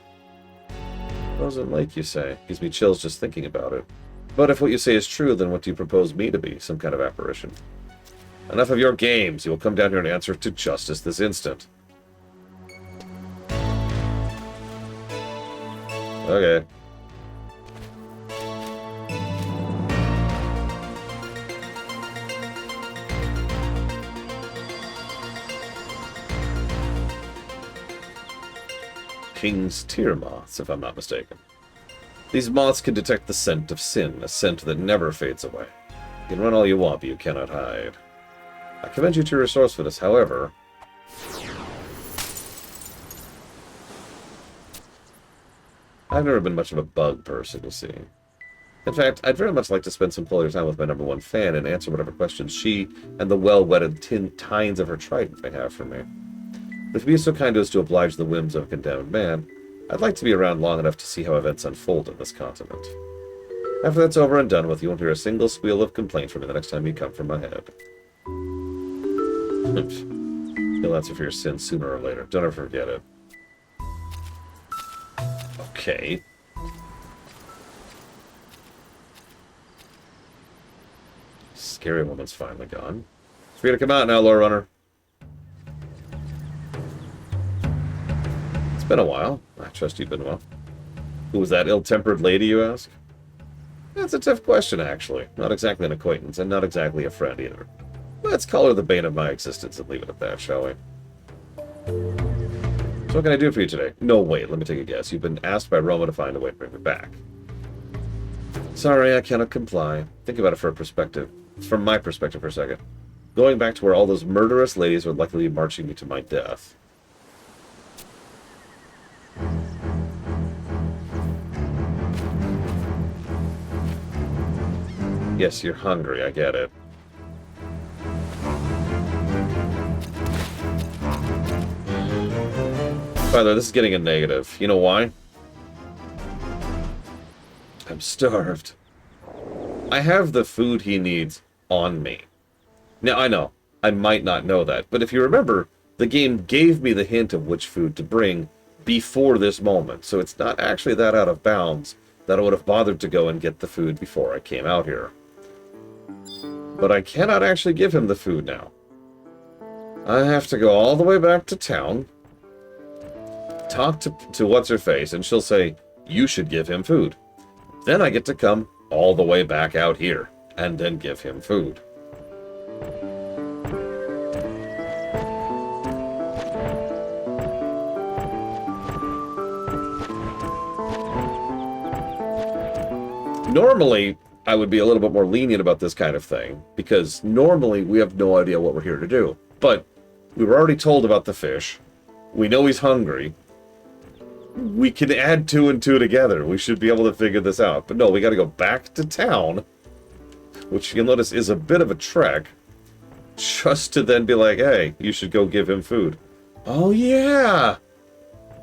Frozen lake, you say? Gives me chills just thinking about it. But if what you say is true, then what do you propose me to be? Some kind of apparition? Enough of your games. You will come down here and answer to justice this instant. Okay. King's tear moths, if I'm not mistaken. These moths can detect the scent of sin, a scent that never fades away. You can run all you want, but you cannot hide. I commend you to your resourcefulness, however. I've never been much of a bug person, you see. In fact, I'd very much like to spend some quality time with my #1 fan and answer whatever questions she and the well-whetted tines of her trident may have for me. But if you'd be so kind as to oblige the whims of a condemned man, I'd like to be around long enough to see how events unfold in this continent. After that's over and done with, you won't hear a single squeal of complaint from me the next time you come for my head. You'll answer for your sins sooner or later. Don't ever forget it. Okay. scary woman's finally gone. Free to come out now, Lore Runner. It's been a while. I trust you've been well. Who was that ill-tempered lady, you ask? That's a tough question, actually. Not exactly an acquaintance, and not exactly a friend either. Let's call her the bane of my existence and leave it at that, shall we? So what can I do for you today? No, wait, let me take a guess. You've been asked by Roma to find a way to bring me back. Sorry, I cannot comply. Think about it from my perspective for a second. Going back to where all those murderous ladies would likely be marching me to my death. Yes, you're hungry, I get it. By the way, this is getting a negative. You know why? I'm starved. I have the food he needs on me. Now, I know, I might not know that, but if you remember, the game gave me the hint of which food to bring before this moment, so it's not actually that out of bounds that I would have bothered to go and get the food before I came out here. But I cannot actually give him the food now. I have to go all the way back to town, talk to What's-Her-Face, and she'll say, you should give him food. Then I get to come all the way back out here, and then give him food. Normally, I would be a little bit more lenient about this kind of thing, because normally we have no idea what we're here to do. But we were already told about the fish. We know he's hungry. We can add 2 and 2 together. We should be able to figure this out. But no, we got to go back to town, which you'll notice is a bit of a trek, just to then be like, hey, you should go give him food. Oh, yeah!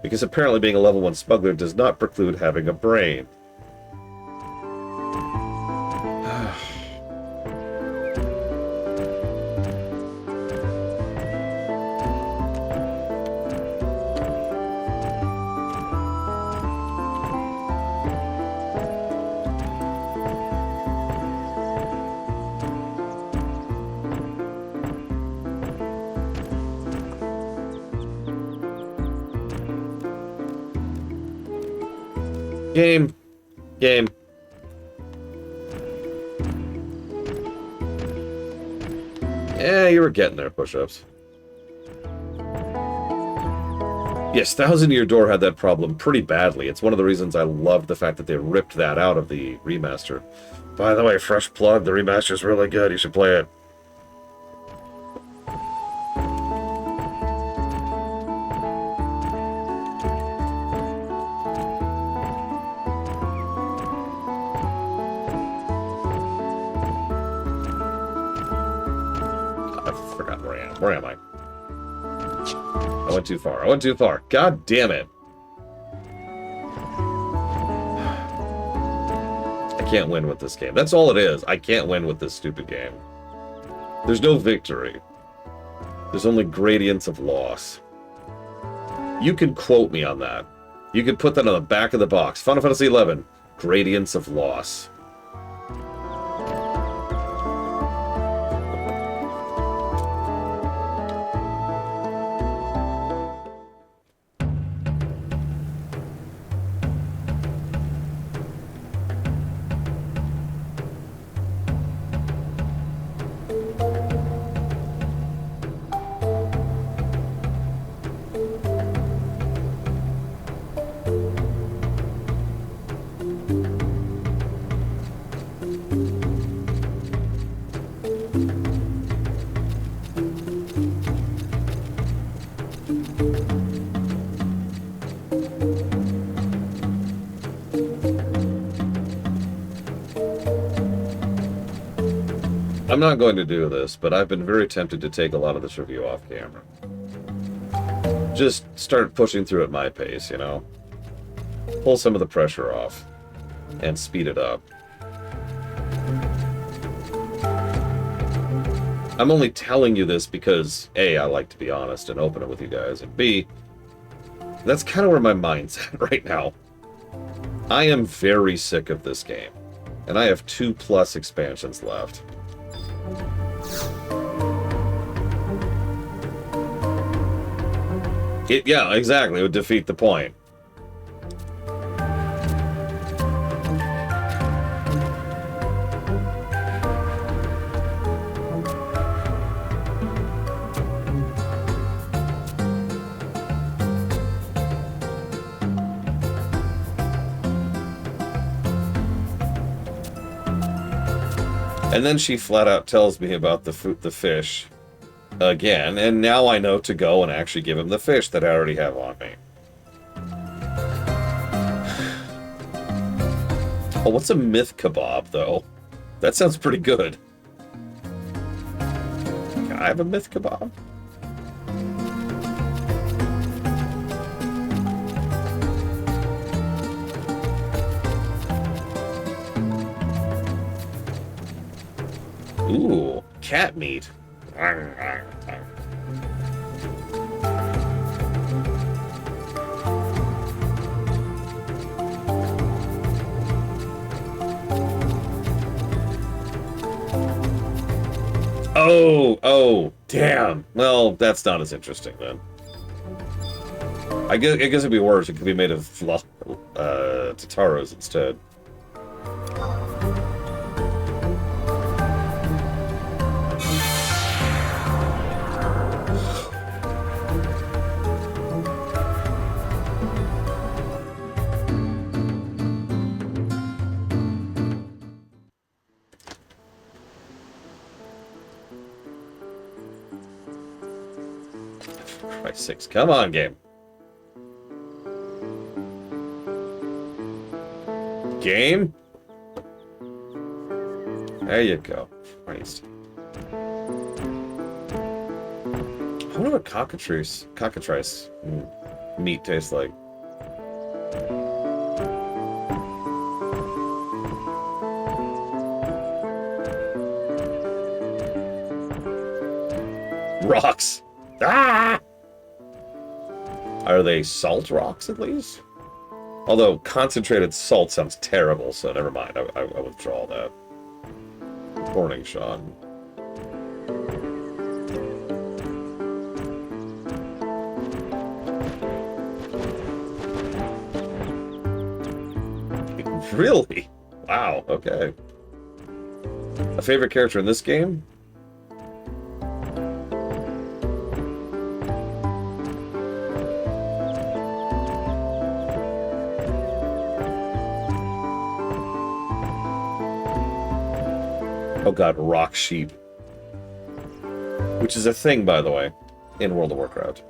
Because apparently being a level 1 smuggler does not preclude having a brain. Game. Yeah, you were getting there, push-ups. Yes, Thousand Year Door had that problem pretty badly. It's one of the reasons I love the fact that they ripped that out of the remaster. By the way, fresh plug, the remaster's really good. You should play it. Where am I? I went too far. I went too far. God damn it. I can't win with this game. That's all it is. I can't win with this stupid game. There's no victory. There's only gradients of loss. You can quote me on that. You can put that on the back of the box. Final Fantasy XI. Gradients of loss. I'm not going to do this, but I've been very tempted to take a lot of this review off camera. Just start pushing through at my pace, you know? Pull some of the pressure off. And speed it up. I'm only telling you this because, A, I like to be honest and open with you guys, and B, that's kind of where my mind's at right now. I am very sick of this game. And I have 2+ expansions left. Yeah, exactly. It would defeat the point. And then she flat out tells me about the fish again, and now I know to go and actually give him the fish that I already have on me. Oh, what's a myth kebab, though? That sounds pretty good. Can I have a myth kebab? Ooh, cat meat. Oh, damn. Well, that's not as interesting then. I guess it'd be worse. It could be made of Tataros instead. Christ's sakes. Come on, game. Game? There you go. Christ. I wonder what cockatrice meat tastes like. Rocks. Ah! Are they salt rocks, at least? Although concentrated salt sounds terrible, so never mind. I withdraw that. Warning shot. Really? Wow, okay. A favorite character in this game? Oh god, rock sheep. Which is a thing, by the way, in World of Warcraft.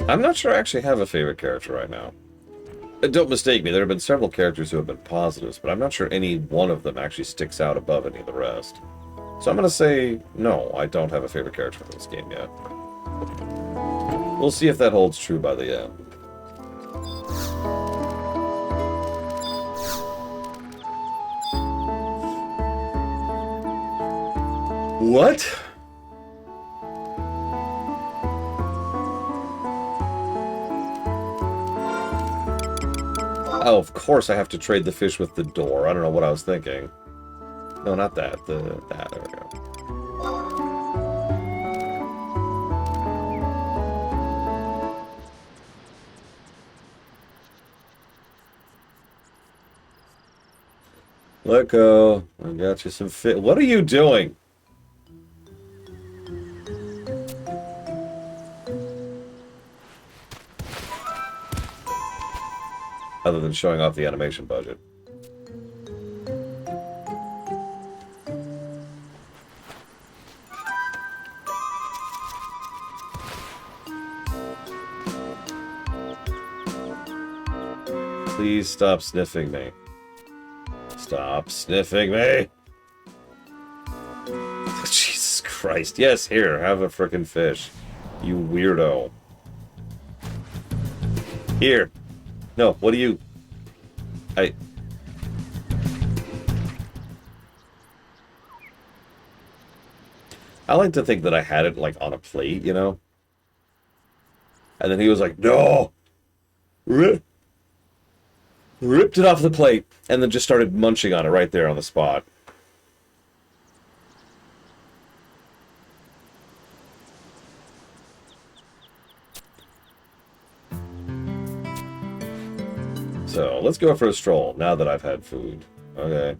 I'm not sure I actually have a favorite character right now. Don't mistake me, there have been several characters who have been positives, but I'm not sure any one of them actually sticks out above any of the rest. So I'm going to say, no, I don't have a favorite character in this game yet. We'll see if that holds true by the end. What? Oh, of course I have to trade the fish with the door. I don't know what I was thinking. No, not that. That. There we go. Let go. I got you some fish. What are you doing? Other than showing off the animation budget. Please stop sniffing me. Stop sniffing me! Jesus Christ. Yes, here, have a frickin' fish. You weirdo. Here. No, what do you... I like to think that I had it, like, on a plate, you know? And then he was like, no! Ripped it off the plate, and then just started munching on it right there on the spot. So, let's go for a stroll, now that I've had food. Okay.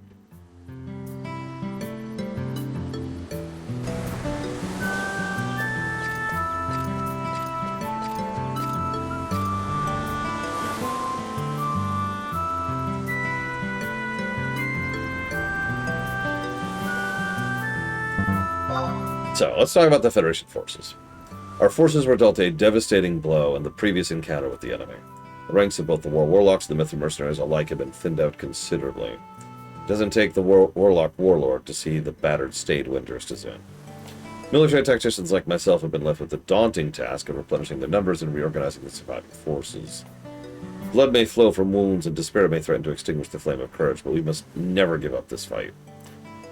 So, let's talk about the Federation forces. Our forces were dealt a devastating blow in the previous encounter with the enemy. The ranks of both the War Warlocks and the Mithril Mercenaries alike have been thinned out considerably. It doesn't take the Warlock Warlord to see the battered state Windurst is in. Military tacticians like myself have been left with the daunting task of replenishing their numbers and reorganizing the surviving forces. Blood may flow from wounds and despair may threaten to extinguish the flame of courage, but we must never give up this fight.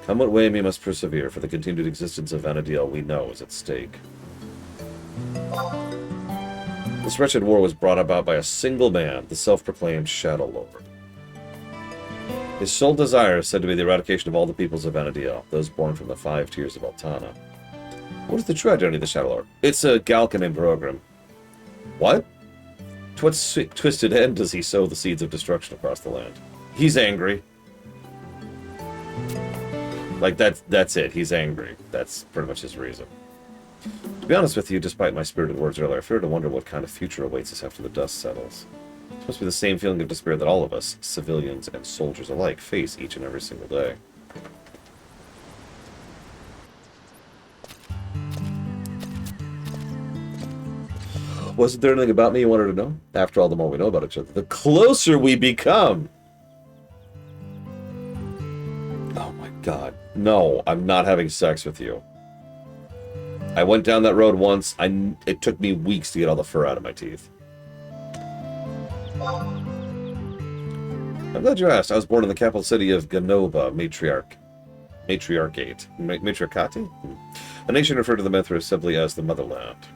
Come what way, we must persevere, for the continued existence of Vana'diel we know is at stake. This wretched war was brought about by a single man, the self-proclaimed Shadow Lord. His sole desire is said to be the eradication of all the peoples of Vana'diel, those born from the 5 tiers of Altana. What is the true identity of the Shadow Lord? It's a Galka named Rogram. What? To what twisted end does he sow the seeds of destruction across the land? He's angry. Like, that's it. He's angry. That's pretty much his reason. To be honest with you, despite my spirited words earlier, I fear to wonder what kind of future awaits us after the dust settles. It must be the same feeling of despair that all of us, civilians and soldiers alike, face each and every single day. Wasn't there anything about me you wanted to know? After all, the more we know about each other, the closer we become! Oh my god. No, I'm not having sex with you. I went down that road once. It took me weeks to get all the fur out of my teeth. I'm glad you asked. I was born in the capital city of Ganova, Matriarchate. Matriarchate? A nation referred to the Mithra simply as the Motherland.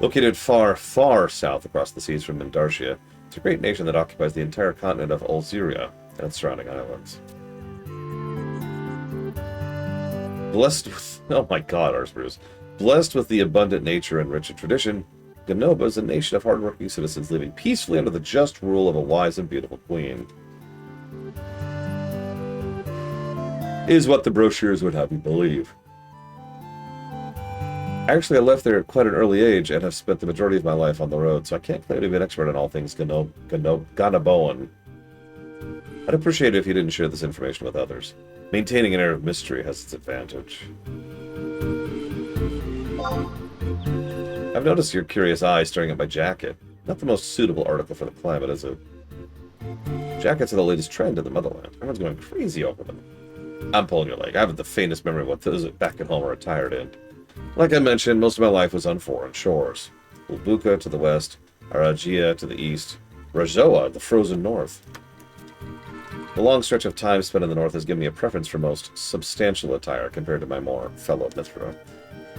Located far, far south across the seas from Mindartia, it's a great nation that occupies the entire continent of Ulziria and its surrounding islands. Blessed with... Oh my god, Arsbruce. Blessed with the abundant nature and rich tradition, Ganova is a nation of hardworking citizens living peacefully under the just rule of a wise and beautiful queen. Is what the brochures would have you believe. Actually, I left there at quite an early age and have spent the majority of my life on the road, so I can't claim to be an expert on all things Ganaboan. I'd appreciate it if you didn't share this information with others. Maintaining an air of mystery has its advantage. I've noticed your curious eye staring at my jacket. Not the most suitable article for the climate, is it? Jackets are the latest trend in the motherland. Everyone's going crazy over them. I'm pulling your leg. I haven't the faintest memory of what those back at home are attired in. Like I mentioned, most of my life was on foreign shores. Ulbuka to the west, Aragia to the east, Rajoa, the frozen north. The long stretch of time spent in the north has given me a preference for most substantial attire compared to my more fellow Mithra.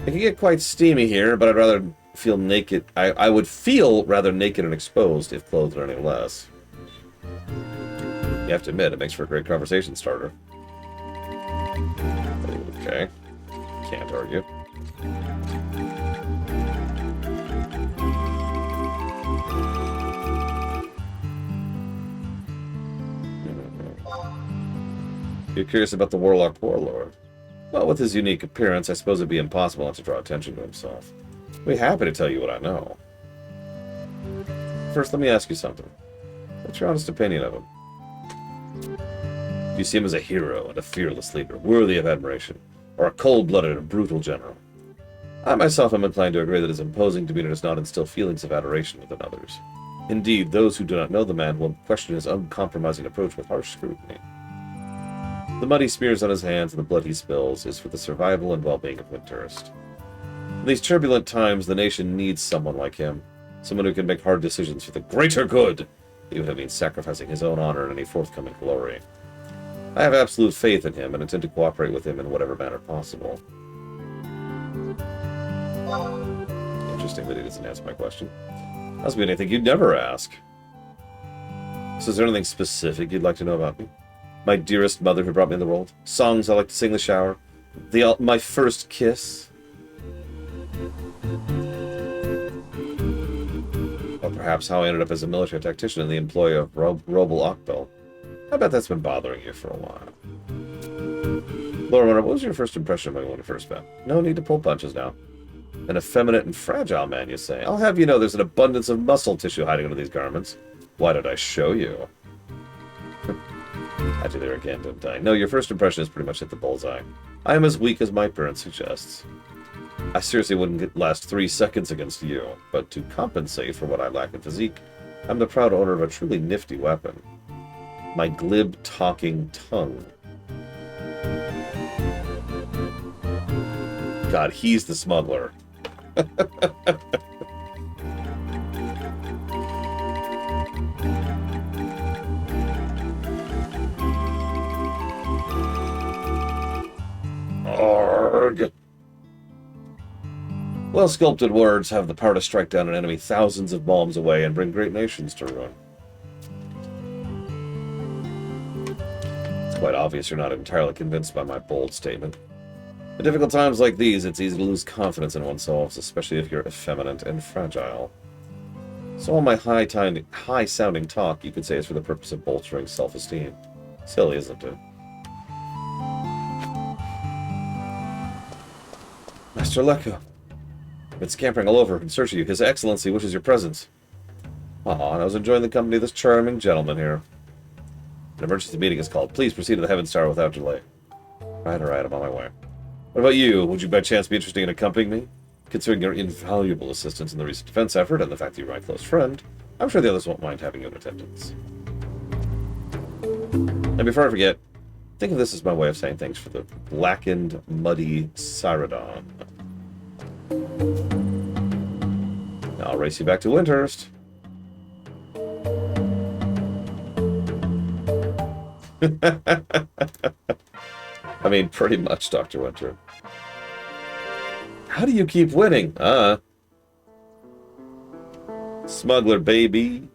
It can get quite steamy here, but I'd rather feel naked. I would feel rather naked and exposed if clothed any less. You have to admit, it makes for a great conversation starter. Okay. Can't argue. You're curious about the Warlock Warlord. Well, with his unique appearance, I suppose it'd be impossible not to draw attention to himself. I'd be happy to tell you what I know. First, let me ask you something. What's your honest opinion of him? Do you see him as a hero and a fearless leader, worthy of admiration, or a cold-blooded and brutal general? I myself am inclined to agree that his imposing demeanor does not instill feelings of adoration within others. Indeed, those who do not know the man will question his uncompromising approach with harsh scrutiny. The mud he smears on his hands and the blood he spills is for the survival and well-being of Windurst. In these turbulent times, the nation needs someone like him, someone who can make hard decisions for the greater good even if it means sacrificing his own honor and any forthcoming glory. I have absolute faith in him and intend to cooperate with him in whatever manner possible. Interesting that he doesn't answer my question. Must be anything you'd never ask. So is there anything specific you'd like to know about me? My dearest mother who brought me in the world? Songs I like to sing in the shower? My first kiss? Or perhaps how I ended up as a military tactician in the employ of Robel Akbel? I bet that's been bothering you for a while. Laura, what was your first impression of me when we first met? No need to pull punches now. An effeminate and fragile man, you say? I'll have you know there's an abundance of muscle tissue hiding under these garments. Why did I show you? I did there again, didn't I? No, your first impression is pretty much hit the bullseye. I am as weak as my appearance suggests. I seriously wouldn't last 3 seconds against you, but to compensate for what I lack in physique, I'm the proud owner of a truly nifty weapon. My glib talking tongue. God, he's the smuggler. Arg. Well-sculpted words have the power to strike down an enemy thousands of bombs away and bring great nations to ruin. It's quite obvious you're not entirely convinced by my bold statement. In difficult times like these, it's easy to lose confidence in oneself, especially if you're effeminate and fragile. So all my high-sounding talk, you could say, is for the purpose of bolstering self-esteem. Silly, isn't it? Master Lekko. I've been scampering all over in search of you. His Excellency wishes your presence. Ah, and I was enjoying the company of this charming gentleman here. An emergency meeting is called. Please proceed to the Heaven Star without delay. Right, all right, I'm on my way. What about you? Would you by chance be interested in accompanying me? Considering your invaluable assistance in the recent defense effort and the fact that you're my close friend, I'm sure the others won't mind having you in attendance. And before I forget, think of this as my way of saying thanks for the blackened, muddy Cyrodion. Now I'll race you back to Windhurst. I mean, pretty much, Dr. Winter. How do you keep winning? Smuggler, baby.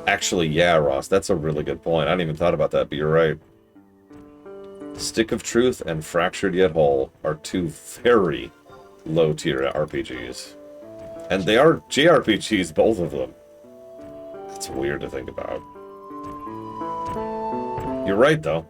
Actually, yeah, Ross, that's a really good point. I hadn't even thought about that, but you're right. Stick of Truth and Fractured Yet Whole are two very low-tier RPGs. And they are JRPGs, both of them. That's weird to think about. You're right, though.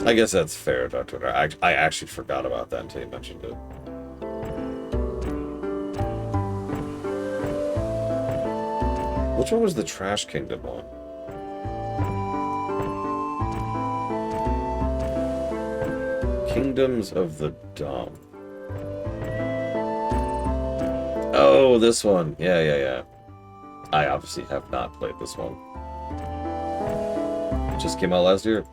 I guess that's fair, Dr. Winter. I actually forgot about that until you mentioned it. Which one was the Trash Kingdom one? Kingdoms of the Dumb. Oh, this one. Yeah. I obviously have not played this one. It just came out last year.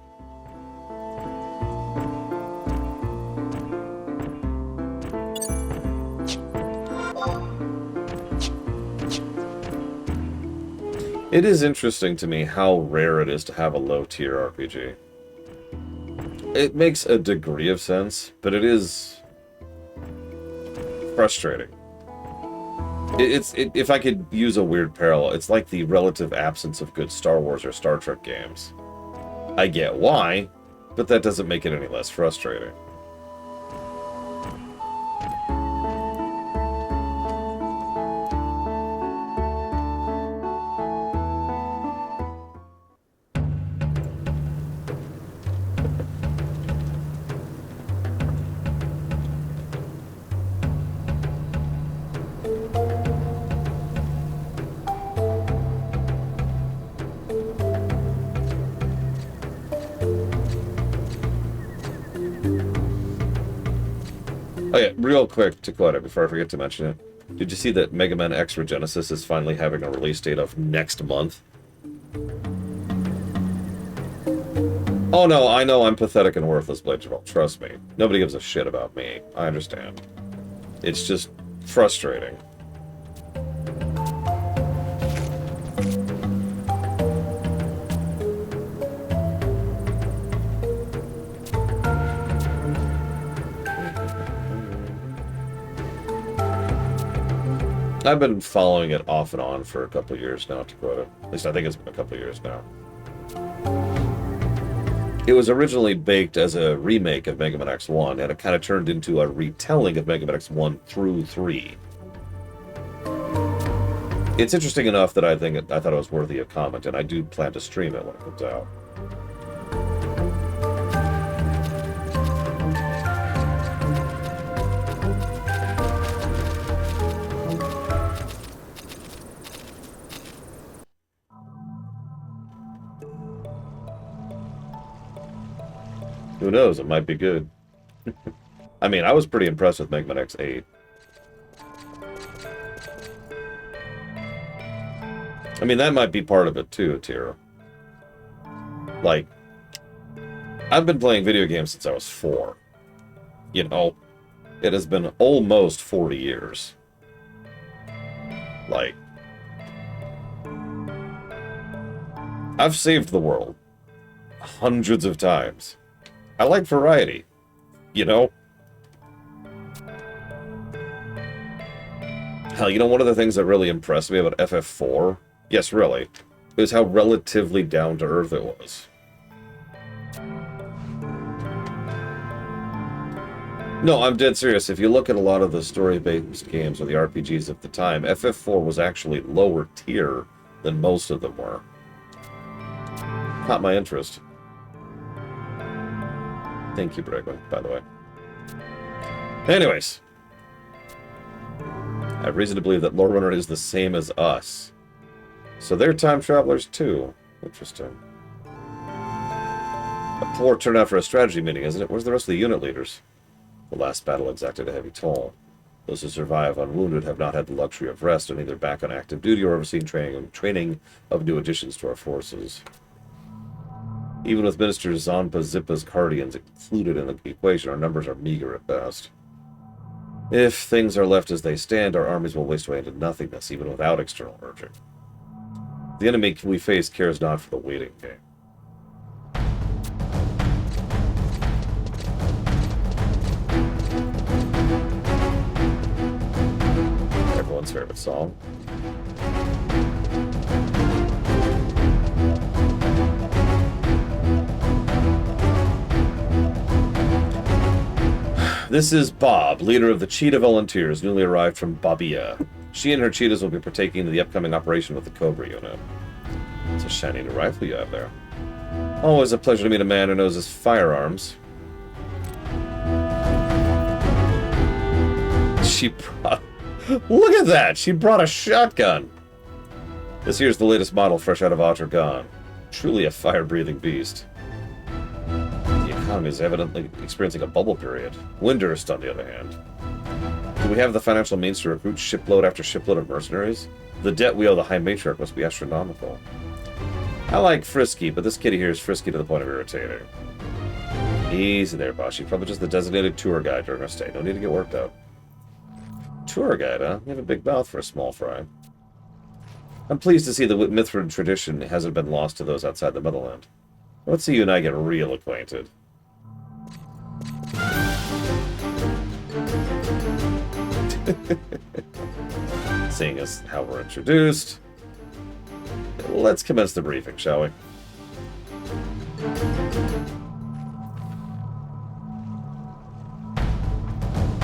It is interesting to me how rare it is to have a low-tier RPG. It makes a degree of sense, but it is frustrating. If I could use a weird parallel, it's like the relative absence of good Star Wars or Star Trek games. I get why, but that doesn't make it any less frustrating. yeah, real quick, Taquata, before I forget to mention it. Did you see that Mega Man X Regenesis is finally having a release date of next month? Oh no, I know I'm pathetic and worthless, Blade Jamal. Trust me. Nobody gives a shit about me. I understand. It's just frustrating. I've been following it off and on for a couple of years now, Dakota. At least I think it's been a couple of years now. It was originally baked as a remake of Mega Man X1, and it kind of turned into a retelling of Mega Man X1 through 3. It's interesting enough that I thought it was worthy of comment, and I do plan to stream it when it comes out. Who knows? It might be good. I mean, I was pretty impressed with Mega Man X8. I mean, that might be part of it too, Tira. Like, I've been playing video games since I was 4. You know, it has been almost 40 years. Like, I've saved the world hundreds of times. I like variety, you know? Hell, you know, one of the things that really impressed me about FF4, yes, really, is how relatively down-to-earth it was. No, I'm dead serious. If you look at a lot of the story-based games or the RPGs of the time, FF4 was actually lower tier than most of them were. Not my interest. Thank you, Bregman, by the way. Anyways. I have reason to believe that Lore Runner is the same as us. So they're time travelers too. Interesting. A poor turnout for a strategy meeting, isn't it? Where's the rest of the unit leaders? The last battle exacted a heavy toll. Those who survive unwounded have not had the luxury of rest and either back on active duty or overseen training of new additions to our forces. Even with Minister Zanpa Zippa's Guardians included in the equation, our numbers are meager at best. If things are left as they stand, our armies will waste away into nothingness, even without external urging. The enemy we face cares not for the waiting game. Everyone's favorite song. This is Bob, leader of the Cheetah Volunteers, newly arrived from Babia. She and her cheetahs will be partaking in the upcoming operation with the Cobra unit. It's a shiny new rifle you have there. Always a pleasure to meet a man who knows his firearms. She brought... Look at that! She brought a shotgun! This here's the latest model fresh out of Otter-Gon. Truly a fire-breathing beast. The economy is evidently experiencing a bubble period. Windurst, on the other hand. Do we have the financial means to recruit shipload after shipload of mercenaries? The debt we owe the High Matriarch must be astronomical. I like frisky, but this kitty here is frisky to the point of irritating. Easy there, Bashi. Probably just the designated tour guide during our stay. No need to get worked up. Tour guide, huh? You have a big mouth for a small fry. I'm pleased to see the Mithrin tradition hasn't been lost to those outside the motherland. Let's see you and I get real acquainted. Seeing as how we're introduced, let's commence the briefing, shall we?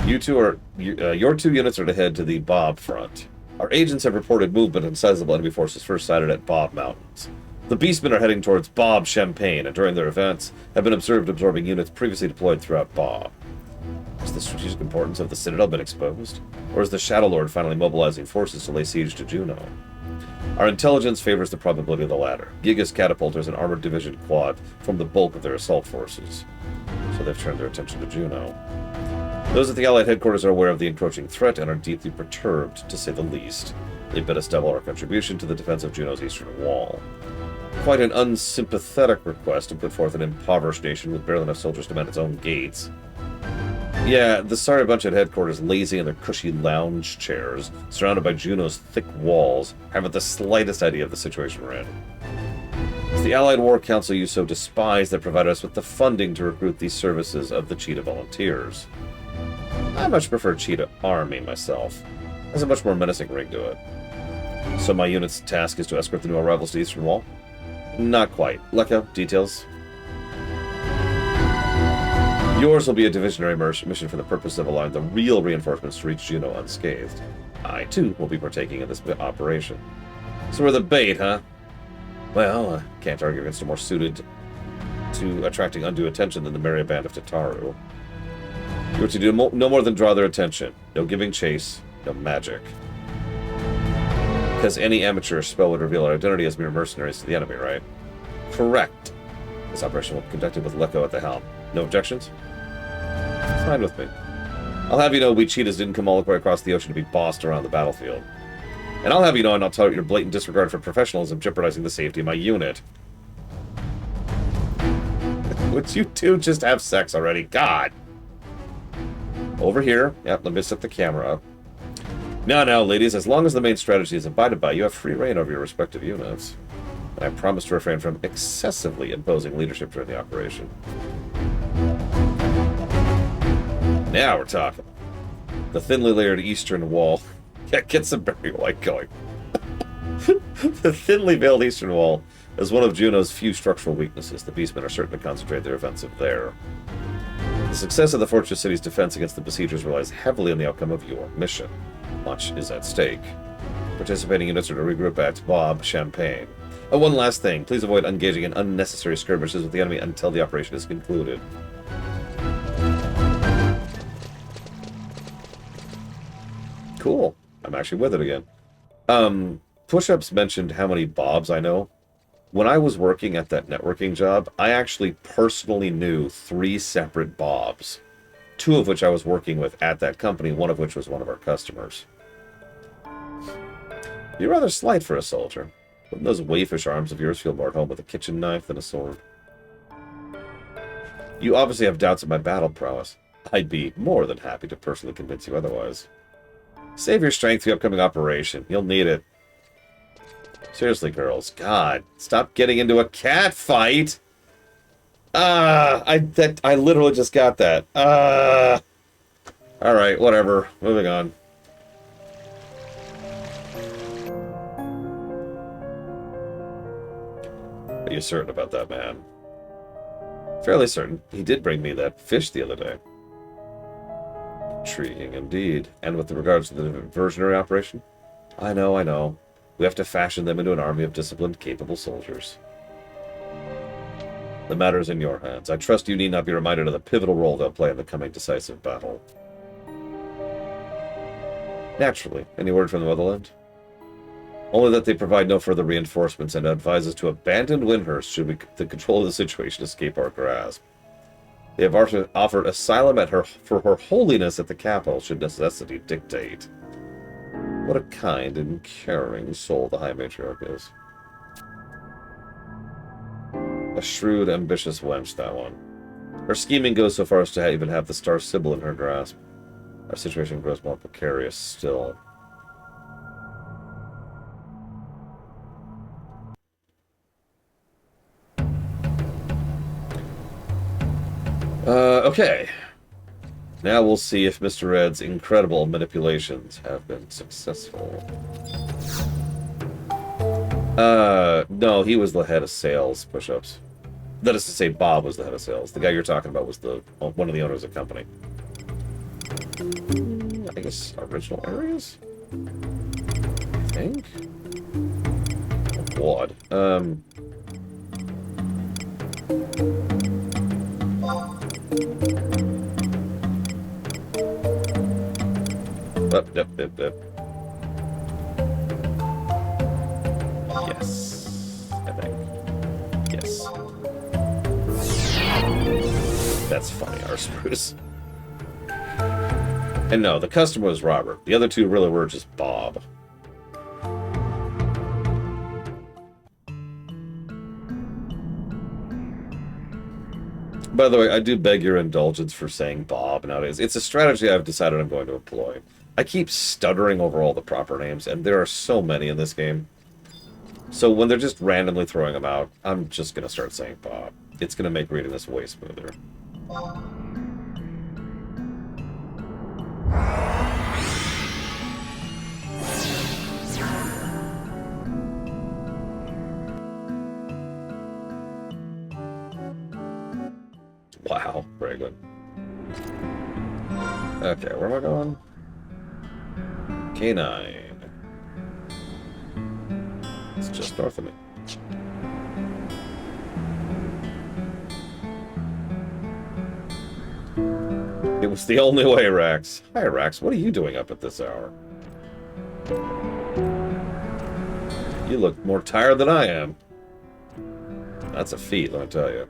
You two are your two units are to head to the Bob front. Our agents have reported movement and sizable enemy forces first sighted at Bob Mountains. The Beastmen are heading towards Bob Champagne, and during their events have been observed absorbing units previously deployed throughout Bob. Has the strategic importance of the Citadel been exposed? Or is the Shadow Lord finally mobilizing forces to lay siege to Juno? Our intelligence favors the probability of the latter. Gigas catapulters and armored division quad form the bulk of their assault forces. So they've turned their attention to Juno. Those at the Allied headquarters are aware of the encroaching threat and are deeply perturbed, to say the least. They bid us double our contribution to the defense of Juno's eastern wall. Quite an unsympathetic request to put forth an impoverished nation with barely enough soldiers to man its own gates. Yeah, the sorry bunch at headquarters, lazy in their cushy lounge chairs, surrounded by Juno's thick walls, haven't the slightest idea of the situation we're in. It's the Allied War Council you so despise that provided us with the funding to recruit these services of the Cheetah Volunteers. I much prefer Cheetah Army myself. It has a much more menacing ring to it. So my unit's task is to escort the new arrivals to the Eastern Wall? Not quite. Lecca, details. Yours will be a divisionary mission for the purpose of allowing the real reinforcements to reach Juno unscathed. I, too, will be partaking in this operation. So we're the bait, huh? Well, I can't argue against a more suited to attracting undue attention than the merry band of Tataru. You are to do no more than draw their attention. No giving chase, no magic. Because any amateur spell would reveal our identity as mere mercenaries to the enemy, right? Correct. This operation will be conducted with Lecco at the helm. No objections? Fine with me. I'll have you know we cheetahs didn't come all the way across the ocean to be bossed around the battlefield. And I'll have you know and I'll tell you your blatant disregard for professionalism jeopardizing the safety of my unit. Would you two just have sex already? God! Over here. Yep, let me set the camera up. Now, ladies, as long as the main strategy is abided by, you have free reign over your respective units. And I promise to refrain from excessively imposing leadership during the operation. Now we're talking. The thinly layered eastern wall. Yeah, get some Barry White going. The thinly veiled eastern wall is one of Juno's few structural weaknesses. The beastmen are certain to concentrate their offensive there. The success of the Fortress City's defense against the besiegers relies heavily on the outcome of your mission. Much is at stake. Participating units are to regroup at Bob Champagne. Oh, one last thing. Please avoid engaging in unnecessary skirmishes with the enemy until the operation is concluded. Cool. I'm actually with it again. Push-Ups mentioned how many Bobs I know. When I was working at that networking job, I actually personally knew 3 separate Bobs. 2 of which I was working with at that company, one of which was one of our customers. You're rather slight for a soldier. Wouldn't those waifish arms of yours feel more at home with a kitchen knife than a sword? You obviously have doubts of my battle prowess. I'd be more than happy to personally convince you otherwise. Save your strength for the upcoming operation. You'll need it. Seriously, girls. God, stop getting into a cat fight! I literally just got that. Alright, whatever. Moving on. Are you certain about that, man? Fairly certain. He did bring me that fish the other day. Intriguing indeed. And with regards to the diversionary operation? I know. We have to fashion them into an army of disciplined, capable soldiers. The matter is in your hands. I trust you need not be reminded of the pivotal role they'll play in the coming decisive battle. Naturally. Any word from the motherland? Only that they provide no further reinforcements and advise us to abandon Windhurst should the control of the situation escape our grasp. They have offered asylum for her holiness at the capital should necessity dictate. What a kind and caring soul the High Matriarch is. A shrewd, ambitious wench, that one. Her scheming goes so far as to even have the Star Sibyl in her grasp. Our situation grows more precarious still. Okay. Now we'll see if Mr. Red's incredible manipulations have been successful. No, he was the head of sales push-ups. That is to say, Bob was the head of sales. The guy you're talking about was one of the owners of the company. I guess original areas? I think? Oh, God. Yep. Yes. I think. Yes. That's funny, our spruce. And no, the customer was Robert. The other two really were just Bob. By the way, I do beg your indulgence for saying Bob nowadays. It's a strategy I've decided I'm going to employ. I keep stuttering over all the proper names, and there are so many in this game. So when they're just randomly throwing them out, I'm just going to start saying Bob. It's going to make reading this way smoother. Wow, very good. Okay, where am I going? K9. It's just north of me. It was the only way, Rax. Hi, Rax. What are you doing up at this hour? You look more tired than I am. That's a feat, let me tell you.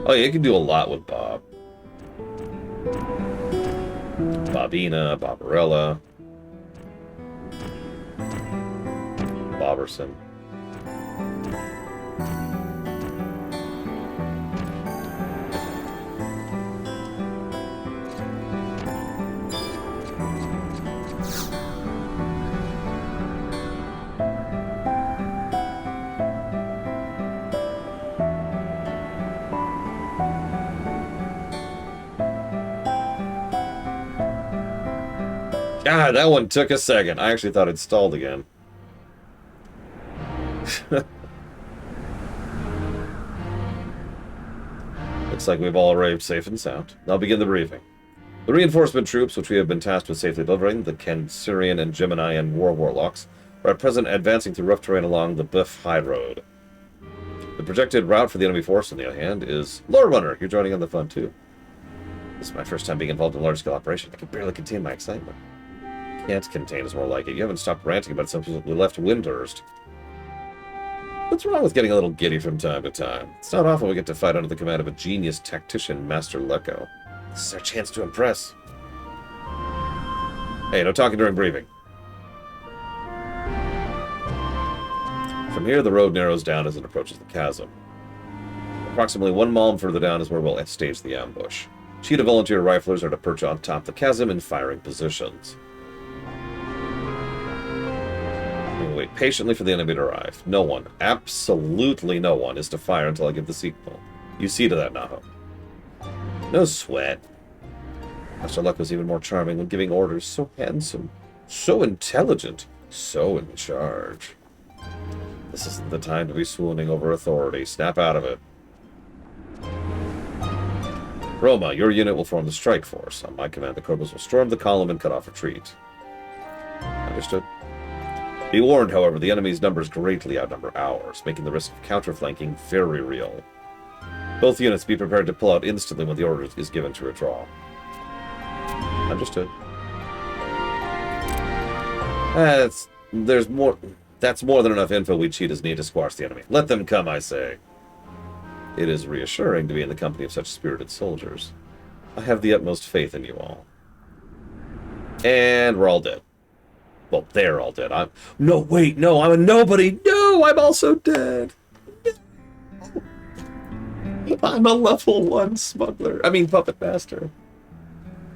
Oh, yeah, you can do a lot with Bob. Bobina, Barbarella, Boberson. God, that one took a second. I actually thought it stalled again. Looks like we've all arrived safe and sound. I'll begin the briefing. The reinforcement troops, which we have been tasked with safely delivering, the Cancerian and Gemini and War Warlocks, are at present advancing through rough terrain along the Biff High Road. The projected route for the enemy force, on the other hand, is Lore Runner. You're joining in the fun, too. This is my first time being involved in a large-scale operation. I can barely contain my excitement. Can't contain is more like it. You haven't stopped ranting about something we left Windhurst. What's wrong with getting a little giddy from time to time? It's not often we get to fight under the command of a genius tactician, Master Lecco. This is our chance to impress. Hey, no talking during briefing. From here, the road narrows down as it approaches the chasm. Approximately 1 mile further down is where we'll stage the ambush. Cheetah volunteer riflers are to perch on top the chasm in firing positions. We will wait patiently for the enemy to arrive. No one, absolutely no one, is to fire until I give the signal. You see to that, Naho. No sweat. Master Luck was even more charming when giving orders. So handsome, so intelligent, so in charge. This isn't the time to be swooning over authority. Snap out of it. Roma, your unit will form the strike force. On my command, the Cobras will storm the column and cut off retreat. Understood. Be warned, however, the enemy's numbers greatly outnumber ours, making the risk of counterflanking very real. Both units be prepared to pull out instantly when the order is given to withdraw. Understood. That's more than enough info we cheetahs need to squash the enemy. Let them come, I say. It is reassuring to be in the company of such spirited soldiers. I have the utmost faith in you all. And we're all dead. Well, they're all dead. No, wait, no, I'm a nobody. No, I'm also dead. No. I'm a level 1 smuggler. I mean, puppet master.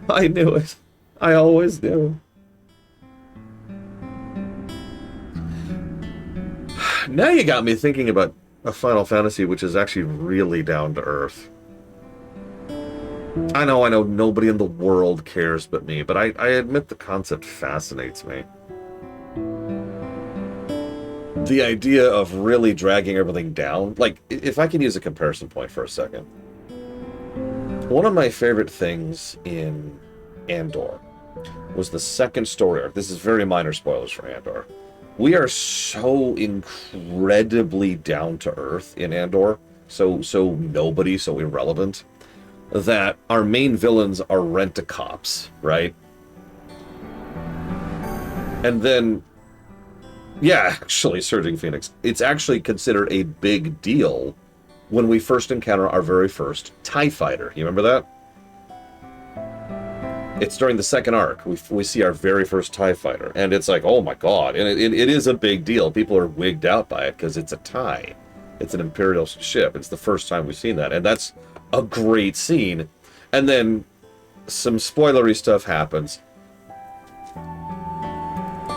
I knew it. I always knew. Now you got me thinking about a Final Fantasy which is actually really down to earth. I know nobody in the world cares but me, but I admit the concept fascinates me. The idea of really dragging everything down. Like, if I can use a comparison point for a second. One of my favorite things in Andor was the second story arc. This is very minor spoilers for Andor. We are so incredibly down to earth in Andor, so nobody, so irrelevant, that our main villains are rent-a-cops, right? And then Yeah, actually, Surging Phoenix. It's actually considered a big deal when we first encounter our very first TIE fighter. You remember that? It's during the second arc. We see our very first TIE fighter. And it's like, oh my god. And it is a big deal. People are wigged out by it because it's a TIE. It's an Imperial ship. It's the first time we've seen that. And that's a great scene. And then some spoilery stuff happens.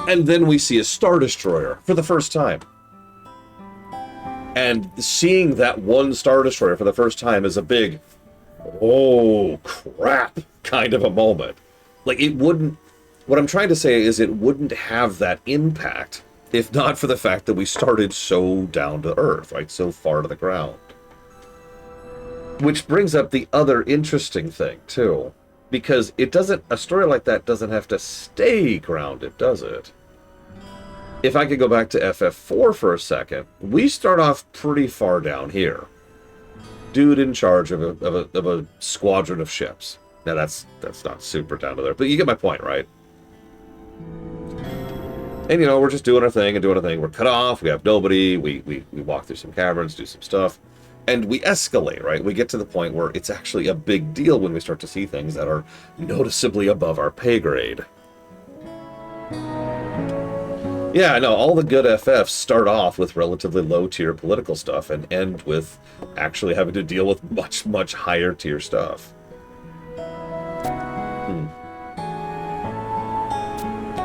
And then we see a Star Destroyer for the first time. And seeing that one Star Destroyer for the first time is a big, oh crap, kind of a moment. Like, it wouldn't, what I'm trying to say is it wouldn't have that impact if not for the fact that we started so down to earth, right? So far to the ground. Which brings up the other interesting thing, too. Because it doesn't, a story like that doesn't have to stay grounded, does it? If I could go back to FF4 for a second, we start off pretty far down here. Dude in charge of a squadron of ships. Now that's not super down to there, but you get my point, right? And you know, we're just doing our thing and doing our thing. We're cut off, we have nobody, we walk through some caverns, do some stuff, and we escalate, right? We get to the point where it's actually a big deal when we start to see things that are noticeably above our pay grade. Yeah, I know, all the good FFs start off with relatively low-tier political stuff and end with actually having to deal with much, much higher-tier stuff.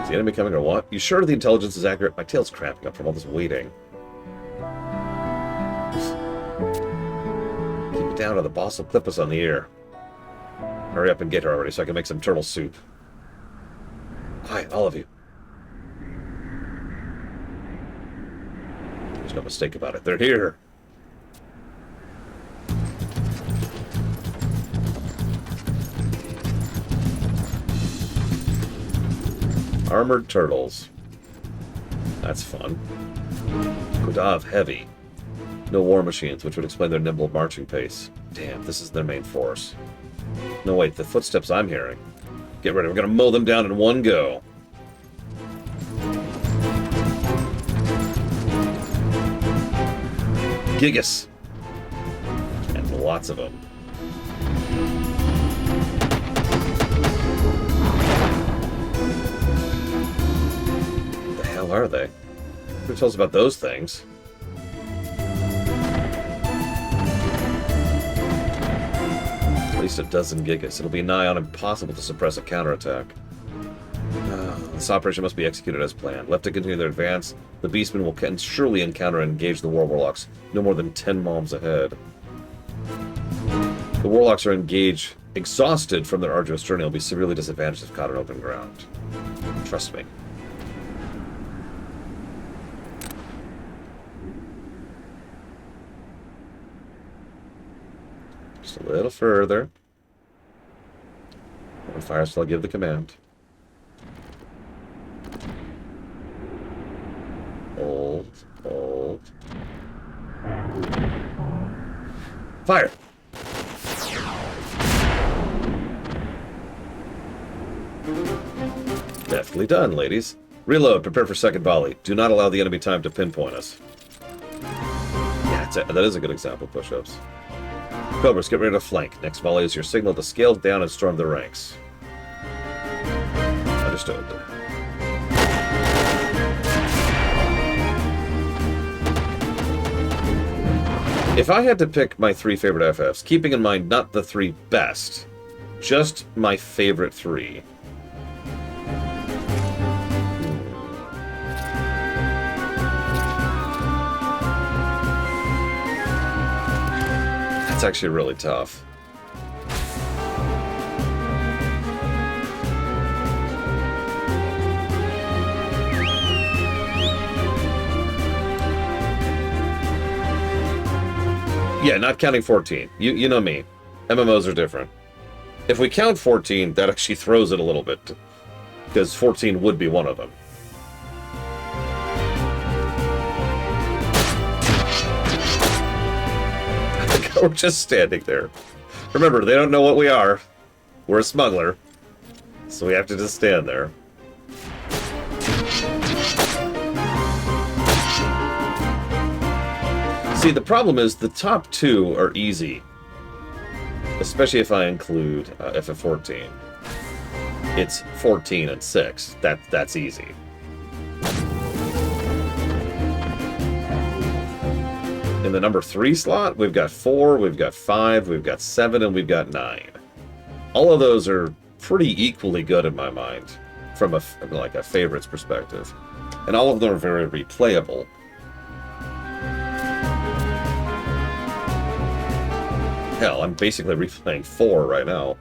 Is the enemy coming or what? You sure the intelligence is accurate? My tail's cramping up from all this waiting. Keep it down or the boss will clip us on the ear. Hurry up and get her already so I can make some turtle soup. Quiet, all of you. There's no mistake about it. They're here. Armored turtles. That's fun. Kodav heavy. No war machines, which would explain their nimble marching pace. Damn, this is their main force. No, wait, the footsteps I'm hearing. Get ready, we're gonna mow them down in one go. Gigas. And lots of them. What the hell are they? Who tells about those things? At least a dozen Gigas. It'll be nigh on impossible to suppress a counterattack. This operation must be executed as planned. Left to continue their advance, the Beastmen will surely encounter and engage the War Warlocks no more than 10 moms ahead. The Warlocks are engaged, exhausted from their arduous journey, will be severely disadvantaged if caught on open ground. Trust me. Just a little further. One fire till I give the command. Hold. Fire! Deftly done, ladies. Reload, prepare for second volley. Do not allow the enemy time to pinpoint us. Yeah, that is a good example of push-ups. Cobras, get ready to flank. Next volley is your signal to scale down and storm the ranks. Understood. If I had to pick my 3 favorite FFs, keeping in mind not the 3 best, just my favorite 3. That's actually really tough. Yeah, not counting 14. You know me. MMOs are different. If we count 14, that actually throws it a little bit. Because 14 would be one of them. We're just standing there. Remember, they don't know what we are. We're a smuggler. So we have to just stand there. See, the problem is the top two are easy. Especially if I include FF14. It's 14 and 6. That's easy. In the number 3 slot, we've got 4, we've got 5, we've got 7, and we've got 9. All of those are pretty equally good in my mind, from a favorites perspective. And all of them are very replayable. Hell, I'm basically replaying 4 right now.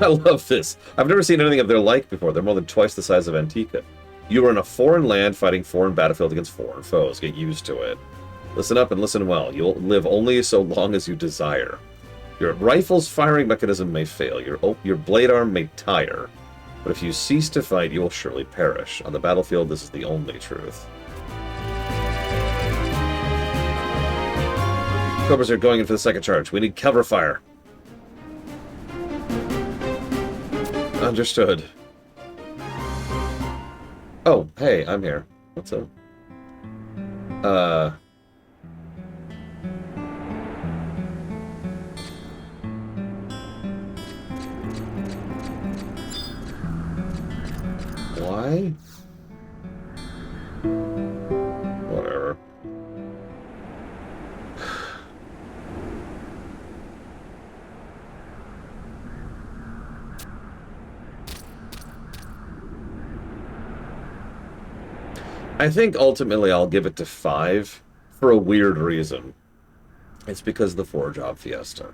I love this. I've never seen anything of their like before. They're more than twice the size of Antica. You are in a foreign land fighting foreign battlefield against foreign foes. Get used to it. Listen up and listen well. You'll live only so long as you desire. Your rifle's firing mechanism may fail. Your blade arm may tire. But if you cease to fight, you will surely perish. On the battlefield, this is the only truth. Cobras are going in for the second charge. We need cover fire. Understood. Oh, hey, I'm here. What's up? Why? Whatever. I think ultimately I'll give it to 5 for a weird reason. It's because of the 4-job fiesta.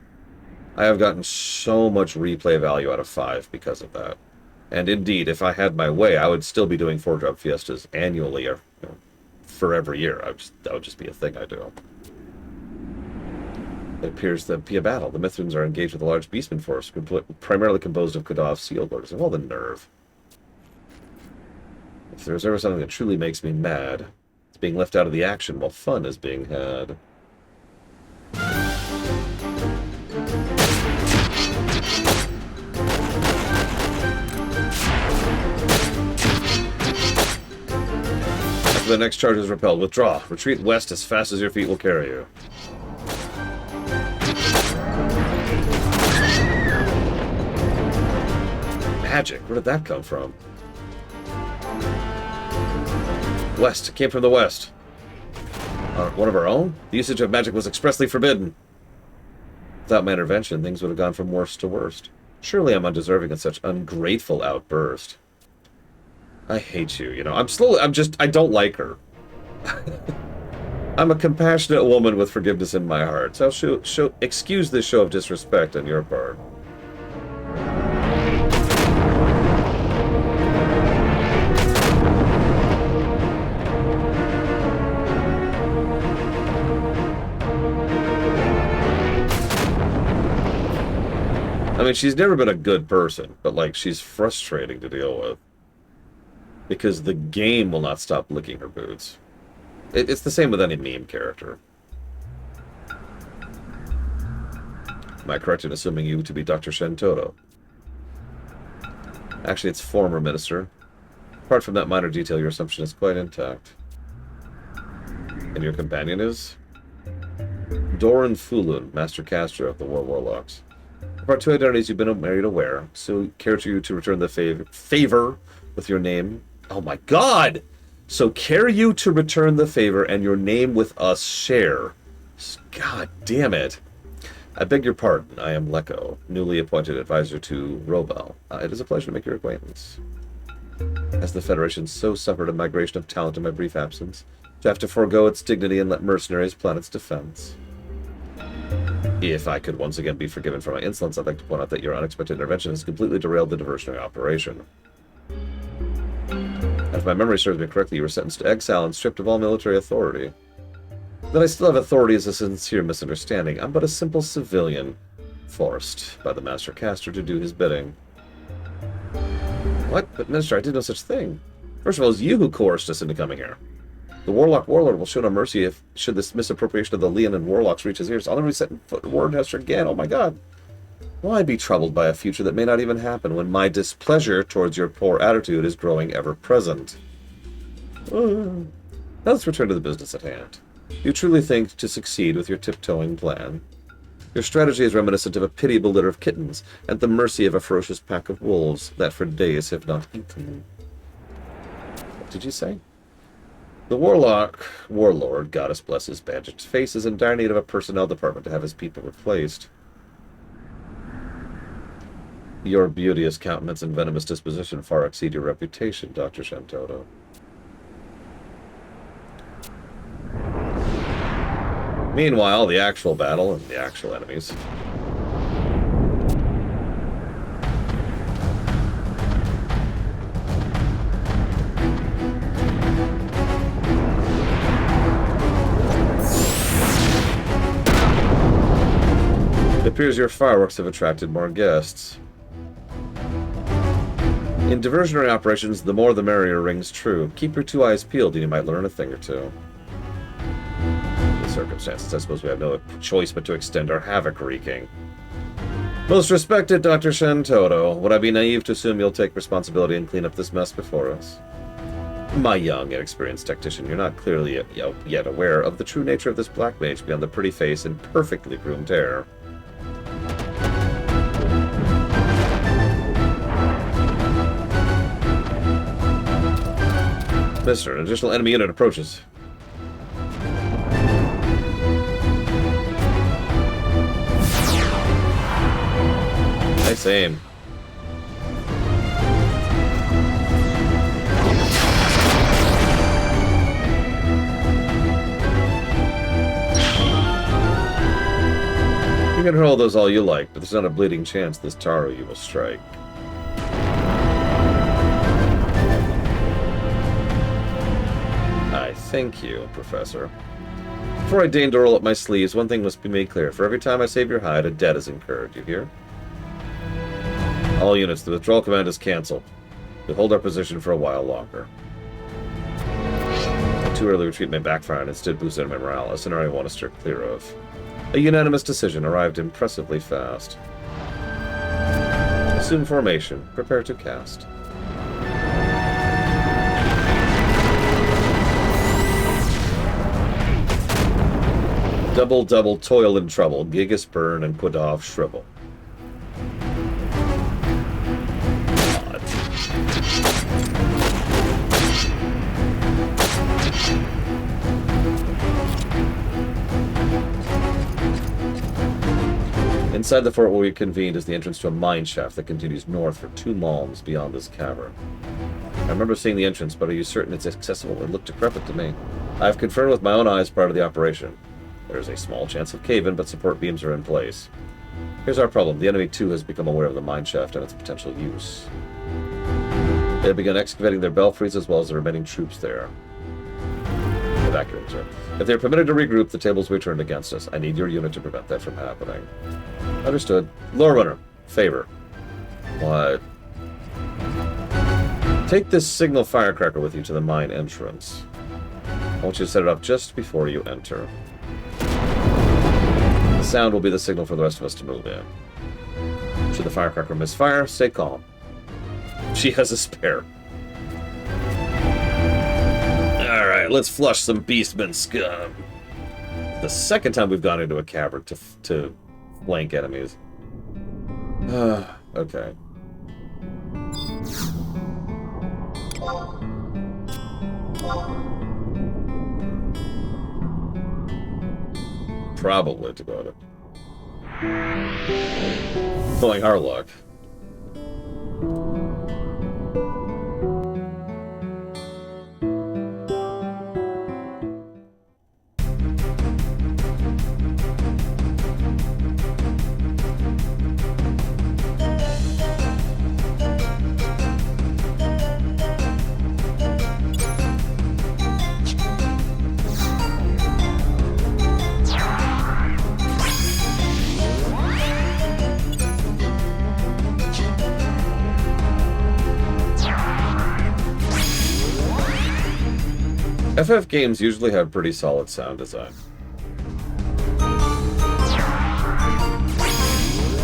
I have gotten so much replay value out of 5 because of that. And indeed, if I had my way, I would still be doing 4-job fiestas annually or for every year. That would just be a thing I do. It appears to be a battle. The Mithrans are engaged with a large beastman force, primarily composed of Kadav's seal lords. Of all the nerve. If there's ever something that truly makes me mad, it's being left out of the action while fun is being had. After the next charge is repelled, withdraw. Retreat west as fast as your feet will carry you. Magic, where did that come from? West. It came from the west. One of our own? The usage of magic was expressly forbidden. Without my intervention, things would have gone from worst to worst. Surely I'm undeserving of such ungrateful outburst. I hate you, I don't like her. I'm a compassionate woman with forgiveness in my heart, so excuse this show of disrespect on your part. I mean, she's never been a good person, but, she's frustrating to deal with. Because the game will not stop licking her boots. It's the same with any meme character. Am I correct in assuming you to be Dr. Shentoro? Actually, it's former minister. Apart from that minor detail, your assumption is quite intact. And your companion is? Doran Fulun, Master Caster of the War Warlocks. Of our 2 identities you've been made aware, so care to you to return the favor with your name. Oh my god! So care you to return the favor and your name with us share. God damn it. I beg your pardon, I am Leko, newly appointed advisor to Robel. It is a pleasure to make your acquaintance. As the Federation so suffered a migration of talent in my brief absence, to have to forego its dignity and let mercenaries plan its defense. If I could once again be forgiven for my insolence, I'd like to point out that your unexpected intervention has completely derailed the diversionary operation. And if my memory serves me correctly, you were sentenced to exile and stripped of all military authority. That I still have authority is a sincere misunderstanding. I'm but a simple civilian, forced by the Master Caster to do his bidding. What? But Minister, I did no such thing. First of all, it was you who coerced us into coming here. The Warlock Warlord will show no mercy should this misappropriation of the Leonin Warlocks reach his ears. I'll never be set foot in Wardenhester again. Oh my god. Why be troubled by a future that may not even happen when my displeasure towards your poor attitude is growing ever present? Now let's return to the business at hand. You truly think to succeed with your tiptoeing plan? Your strategy is reminiscent of a pitiable litter of kittens, at the mercy of a ferocious pack of wolves that for days have not eaten. What did you say? The warlord, goddess bless his bandaged face, is in dire need of a personnel department to have his people replaced. Your beauteous countenance and venomous disposition far exceed your reputation, Dr. Shantoto. Meanwhile, the actual battle and the actual enemies. It appears your fireworks have attracted more guests. In diversionary operations, the more the merrier rings true. Keep your two eyes peeled and you might learn a thing or two. In the circumstances, I suppose we have no choice but to extend our havoc wreaking. Most respected Dr. Shantoto, would I be naive to assume you'll take responsibility and clean up this mess before us? My young, inexperienced tactician, you're not clearly yet aware of the true nature of this black mage beyond the pretty face and perfectly groomed hair. Mister, an additional enemy unit approaches. Nice aim. You can hurl those all you like, but there's not a bleeding chance this Taro you will strike. Thank you, Professor. Before I deign to roll up my sleeves, one thing must be made clear. For every time I save your hide, a debt is incurred. You hear? All units, the withdrawal command is cancelled. We'll hold our position for a while longer. A too early retreat may backfire and instead boost enemy morale, a scenario I want to steer clear of. A unanimous decision arrived impressively fast. Assume formation. Prepare to cast. Double, toil and trouble. Gigas burn and Quadov shrivel. God. Inside the fort where we convened is the entrance to a mine shaft that continues north for 2 malms beyond this cavern. I remember seeing the entrance, but are you certain it's accessible? It looked decrepit to me. I have confirmed with my own eyes prior to the operation. There is a small chance of cave-in, but support beams are in place. Here's our problem. The enemy, too, has become aware of the mine shaft and its potential use. They have begun excavating their belfries as well as the remaining troops there. Evacuating, sir. If they are permitted to regroup, the tables will be turned against us. I need your unit to prevent that from happening. Understood. Lore Runner. Favor. What? Take this signal firecracker with you to the mine entrance. I want you to set it up just before you enter. The sound will be the signal for the rest of us to move in. Should the firecracker misfire, stay calm. She has a spare. Alright, let's flush some Beastman scum. The second time we've gone into a cavern to flank enemies. Okay. Probably to go to. Knowing our luck. FF games usually have pretty solid sound design.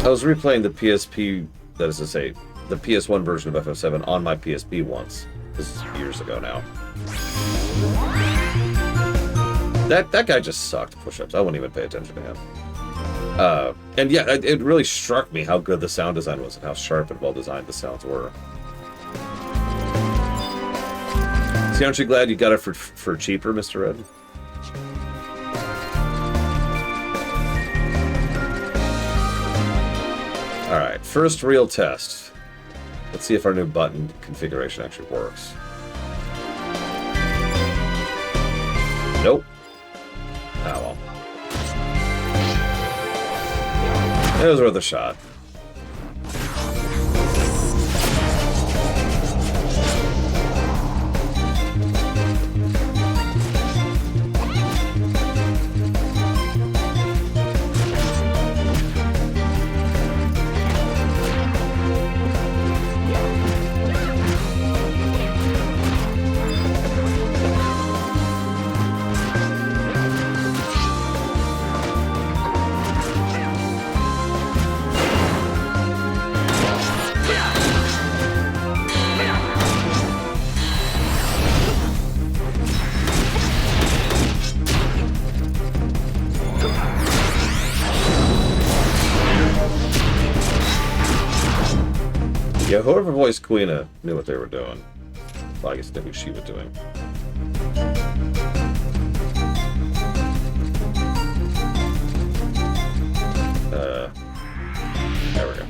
I was replaying the PSP, that is to say, the PS1 version of FF7 on my PSP once. This is years ago now. That guy just sucked push-ups. I wouldn't even pay attention to him. And yeah, it really struck me how good the sound design was and how sharp and well designed the sounds were. See, aren't you glad you got it for cheaper, Mr. Red? Alright, first real test. Let's see if our new button configuration actually works. Nope. Oh well. It was worth a shot. Yeah, whoever voiced Quina knew what they were doing. Well, I guess they knew she was doing. There we go.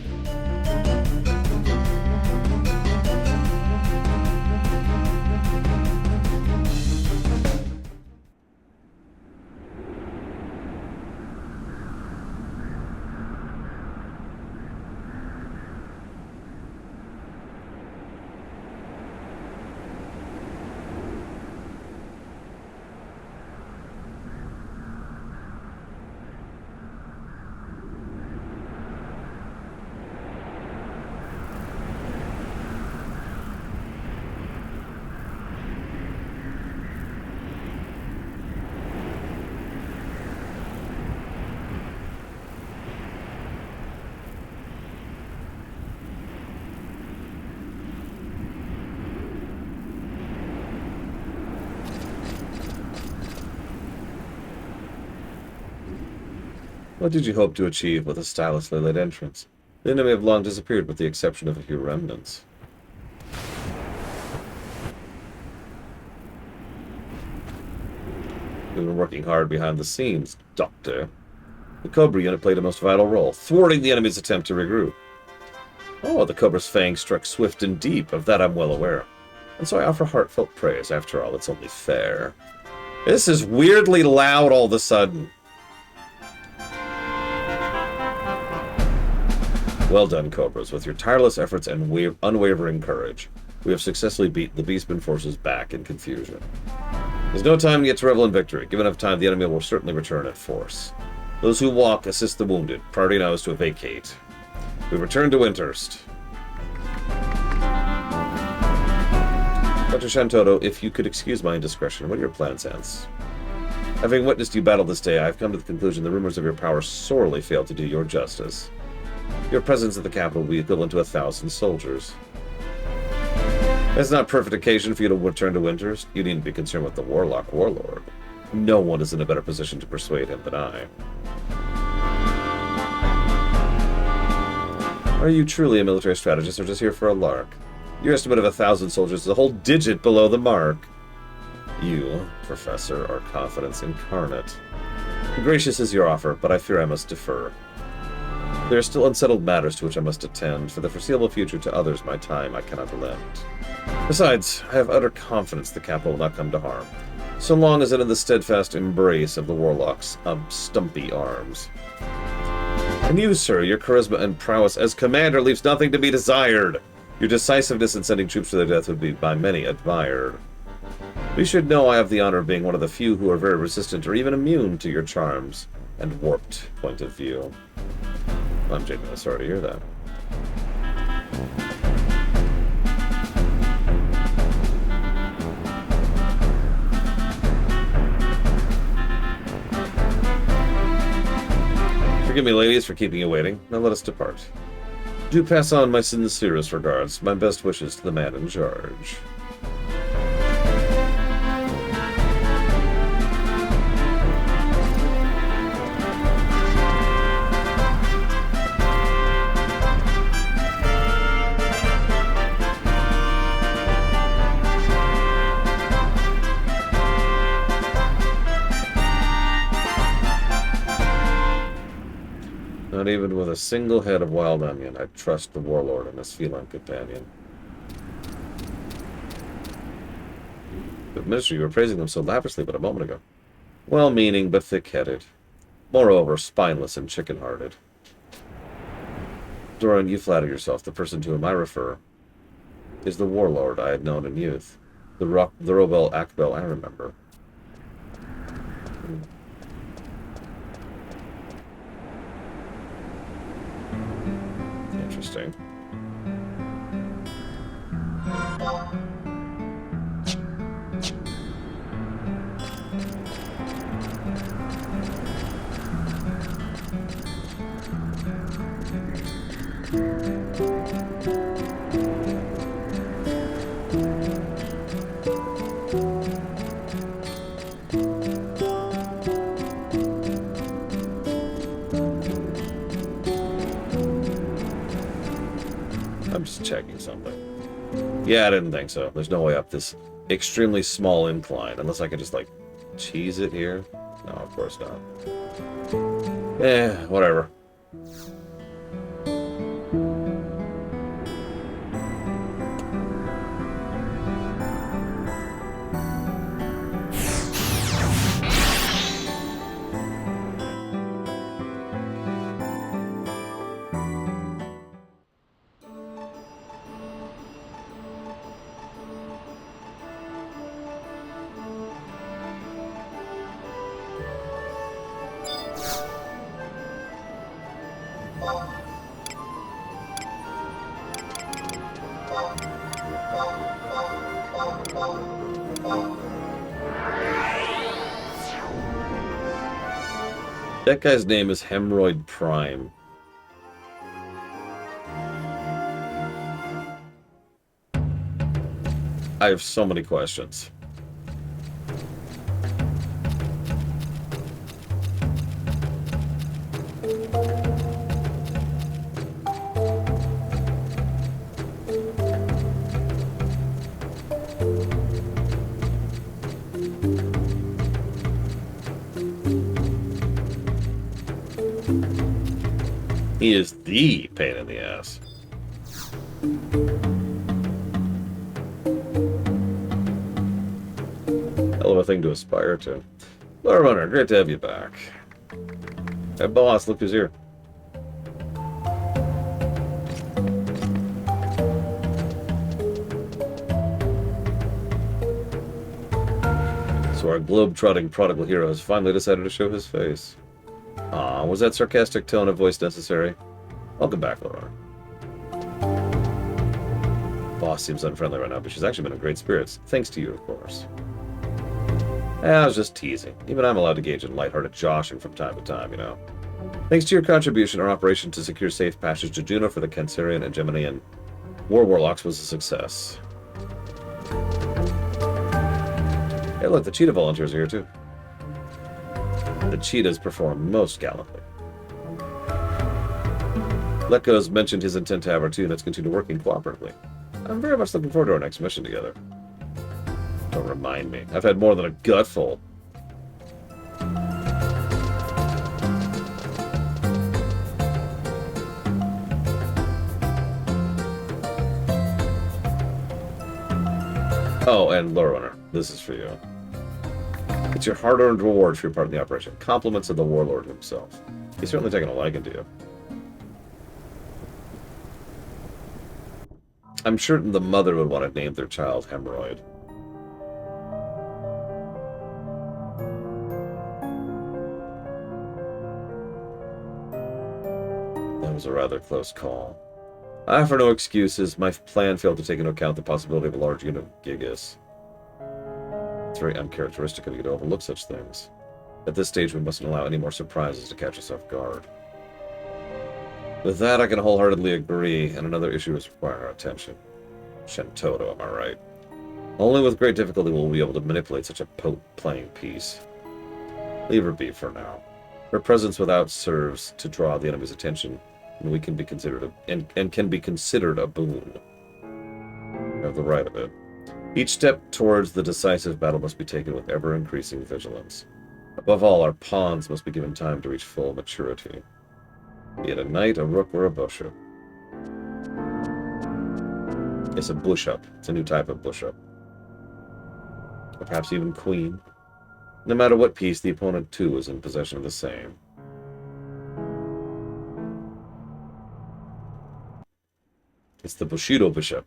What did you hope to achieve with a stylously lit entrance? The enemy have long disappeared with the exception of a few remnants. We've been working hard behind the scenes, Doctor. The Cobra unit played a most vital role, thwarting the enemy's attempt to regroup. Oh, the Cobra's fang struck swift and deep, of that I'm well aware. And so I offer heartfelt praise. After all, it's only fair. This is weirdly loud all of a sudden. Well done, Cobras. With your tireless efforts and unwavering courage, we have successfully beaten the Beastman forces back in confusion. There's no time yet to revel in victory. Given enough time, the enemy will certainly return in force. Those who walk assist the wounded. Priority now is to vacate. We return to Windhurst. Dr. Shantotto, if you could excuse my indiscretion, what are your plans, Hans? Having witnessed you battle this day, I have come to the conclusion the rumors of your power sorely fail to do your justice. Your presence at the capital will be equivalent to 1,000 soldiers. It's not a perfect occasion for you to return to Windhurst. You needn't be concerned with the Warlock Warlord. No one is in a better position to persuade him than I. Are you truly a military strategist or just here for a lark? Your estimate of 1,000 soldiers is a whole digit below the mark. You, Professor, are confidence incarnate. Gracious is your offer, but I fear I must defer. There are still unsettled matters to which I must attend. For the foreseeable future, to others my time I cannot lend. Besides, I have utter confidence the capital will not come to harm, so long as it in the steadfast embrace of the Warlock's stumpy arms. And you, sir, your charisma and prowess as commander leaves nothing to be desired. Your decisiveness in sending troops to their death would be by many admired. We should know I have the honor of being one of the few who are very resistant or even immune to your charms and warped point of view. I'm genuinely sorry to hear that. Forgive me, ladies, for keeping you waiting. Now let us depart. Do pass on my sincerest regards, my best wishes to the man in charge. Not even with a single head of wild onion, I'd trust the warlord and his feline companion. But Minister, you were praising them so lavishly but a moment ago. Well-meaning, but thick-headed. Moreover, spineless and chicken-hearted. Doran, you flatter yourself. The person to whom I refer is the warlord I had known in youth. The Robel Akbel I remember. Interesting. I'm just checking something. Yeah, I didn't think so. There's no way up this extremely small incline, unless I can just, like, cheese it here. No, of course not. Whatever. That guy's name is Hemorrhoid Prime. I have so many questions. He is the pain in the ass. Hell of a thing to aspire to. Lore Runner, great to have you back. Hey boss, look who's here. So our globe-trotting prodigal hero has finally decided to show his face. Aw, was that sarcastic tone of voice necessary? Welcome back, Lore Runner. Boss seems unfriendly right now, but she's actually been in great spirits. Thanks to you, of course. I was just teasing. Even I'm allowed to engage in lighthearted joshing from time to time, you know. Thanks to your contribution, our operation to secure safe passage to Juno for the Cancerian and Geminian War Warlocks was a success. Hey look, the cheetah volunteers are here too. The cheetahs perform most gallantly. Letgo's mentioned his intent to have our two units continue working cooperatively. I'm very much looking forward to our next mission together. Don't remind me. I've had more than a gutful. Oh, and Lore Runner, this is for you. It's your hard-earned reward for your part in the operation. Compliments of the Warlord himself. He's certainly taken a liking to you. I'm sure the mother would want to name their child Hemorrhoid. That was a rather close call. I offer no excuses. My plan failed to take into account the possibility of a large unit of Gigas. It's very uncharacteristic of you to overlook such things. At this stage, we mustn't allow any more surprises to catch us off guard. With that, I can wholeheartedly agree, and another issue is requiring our attention. Shentoto, am I right? Only with great difficulty will we be able to manipulate such a potent playing piece. Leave her be for now. Her presence without serves to draw the enemy's attention, and we can be considered can be considered a boon. You have the right of it. Each step towards the decisive battle must be taken with ever-increasing vigilance. Above all, our pawns must be given time to reach full maturity. Be it a knight, a rook, or a bishop. It's a bush-up. It's a new type of bush-up. Or perhaps even queen. No matter what piece, the opponent too is in possession of the same. It's the Bushido bishop.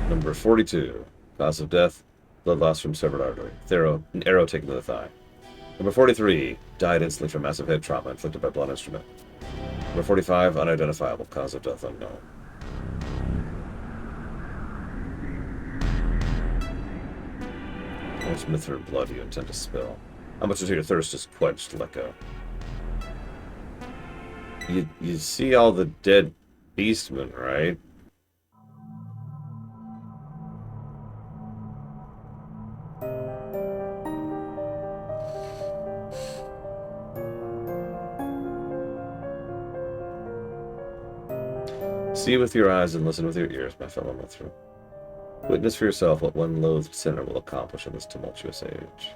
Number 42. Cause of death. Blood loss from severed artery. An arrow taken to the thigh. Number 43. Died instantly from massive head trauma inflicted by blunt instrument. Number 45. Unidentifiable. Cause of death unknown. How much Mithrin blood do you intend to spill? How much is your thirst is quenched? Let go. You see all the dead beastmen, right? See with your eyes and listen with your ears, my fellow Mithrin. Witness for yourself what one loathed sinner will accomplish in this tumultuous age.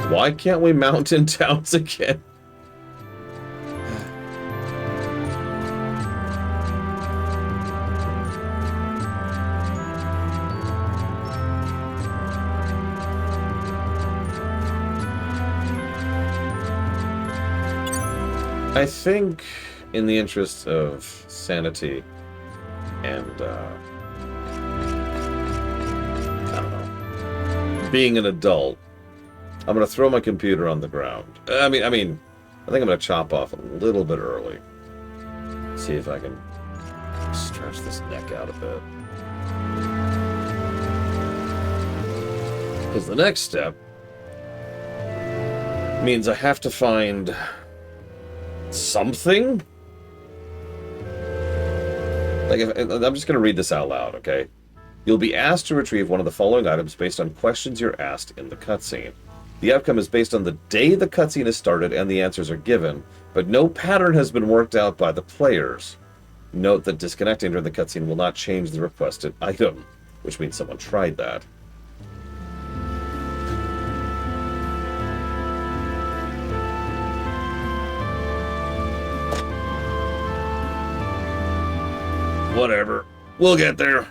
Why can't we mountain towns again? I think, in the interest of sanity and, I don't know, being an adult, I'm going to throw my computer on the ground. I think I'm going to chop off a little bit early. See if I can stretch this neck out a bit. Because the next step means I have to find something. I'm just going to read this out loud, okay? You'll be asked to retrieve one of the following items based on questions you're asked in the cutscene. The outcome is based on the day the cutscene is started and the answers are given, but no pattern has been worked out by the players. Note that disconnecting during the cutscene will not change the requested item, which means someone tried that. Whatever. We'll get there.